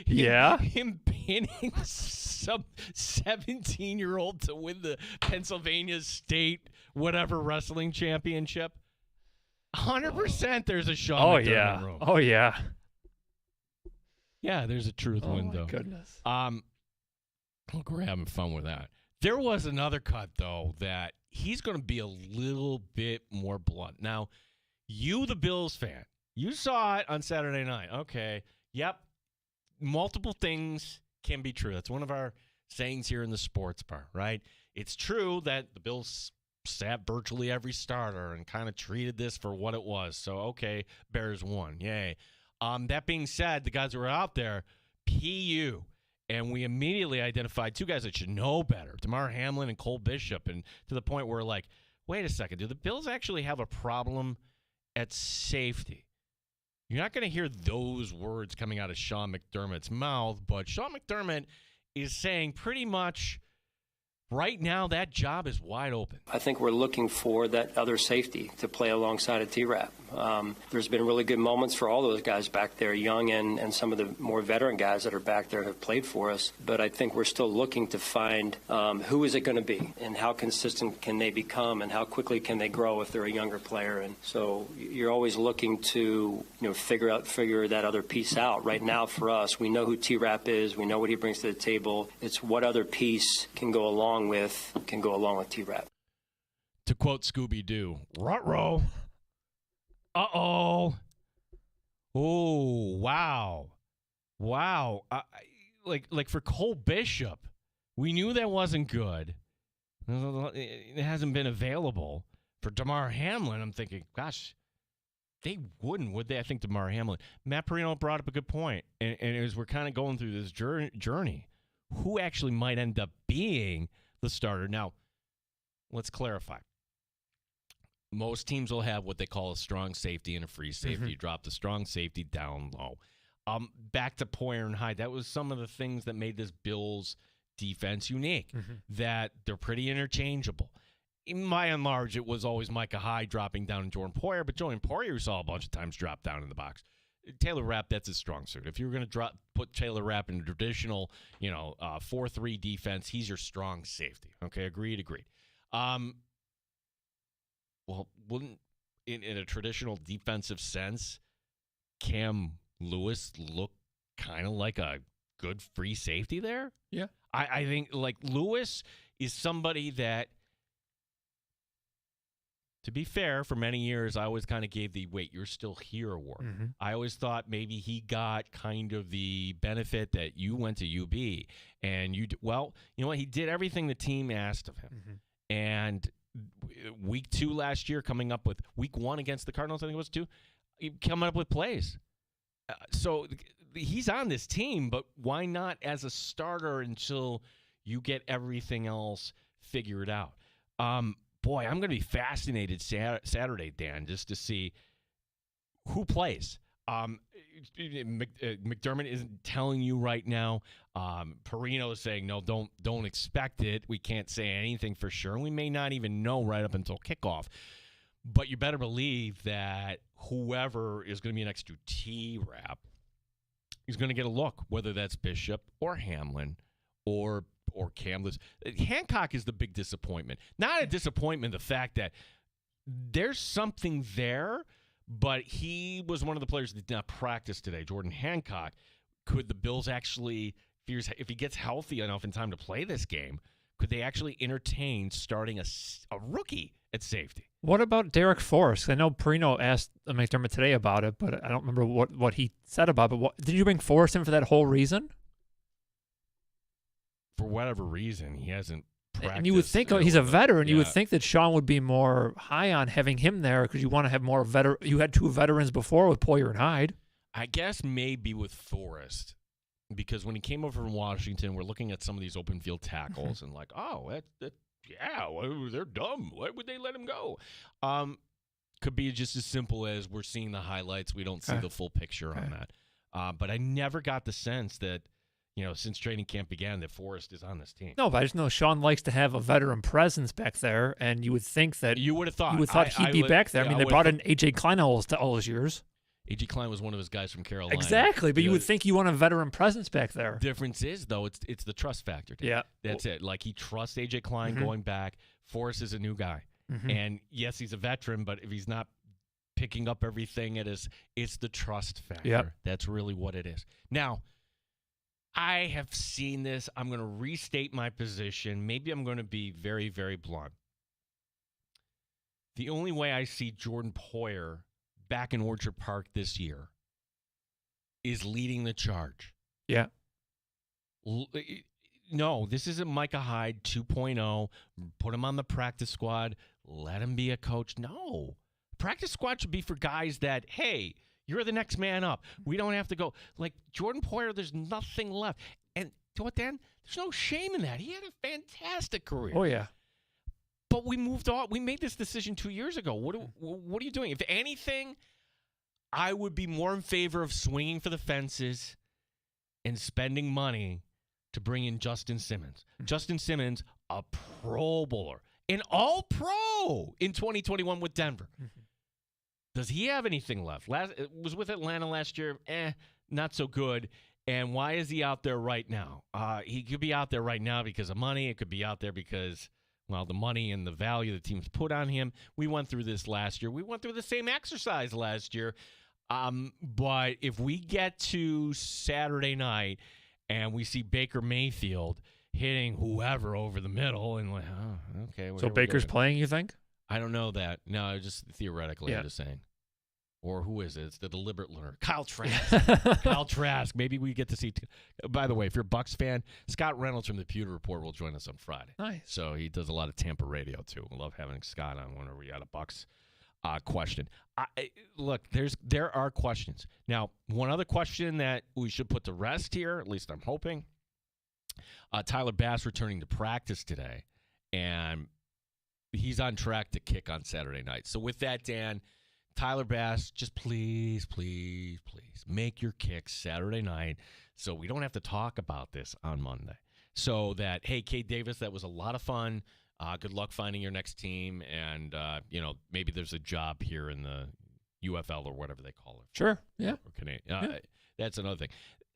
him pinning some 17-year-old to win the Pennsylvania State whatever wrestling championship. 100% there's a Sean McDermott room. Oh, yeah. Yeah, there's a truth window. Oh, my goodness. Look, we're having fun with that. There was another cut, though, that he's going to be a little bit more blunt. Now, you, the Bills fan, you saw it on Saturday night. Okay, yep, multiple things can be true. That's one of our sayings here in the sports bar, right? It's true that the Bills sat virtually every starter and kind of treated this for what it was. So, okay, Bears won. Yay. That being said, the guys who were out there, PU, and we immediately identified two guys that should know better, Damar Hamlin and Cole Bishop, and to the point where, like, wait a second, do the Bills actually have a problem at safety? You're not going to hear those words coming out of Sean McDermott's mouth, but Sean McDermott is saying pretty much Right now, that job is wide open. I think we're looking for that other safety to play alongside of T-Rap. There's been really good moments for all those guys back there, young and some of the more veteran guys that are back there have played for us. But I think we're still looking to find who is it going to be and how consistent can they become and how quickly can they grow if they're a younger player. And so you're always looking to figure that other piece out. Right now for us, we know who T-Rap is. We know what he brings to the table. It's what other piece can go along with T-Rap. To quote Scooby-Doo, ruh-roh. Uh-oh. Oh, wow. Wow. Like for Cole Bishop, we knew that wasn't good. It hasn't been available. For Damar Hamlin, I'm thinking, gosh, they wouldn't, would they? I think Damar Hamlin. Matt Perino brought up a good point. And as we're kind of going through this journey, who actually might end up being the starter? Now, let's clarify. Most teams will have what they call a strong safety and a free safety. You drop the strong safety down low. Back to Poyer and Hyde. That was some of the things that made this Bills defense unique, that they're pretty interchangeable. By and large, it was always Micah Hyde dropping down and Jordan Poyer, but Jordan Poyer we saw a bunch of times drop down in the box. Taylor Rapp, that's his strong suit. If you were going to put Taylor Rapp in a traditional, 4-3 defense, he's your strong safety. Okay, agreed. Well, wouldn't in a traditional defensive sense, Cam Lewis look kind of like a good free safety there? Yeah. I think like Lewis is somebody that, to be fair, for many years, I always kind of gave the wait, you're still here award. I always thought maybe he got kind of the benefit that you went to UB and you know what? He did everything the team asked of him. And week 2 last year, coming up with week 1 against the Cardinals, I think it was 2, coming up with plays. So he's on this team, but why not as a starter until you get everything else figured out? Boy, I'm going to be fascinated Saturday, Dan, just to see who plays. McDermott isn't telling you right now. Perino is saying, no, don't expect it. We can't say anything for sure. And we may not even know right up until kickoff. But you better believe that whoever is going to be next to T-Rap is going to get a look, whether that's Bishop or Hamlin or Camless. Hancock is the big disappointment. Not a disappointment, the fact that there's something there, but he was one of the players that did not practice today. Jordan Hancock. Could the Bills actually, if he gets healthy enough in time to play this game, could they actually entertain starting a rookie at safety? What about Derek Forrest? I know Perino asked McDermott today about it, but I don't remember what he said about it. But did you bring Forrest in for that whole reason? For whatever reason, he hasn't practiced. And you would think he's a veteran. Yeah. You would think that Sean would be more high on having him there because you want to have more veteran. You had 2 veterans before with Poyer and Hyde. I guess maybe with Forrest, because when he came over from Washington, we're looking at some of these open field tackles and like, they're dumb. Why would they let him go? Could be just as simple as we're seeing the highlights. We don't see the full picture on that. But I never got the sense that, since training camp began, that Forrest is on this team. No, but I just know Sean likes to have a veteran presence back there, and you would think that you would have thought he'd be back there. I mean, they brought in A.J. Klein all those years. A.J. Klein was one of his guys from Carolina. Exactly, but you would think you want a veteran presence back there. Difference is, though, it's the trust factor. Dan. Yeah. That's it. Like, he trusts A.J. Klein going back. Forrest is a new guy. And, yes, he's a veteran, but if he's not picking up everything, it's the trust factor. Yep. That's really what it is. Now, I have seen this. I'm going to restate my position. Maybe I'm going to be very, very blunt. The only way I see Jordan Poyer back in Orchard Park this year is leading the charge. Yeah. No, this isn't Micah Hyde 2.0. Put him on the practice squad. Let him be a coach. No. Practice squad should be for guys that, hey, you're the next man up. We don't have to go. Like Jordan Poyer, there's nothing left. And you know what, Dan? There's no shame in that. He had a fantastic career. Oh, yeah. But we moved on. We made this decision 2 years ago. What are you doing? If anything, I would be more in favor of swinging for the fences and spending money to bring in Justin Simmons. Justin Simmons, a Pro Bowler, an All-Pro in 2021 with Denver. Does he have anything left? Was with Atlanta last year. Not so good. And why is he out there right now? He could be out there right now because of money. It could be out there because, well, the money and the value the team's put on him. We went through this last year. We went through the same exercise last year. But if we get to Saturday night and we see Baker Mayfield hitting whoever over the middle and like, oh, okay. So Baker's playing, you think? I don't know that. No, just theoretically, I'm just saying. Or who is it? It's the deliberate learner. Kyle Trask. Kyle Trask. Maybe we get to see. By the way, if you're a Bucs fan, Scott Reynolds from the Pewter Report will join us on Friday. Nice. So he does a lot of Tampa radio, too. We love having Scott on whenever we got a Bucs question. Look, there are questions. Now, one other question that we should put to rest here, at least I'm hoping, Tyler Bass returning to practice today, and he's on track to kick on Saturday night. So with that, Dan, Tyler Bass, just please, please, please make your kicks Saturday night so we don't have to talk about this on Monday. So that, hey, Cade Davis, that was a lot of fun. Good luck finding your next team. And, maybe there's a job here in the UFL or whatever they call it. Sure, yeah. That's another thing.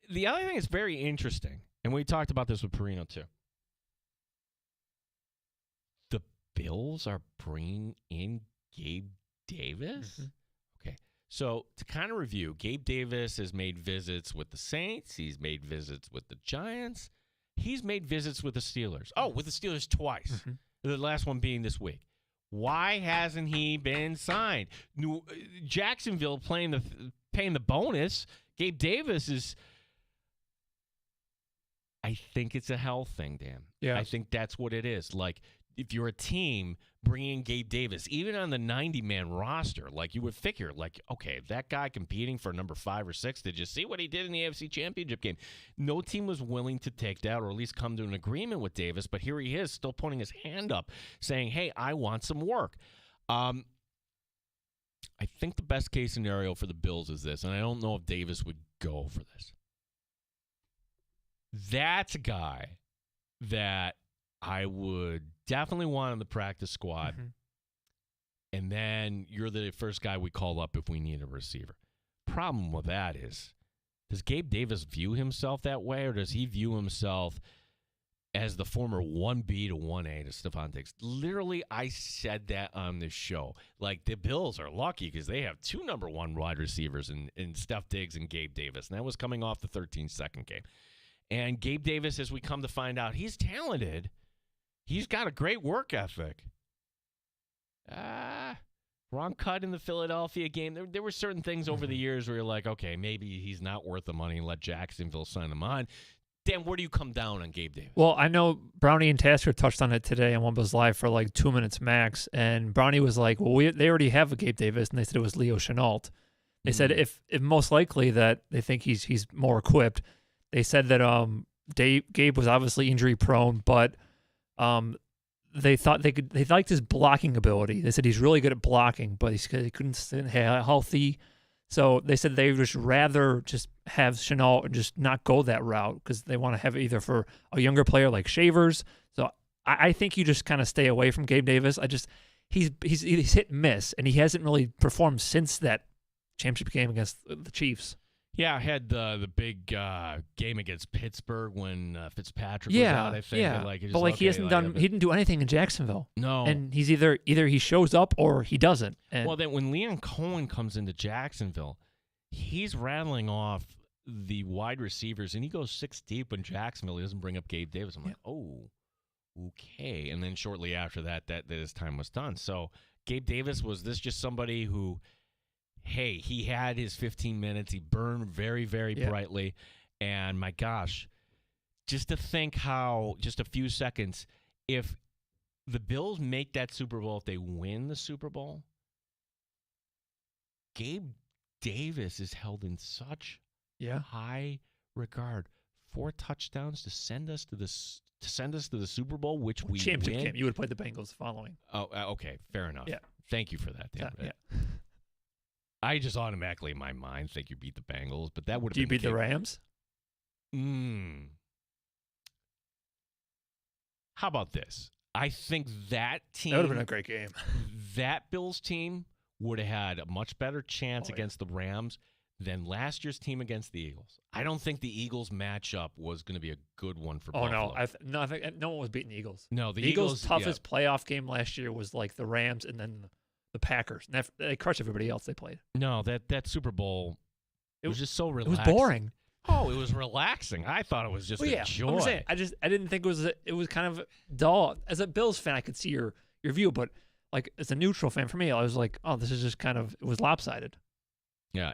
The other thing that's very interesting, and we talked about this with Perino too, the Bills are bringing in Gabe Davis? Okay. So to kind of review, Gabe Davis has made visits with the Saints. He's made visits with the Giants. He's made visits with the Steelers. Oh, with the Steelers twice. The last one being this week. Why hasn't he been signed? Jacksonville paying the bonus. Gabe Davis is, I think it's a health thing, Dan. Yeah. I think that's what it is. Like, if you're a team bringing Gabe Davis, even on the 90-man roster, like you would figure, like, okay, that guy competing for number 5 or 6, did you see what he did in the AFC Championship game? No team was willing to take that or at least come to an agreement with Davis, but here he is still putting his hand up saying, hey, I want some work. I think the best case scenario for the Bills is this, and I don't know if Davis would go for this. That's a guy that I would definitely want on the practice squad. And then you're the first guy we call up if we need a receiver. Problem with that is, does Gabe Davis view himself that way, or does he view himself as the former 1B to 1A to Stephon Diggs? Literally, I said that on this show. Like, the Bills are lucky because they have 2 number 1 wide receivers in Steph Diggs and Gabe Davis. And that was coming off the 13-second game. And Gabe Davis, as we come to find out, he's talented. He's got a great work ethic. Wrong cut in the Philadelphia game. There were certain things over the years where you're like, okay, maybe he's not worth the money and let Jacksonville sign him on. Dan, where do you come down on Gabe Davis? Well, I know Brownie and Tasker touched on it today on One Buzz Live for like 2 minutes max, and Brownie was like, well, they already have a Gabe Davis, and they said it was Leo Chenault. They said if most likely that they think he's more equipped. They said that Gabe was obviously injury prone, but they thought they liked his blocking ability. They said he's really good at blocking, but he couldn't stay healthy. So they said they would just rather just have Chenault and just not go that route because they want to have it either for a younger player like Shavers. So I think you just kind of stay away from Gabe Davis. He's hit and miss, and he hasn't really performed since that championship game against the Chiefs. Yeah, I had the big game against Pittsburgh when Fitzpatrick was out, I think. Yeah, he hasn't done. He didn't do anything in Jacksonville. No, and he's either he shows up or he doesn't. And well, then when Leon Cohen comes into Jacksonville, he's rattling off the wide receivers, and he goes 6 deep in Jacksonville. He doesn't bring up Gabe Davis. I'm like, oh, okay. And then shortly after that his time was done. So Gabe Davis, was this just somebody who, hey, he had his 15 minutes. He burned very, very brightly. And my gosh, just to think how, just a few seconds, if the Bills make that Super Bowl, if they win the Super Bowl, Gabe Davis is held in such high regard. 4 touchdowns to send us to the Super Bowl, which we championship win. game. You would play the Bengals following. Oh, okay, fair enough. Yeah. Thank you for that, Dan. I just automatically, in my mind, think you beat the Bengals, but that would have been Do you beat the Rams? How about this? I think that team. That would have been a great game. That Bills team would have had a much better chance against the Rams than last year's team against the Eagles. I don't think the Eagles matchup was going to be a good one for Buffalo. No, I think no one was beating the Eagles. No, the Eagles' toughest playoff game last year was like the Rams and then the Packers. And they crushed everybody else they played. No, that Super Bowl it was just so relaxing. It was boring. Oh, it was relaxing. I thought it was just a joy. I'm saying, I didn't think it was kind of dull. As a Bills fan, I could see your view, but like as a neutral fan, for me, I was like, oh, this is just kind of, it was lopsided. Yeah,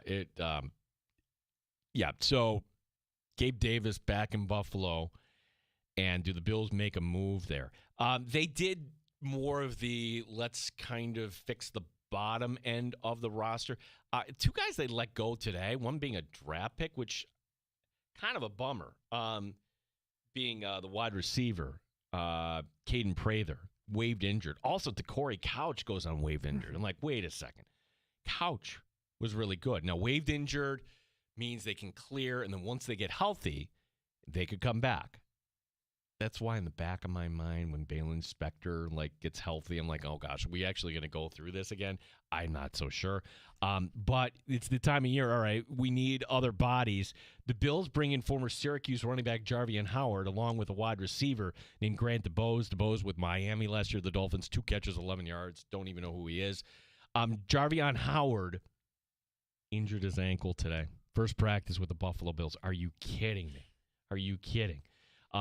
so Gabe Davis back in Buffalo, and do the Bills make a move there? They did more of the let's kind of fix the bottom end of the roster. Two guys they let go today, one being a draft pick, which kind of a bummer, being the wide receiver, Caden Prather, waived injured. Also, Corey Couch goes on waived injured. I'm like, wait a second. Couch was really good. Now, waived injured means they can clear, and then once they get healthy, they could come back. That's why in the back of my mind, when Balin Spector gets healthy, I'm like, oh gosh, are we actually going to go through this again? I'm not so sure. But it's the time of year, all right, we need other bodies. The Bills bring in former Syracuse running back Jarvion Howard, along with a wide receiver named Grant DeBose. DeBose with Miami last year, the Dolphins, 2 catches, 11 yards. Don't even know who he is. Jarvion Howard injured his ankle today. First practice with the Buffalo Bills. Are you kidding me? Are you kidding?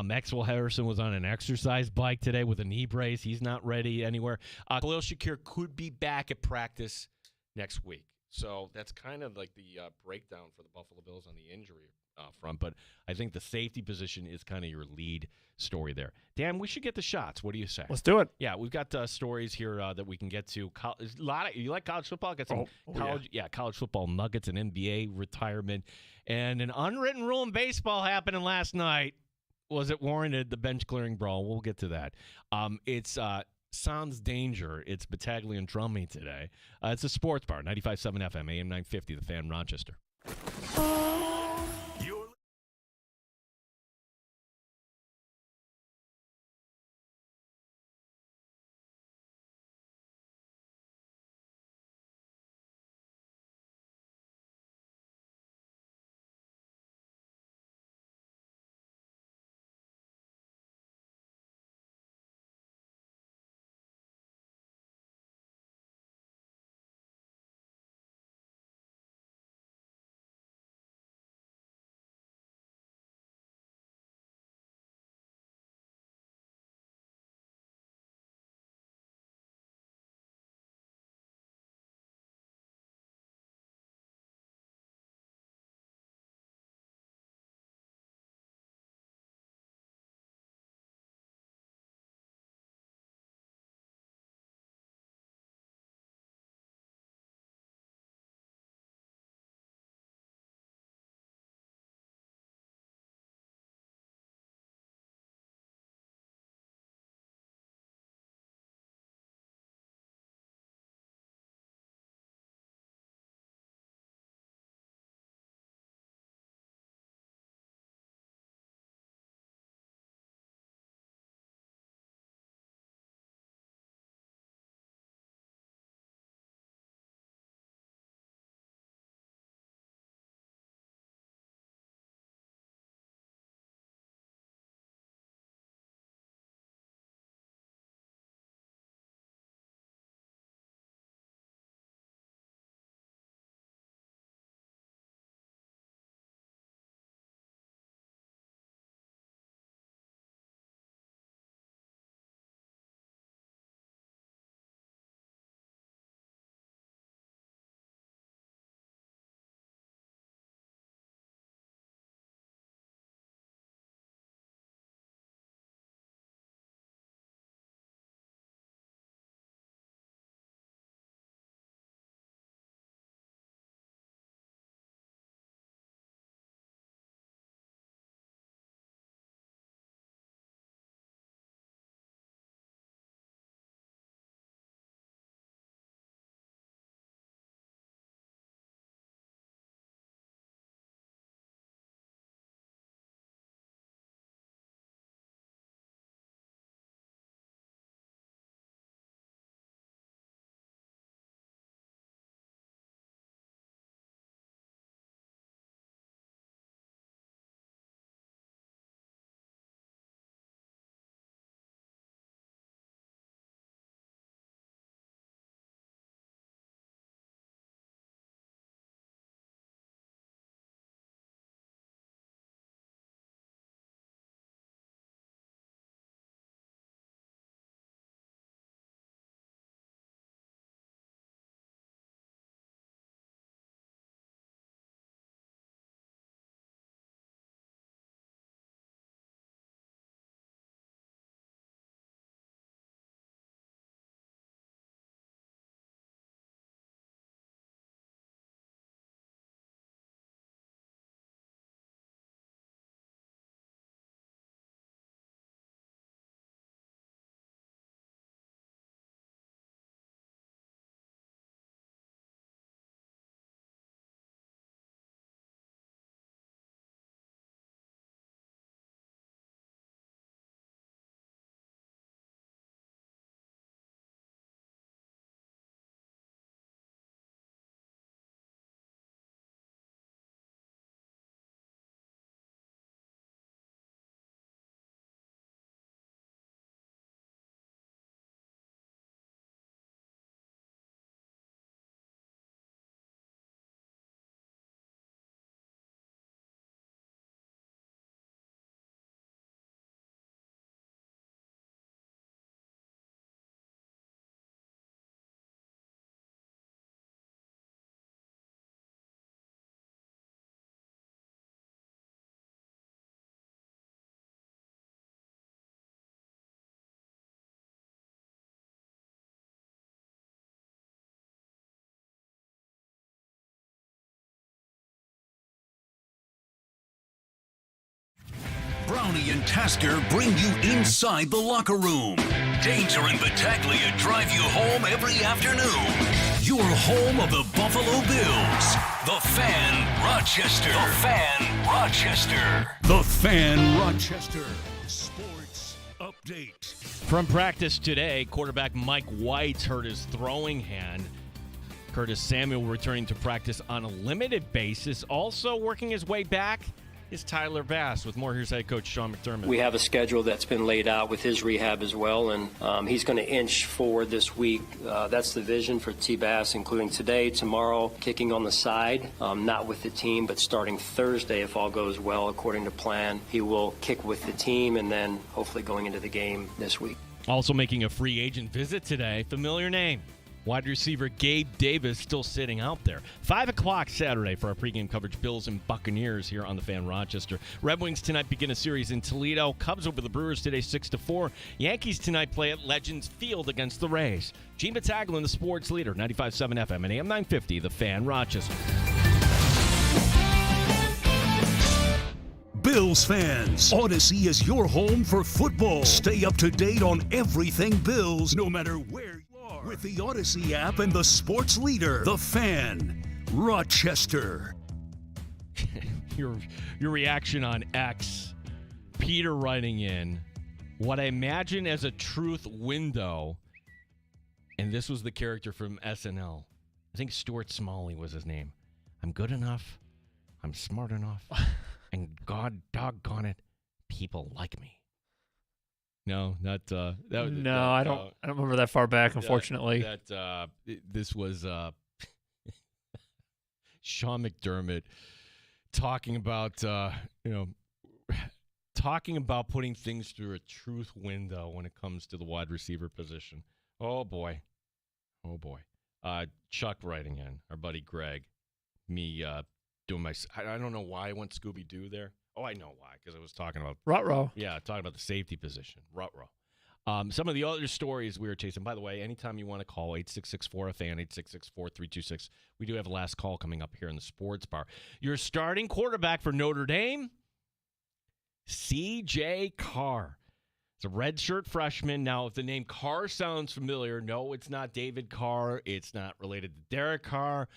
Maxwell Harrison was on an exercise bike today with a knee brace. He's not ready anywhere. Khalil Shakir could be back at practice next week. So that's kind of like the breakdown for the Buffalo Bills on the injury front. But I think the safety position is kind of your lead story there. Dan, we should get the shots. What do you say? Let's do it. Yeah, we've got stories here that we can get to. You like college football? Got some college football nuggets, an NBA retirement, and an unwritten rule in baseball happening last night. Was it warranted, the bench clearing brawl? We'll get to that. It's Sounds Danger. It's Battaglia and Drummy today. It's a sports bar, 95.7 FM, AM 950, The Fan, Rochester. Brownie and Tasker bring you inside the locker room. Danger and Battaglia drive you home every afternoon. Your home of the Buffalo Bills. The Fan Rochester. The Fan Rochester. The Fan Rochester. Sports Update. From practice today, quarterback Mike White hurt his throwing hand. Curtis Samuel returning to practice on a limited basis. Also working his way back is Tyler Bass. With more, here's head coach Sean McDermott. We have a schedule that's been laid out with his rehab as well, and he's going to inch forward this week. That's the vision for T. Bass, including today, tomorrow, kicking on the side, not with the team, but starting Thursday, if all goes well, according to plan. He will kick with the team and then hopefully going into the game this week. Also making a free agent visit today, familiar name. Wide receiver Gabe Davis still sitting out there. 5 o'clock Saturday for our pregame coverage. Bills and Buccaneers here on the Fan Rochester. Red Wings tonight begin a series in Toledo. Cubs over the Brewers today 6-4. Yankees tonight play at Legends Field against the Rays. Gene Battaglin, the sports leader, 95.7 FM and AM 950, the Fan Rochester. Bills fans, Odyssey is your home for football. Stay up to date on everything Bills, no matter where you are. With the Odyssey app and the sports leader, the Fan Rochester. Your reaction on X. Peter writing in what I imagine as a truth window, and this was the character from SNL. I think Stuart Smalley was his name. I'm good enough. I'm smart enough. And God doggone it, people like me. No, not that was, no. I don't remember that far back, unfortunately. This was Sean McDermott talking about talking about putting things through a truth window when it comes to the wide receiver position. Oh boy. Chuck writing in, our buddy Greg, me doing my. I don't know why I went Scooby-Doo there. Oh, I know why, because I was talking about Ruh-roh. Yeah, talking about the safety position. Ruh-roh. Some of the other stories we were chasing. By the way, anytime you want to call, 866-4-FAN, 866-4326. We do have a last call coming up here in the sports bar. Your starting quarterback for Notre Dame, C.J. Carr. It's a redshirt freshman. Now, if the name Carr sounds familiar, no, it's not David Carr. It's not related to Derek Carr,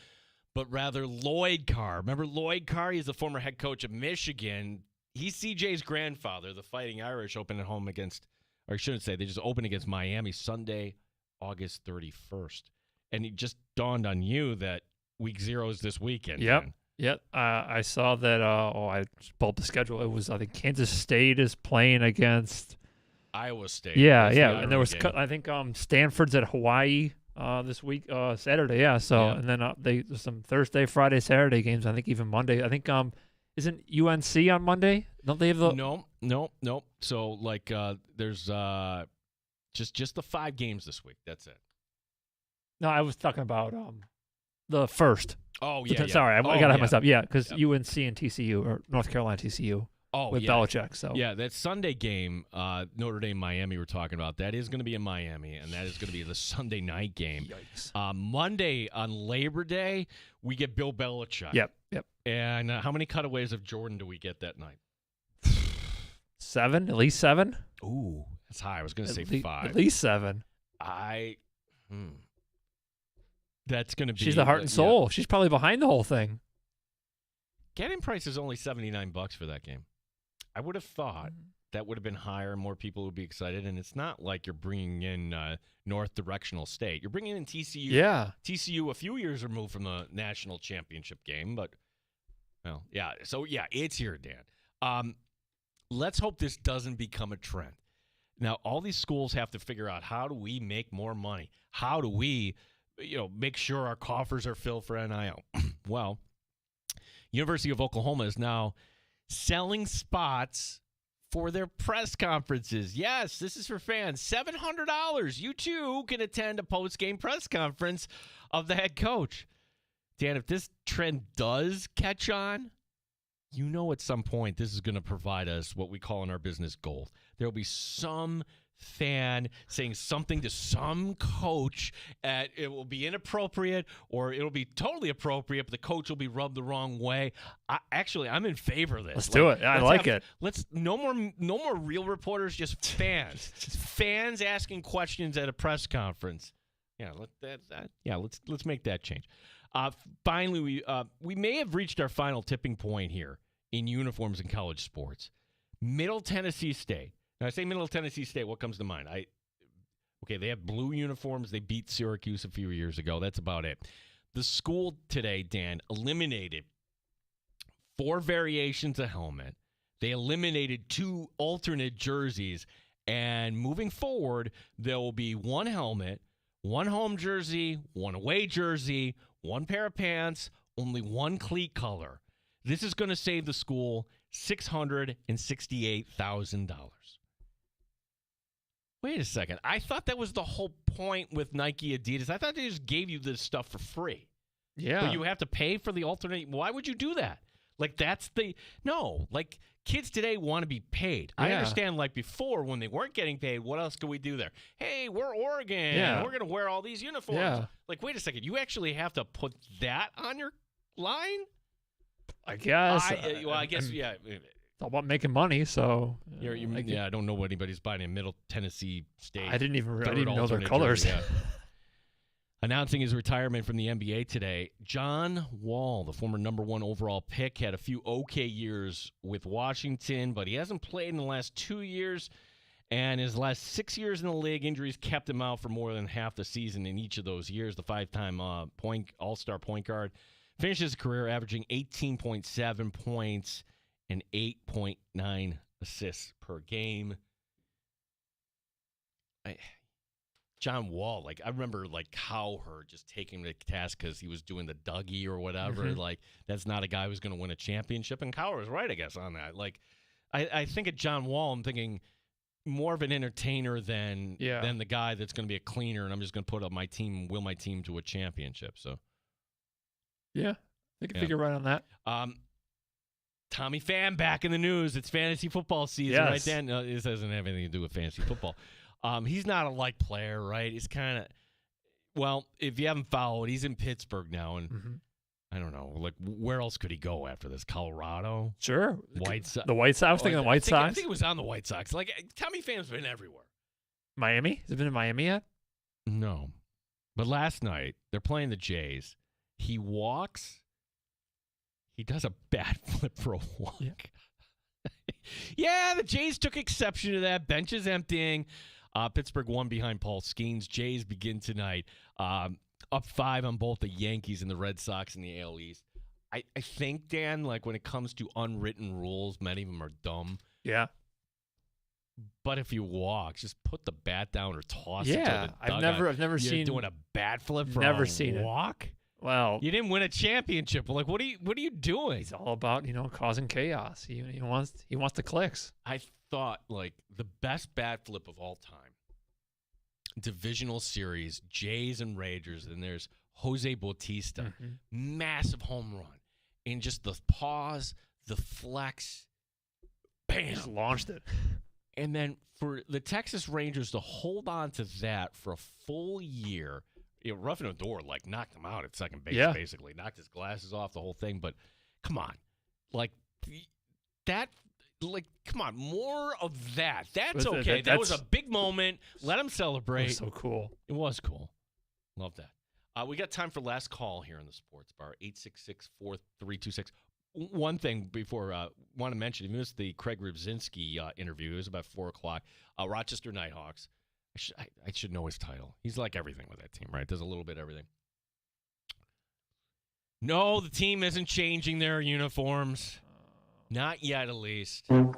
but rather Lloyd Carr. Remember Lloyd Carr? He's the former head coach of Michigan. He's CJ's grandfather. The Fighting Irish open at home against, or I shouldn't say, they just opened against Miami Sunday, August 31st. And it just dawned on you that week 0 is this weekend. Yep. Man. Yep. I saw that. I just pulled up the schedule. It was, I think, Kansas State is playing against Iowa State. Yeah. And there was, I think, Stanford's at Hawaii this week, Saturday. Yeah. So, and then there's some Thursday, Friday, Saturday games. I think even Monday. I think, isn't UNC on Monday? Don't they have the? No. So, like, there's just the 5 games this week. That's it. No, I was talking about the first. Oh, yeah. Sorry, I got to have myself. Yeah, because UNC and TCU, or North Carolina TCU. With Belichick. So yeah, that Sunday game, Notre Dame Miami we're talking about, that is going to be in Miami, and that is going to be the Sunday night game. Yikes. Monday on Labor Day, we get Bill Belichick. Yep. And how many cutaways of Jordan do we get that night? 7, at least 7. Ooh, that's high. I was going to say 5. At least 7. That's going to be. She's the heart and soul. She's probably behind the whole thing. Getting price is only $79 for that game. I would have thought that would have been higher, more people would be excited, and it's not like you're bringing in North Directional State. You're bringing in TCU. Yeah. TCU a few years removed from the national championship game, but, well, yeah. So, yeah, it's here, Dan. Let's hope this doesn't become a trend. Now, all these schools have to figure out, how do we make more money? How do we, make sure our coffers are filled for NIL? Well, University of Oklahoma is now selling spots for their press conferences. Yes, this is for fans. $700. You too can attend a post-game press conference of the head coach. Dan, if this trend does catch on, at some point this is going to provide us what we call in our business gold. There will be some fan saying something to some coach. It will be inappropriate or it'll be totally appropriate, but the coach will be rubbed the wrong way. I'm in favor of this. Let's do it. I like it. Let's no more real reporters, just fans. Fans asking questions at a press conference. Yeah, let's make that change. Finally, we may have reached our final tipping point here in uniforms in college sports. Middle Tennessee State. Now, I say Middle Tennessee State, what comes to mind? They have blue uniforms. They beat Syracuse a few years ago. That's about it. The school today, Dan, eliminated 4 variations of helmet. They eliminated 2 alternate jerseys. And moving forward, there will be 1 helmet, 1 home jersey, 1 away jersey, 1 pair of pants, only 1 cleat color. This is going to save the school $668,000. Wait a second. I thought that was the whole point with Nike Adidas. I thought they just gave you this stuff for free. Yeah. But you have to pay for the alternate. Why would you do that? Kids today want to be paid. Yeah. I understand, before when they weren't getting paid, what else could we do there? Hey, we're Oregon. Yeah. We're going to wear all these uniforms. Yeah. Wait a second. You actually have to put that on your line? I guess. I guess, yeah. It's all about making money, so. I don't know what anybody's buying in Middle Tennessee State. I didn't even know their alternate colors. jersey, yeah. Announcing his retirement from the NBA today, John Wall, the former number 1 overall pick, had a few okay years with Washington, but he hasn't played in the last 2 years, and his last 6 years in the league, injuries kept him out for more than half the season in each of those years. The 5-time All-Star point guard finished his career averaging 18.7 points and 8.9 assists per game. John Wall, I remember Cowherd just taking him to task because he was doing the Dougie or whatever. Mm-hmm. That's not a guy who's going to win a championship. And Cowherd was right, I guess, on that. I think of John Wall, I'm thinking more of an entertainer than the guy that's going to be a cleaner, and I'm just going to put up my team and will my team to a championship. So, yeah, I think you're right on that. Tommy Pham back in the news. It's fantasy football season, right, Dan? No, this doesn't have anything to do with fantasy football. He's not a light player, right? He's kind of, if you haven't followed, he's in Pittsburgh now, and I don't know, where else could he go after this? Colorado? Sure. White Sox? The White Sox? Thinking the White Sox? I think it was on the White Sox. Tommy Pham's been everywhere. Miami? Has it been in Miami yet? No. But last night, they're playing the Jays. He walks. He does a bat flip for a walk. Yeah, the Jays took exception to that. Bench is emptying. Pittsburgh won behind Paul Skeens. Jays begin tonight. Up 5 on both the Yankees and the Red Sox in the AL East. I think, Dan, when it comes to unwritten rules, many of them are dumb. Yeah. But if you walk, just put the bat down or toss it to the dugout. I've never seen doing a bat flip for never a seen walk. It. Well, you didn't win a championship. What are you doing? He's all about causing chaos. He wants the clicks. I thought the best bat flip of all time. Divisional series, Jays and Rangers, and there's Jose Bautista, massive home run, and just the pause, the flex, bam, just launched it. And then for the Texas Rangers to hold on to that for a full year. Roughing the door, knocked him out at second base, basically. Knocked his glasses off, the whole thing. But come on. Come on, more of that. That's okay. That was a big moment. Let him celebrate. It was so cool. It was cool. Love that. We got time for last call here in the Sports Bar, 866-4326. One thing before want to mention, if you missed the Craig Rybczynski interview, it was about 4 o'clock. Rochester Nighthawks. I should know his title. He's like everything with that team, right? Does a little bit of everything. No, the team isn't changing their uniforms. Not yet, at least. And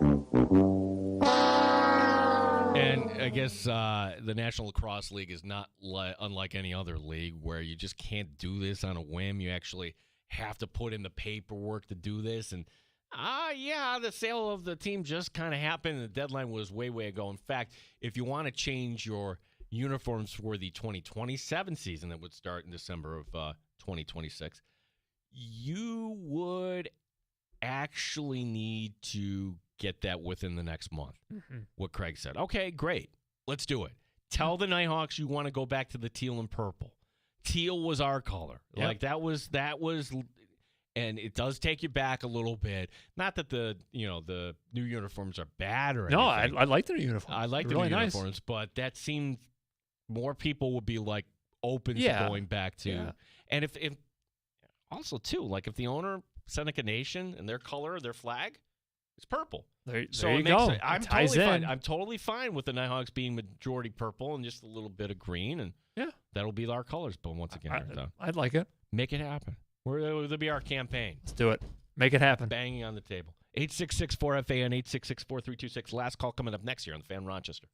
I guess the National Lacrosse League is not unlike any other league where you just can't do this on a whim. You actually have to put in the paperwork to do this. And the sale of the team just kind of happened, and the deadline was way ago. In fact, if you want to change your uniforms for the 2027 season that would start in December of 2026, you would actually need to get that within the next month. What Craig said. Okay, great. Let's do it. Tell the Nighthawks you want to go back to the teal and purple. Teal was our color. Yep. Like that was, and it does take you back a little bit. Not that the new uniforms are bad or No, anything. I like the new uniforms. I like They're the really new nice. uniforms, but that seemed more people would be like open to going back to. Yeah. And if also too, like if the owner, Seneca Nation, and their color, their flag, is purple. There So you it makes go. it, I'm It ties totally fine. in. I'm totally fine with the Nighthawks being majority purple and just a little bit of green, and Yeah. that'll be our colors. But once again, I'd like it. make it happen. That'll be our campaign. Let's do it. Make it happen. Banging on the table. 866-4FAN, 866-4326. Last call coming up next year on the Fan Rochester.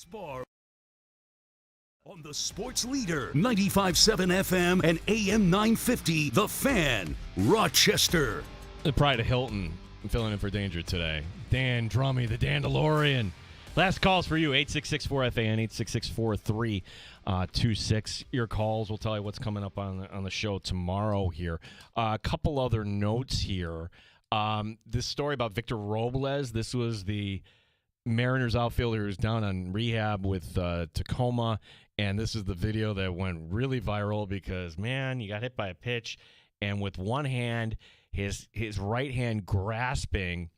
Bar on the Sports Leader, 95.7 FM and AM 950, The Fan, Rochester. The Pride of Hilton filling in for Danger today. Dan Drummy, the Dandalorian. Last calls for you, 866-4FAN, 866-4326. Your calls will tell you what's coming up on the show tomorrow here. A couple other notes here. This story about Victor Robles, this was the Mariners outfielder who's down on rehab with Tacoma, and this is the video that went really viral because, man, you got hit by a pitch, and with one hand, his right hand grasping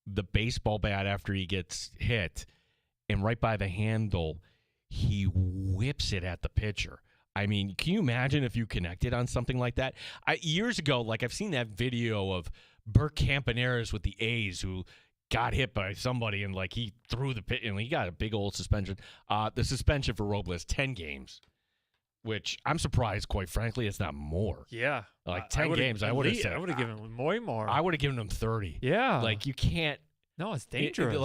the baseball bat after he gets hit, and right by the handle, he whips it at the pitcher. I mean, can you imagine if you connected on something like that? Years ago, I've seen that video of Burke Campaneris with the A's who got hit by somebody and he threw the pit and he got a big old suspension. The suspension for Robles, 10 games, which I'm surprised, quite frankly, it's not more. Yeah. 10 games, I would have said. I would have given him way more. I would have given him 30. Yeah. You can't. No, it's dangerous.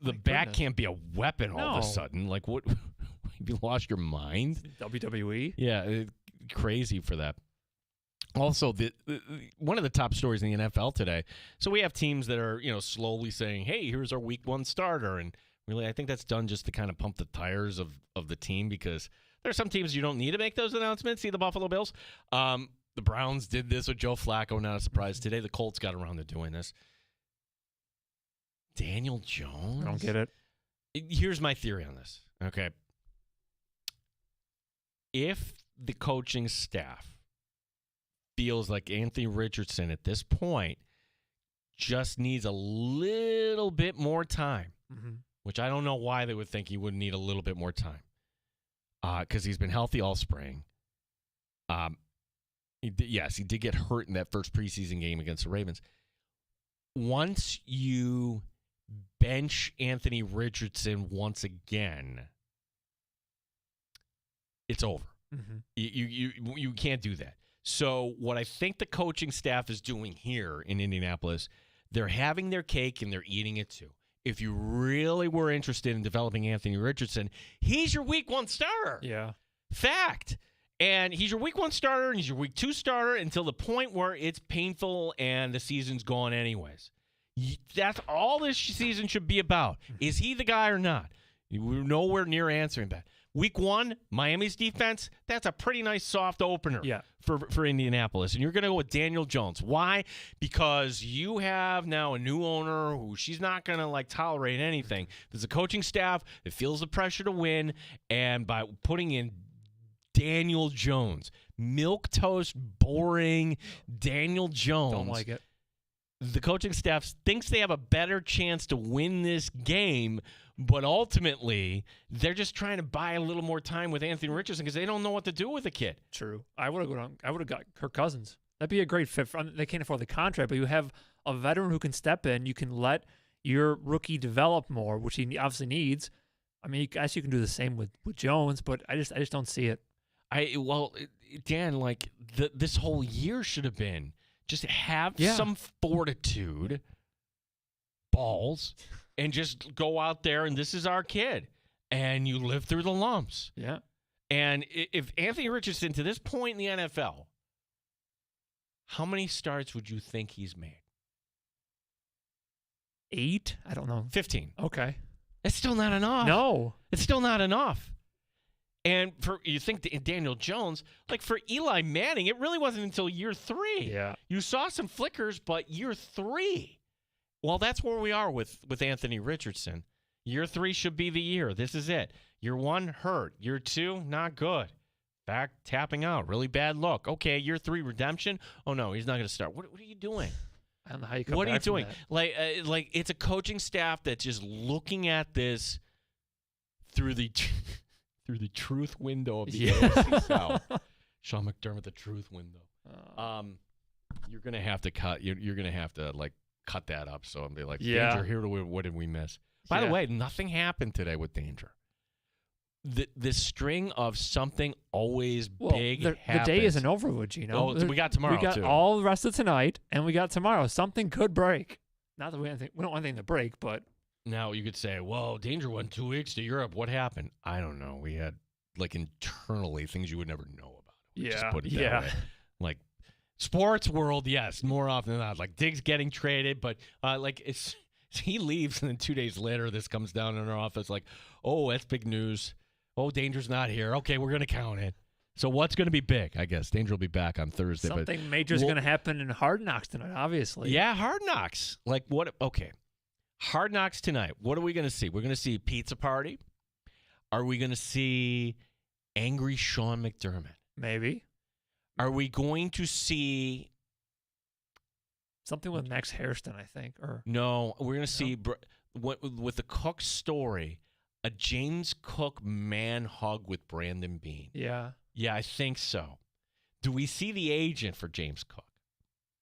The bat can't be a weapon all of a sudden. What? Have you lost your mind? WWE? Yeah, crazy for that. Also, one of the top stories in the NFL today. So we have teams that are, slowly saying, "Hey, here's our Week 1 starter," and really, I think that's done just to kind of pump the tires of the team because there are some teams you don't need to make those announcements. See the Buffalo Bills. The Browns did this with Joe Flacco. Not a surprise. Today, the Colts got around to doing this. Daniel Jones. I don't get it. Here's my theory on this. Okay, if the coaching staff feels like Anthony Richardson at this point just needs a little bit more time, which I don't know why they would think he would need a little bit more time, because he's been healthy all spring. He did get hurt in that first preseason game against the Ravens. Once you bench Anthony Richardson once again, it's over. You can't do that. So what I think the coaching staff is doing here in Indianapolis, they're having their cake and they're eating it too. If you really were interested in developing Anthony Richardson, he's your Week 1 starter. Yeah. Fact. And he's your Week 1 starter and he's your Week 2 starter until the point where it's painful and the season's gone anyways. That's all this season should be about. Is he the guy or not? We're nowhere near answering that. Week 1, Miami's defense, that's a pretty nice soft opener for Indianapolis. And you're going to go with Daniel Jones. Why? Because you have now a new owner who she's not going to tolerate anything. There's a coaching staff that feels the pressure to win, and by putting in Daniel Jones, milquetoast, boring Daniel Jones. Don't like it. The coaching staff thinks they have a better chance to win this game, but ultimately, they're just trying to buy a little more time with Anthony Richardson because they don't know what to do with the kid. True. I would have got Kirk Cousins. That'd be a great fit. They can't afford the contract, but you have a veteran who can step in. You can let your rookie develop more, which he obviously needs. I mean, I guess you can do the same with Jones, but I just don't see it. Dan, this whole year should have been just have some fortitude, balls, and just go out there and this is our kid. And you live through the lumps. Yeah. And if Anthony Richardson, to this point in the NFL, how many starts would you think he's made? 8? I don't know. 15. Okay. It's still not enough. No. It's still not enough. And you think Daniel Jones, for Eli Manning, it really wasn't until year 3. Yeah. You saw some flickers, but year 3. Well, that's where we are with Anthony Richardson. Year 3 should be the year. This is it. Year 1, hurt. Year 2, not good. Back tapping out. Really bad look. Okay, year 3, redemption. Oh, no, he's not going to start. What are you doing? I don't know how you come What back are you doing? That. It's a coaching staff that's just looking at this through the truth window of the AFC South. Sean McDermott, the truth window. You're gonna have to cut. You're gonna have to cut that up. So I'm be like, Danger, here. What did we miss? By the way, nothing happened today with Danger. This string of something always big happens. The day isn't over with Gino. Oh, we got tomorrow. We got too. all the rest of tonight, and we got tomorrow. Something could break. Not that we don't want anything to break, but Now, you could say, well, Danger went 2 weeks to Europe. What happened? I don't know. We had, internally, things you would never know about. Just put it that way. Like, sports world, yes, more often than not. Like, Diggs getting traded, but, he leaves, and then 2 days later, this comes down in our office like, oh, that's big news. Oh, Danger's not here. Okay, we're going to count it. So what's going to be big, I guess? Danger will be back on Thursday. Something major is going to happen in Hard Knocks tonight, obviously. Yeah, Hard Knocks. Like what? Okay. Hard Knocks tonight. What are we going to see? We're going to see Pizza Party. Are we going to see Angry Sean McDermott? Maybe. Are we going to see something with Max Hairston, I think? Or no, we're going to see with the Cook story, a James Cook man hug with Brandon Beane. Yeah. Yeah, I think so. Do we see the agent for James Cook?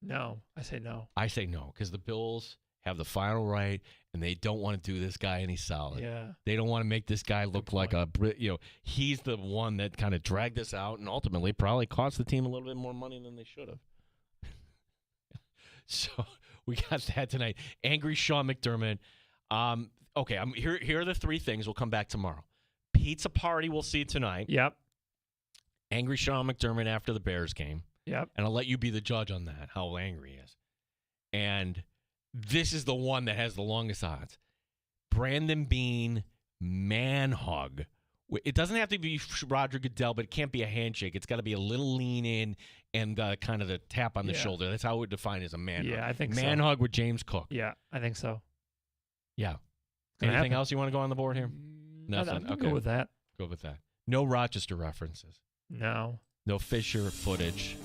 No, I say no. I say no because the Bills have the final right, and they don't want to do this guy any solid. Yeah. They don't want to make this guy look like he's the one that kind of dragged this out and ultimately probably cost the team a little bit more money than they should have. So we got that tonight. Angry Sean McDermott. Okay, here are the three things. We'll come back tomorrow. Pizza Party we'll see tonight. Yep. Angry Sean McDermott after the Bears game. Yep. And I'll let you be the judge on that, how angry he is. And this is the one that has the longest odds. Brandon Beane man hug. It doesn't have to be Roger Goodell, but it can't be a handshake. It's got to be a little lean in and kind of the tap on the shoulder. That's how I would define it as a man hug. Yeah, I think man hug with James Cook. Yeah, I think so. Yeah. Anything else you want to go on the board here? Nothing. Okay. Go with that. Go with that. No Rochester references. No. No Fisher footage.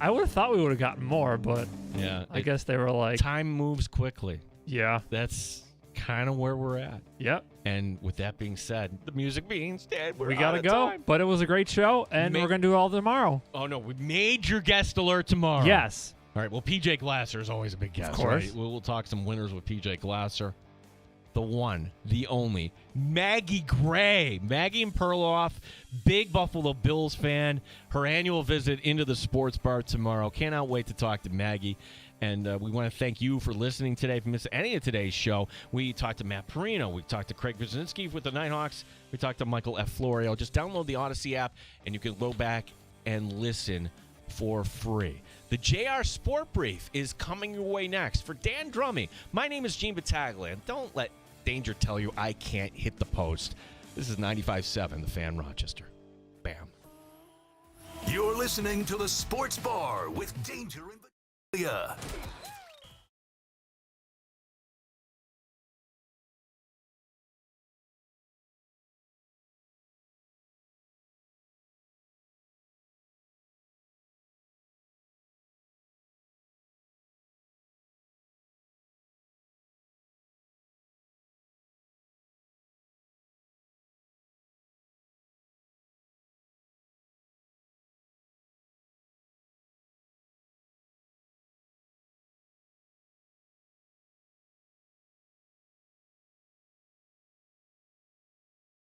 I would have thought we would have gotten more, but yeah, I guess they were like... Time moves quickly. Yeah. That's kind of where we're at. Yep. And with that being said, the music being dead, we got to go. Time. But it was a great show, and we're going to do it all tomorrow. Oh, no. We made your guest alert tomorrow. Yes. All right. Well, PJ Glasser is always a big guest. Of course. Right? We'll talk some winners with PJ Glasser. The one, the only, Maggie Gray. Maggie in Perloff, big Buffalo Bills fan. Her annual visit into the sports bar tomorrow. Cannot wait to talk to Maggie. And we want to thank you for listening today. If you missed any of today's show, we talked to Matt Perino. We talked to Craig Brzezinski with the Nighthawks. We talked to Michael F. Florio. Just download the Odyssey app, and you can go back and listen for free. The JR Sport Brief is coming your way next. For Dan Drummy, my name is Gene Battaglia. Don't let Danger tell you I can't hit the post. This is 95.7, The Fan Rochester. Bam. You're listening to The Sports Bar with Danger and Battaglia.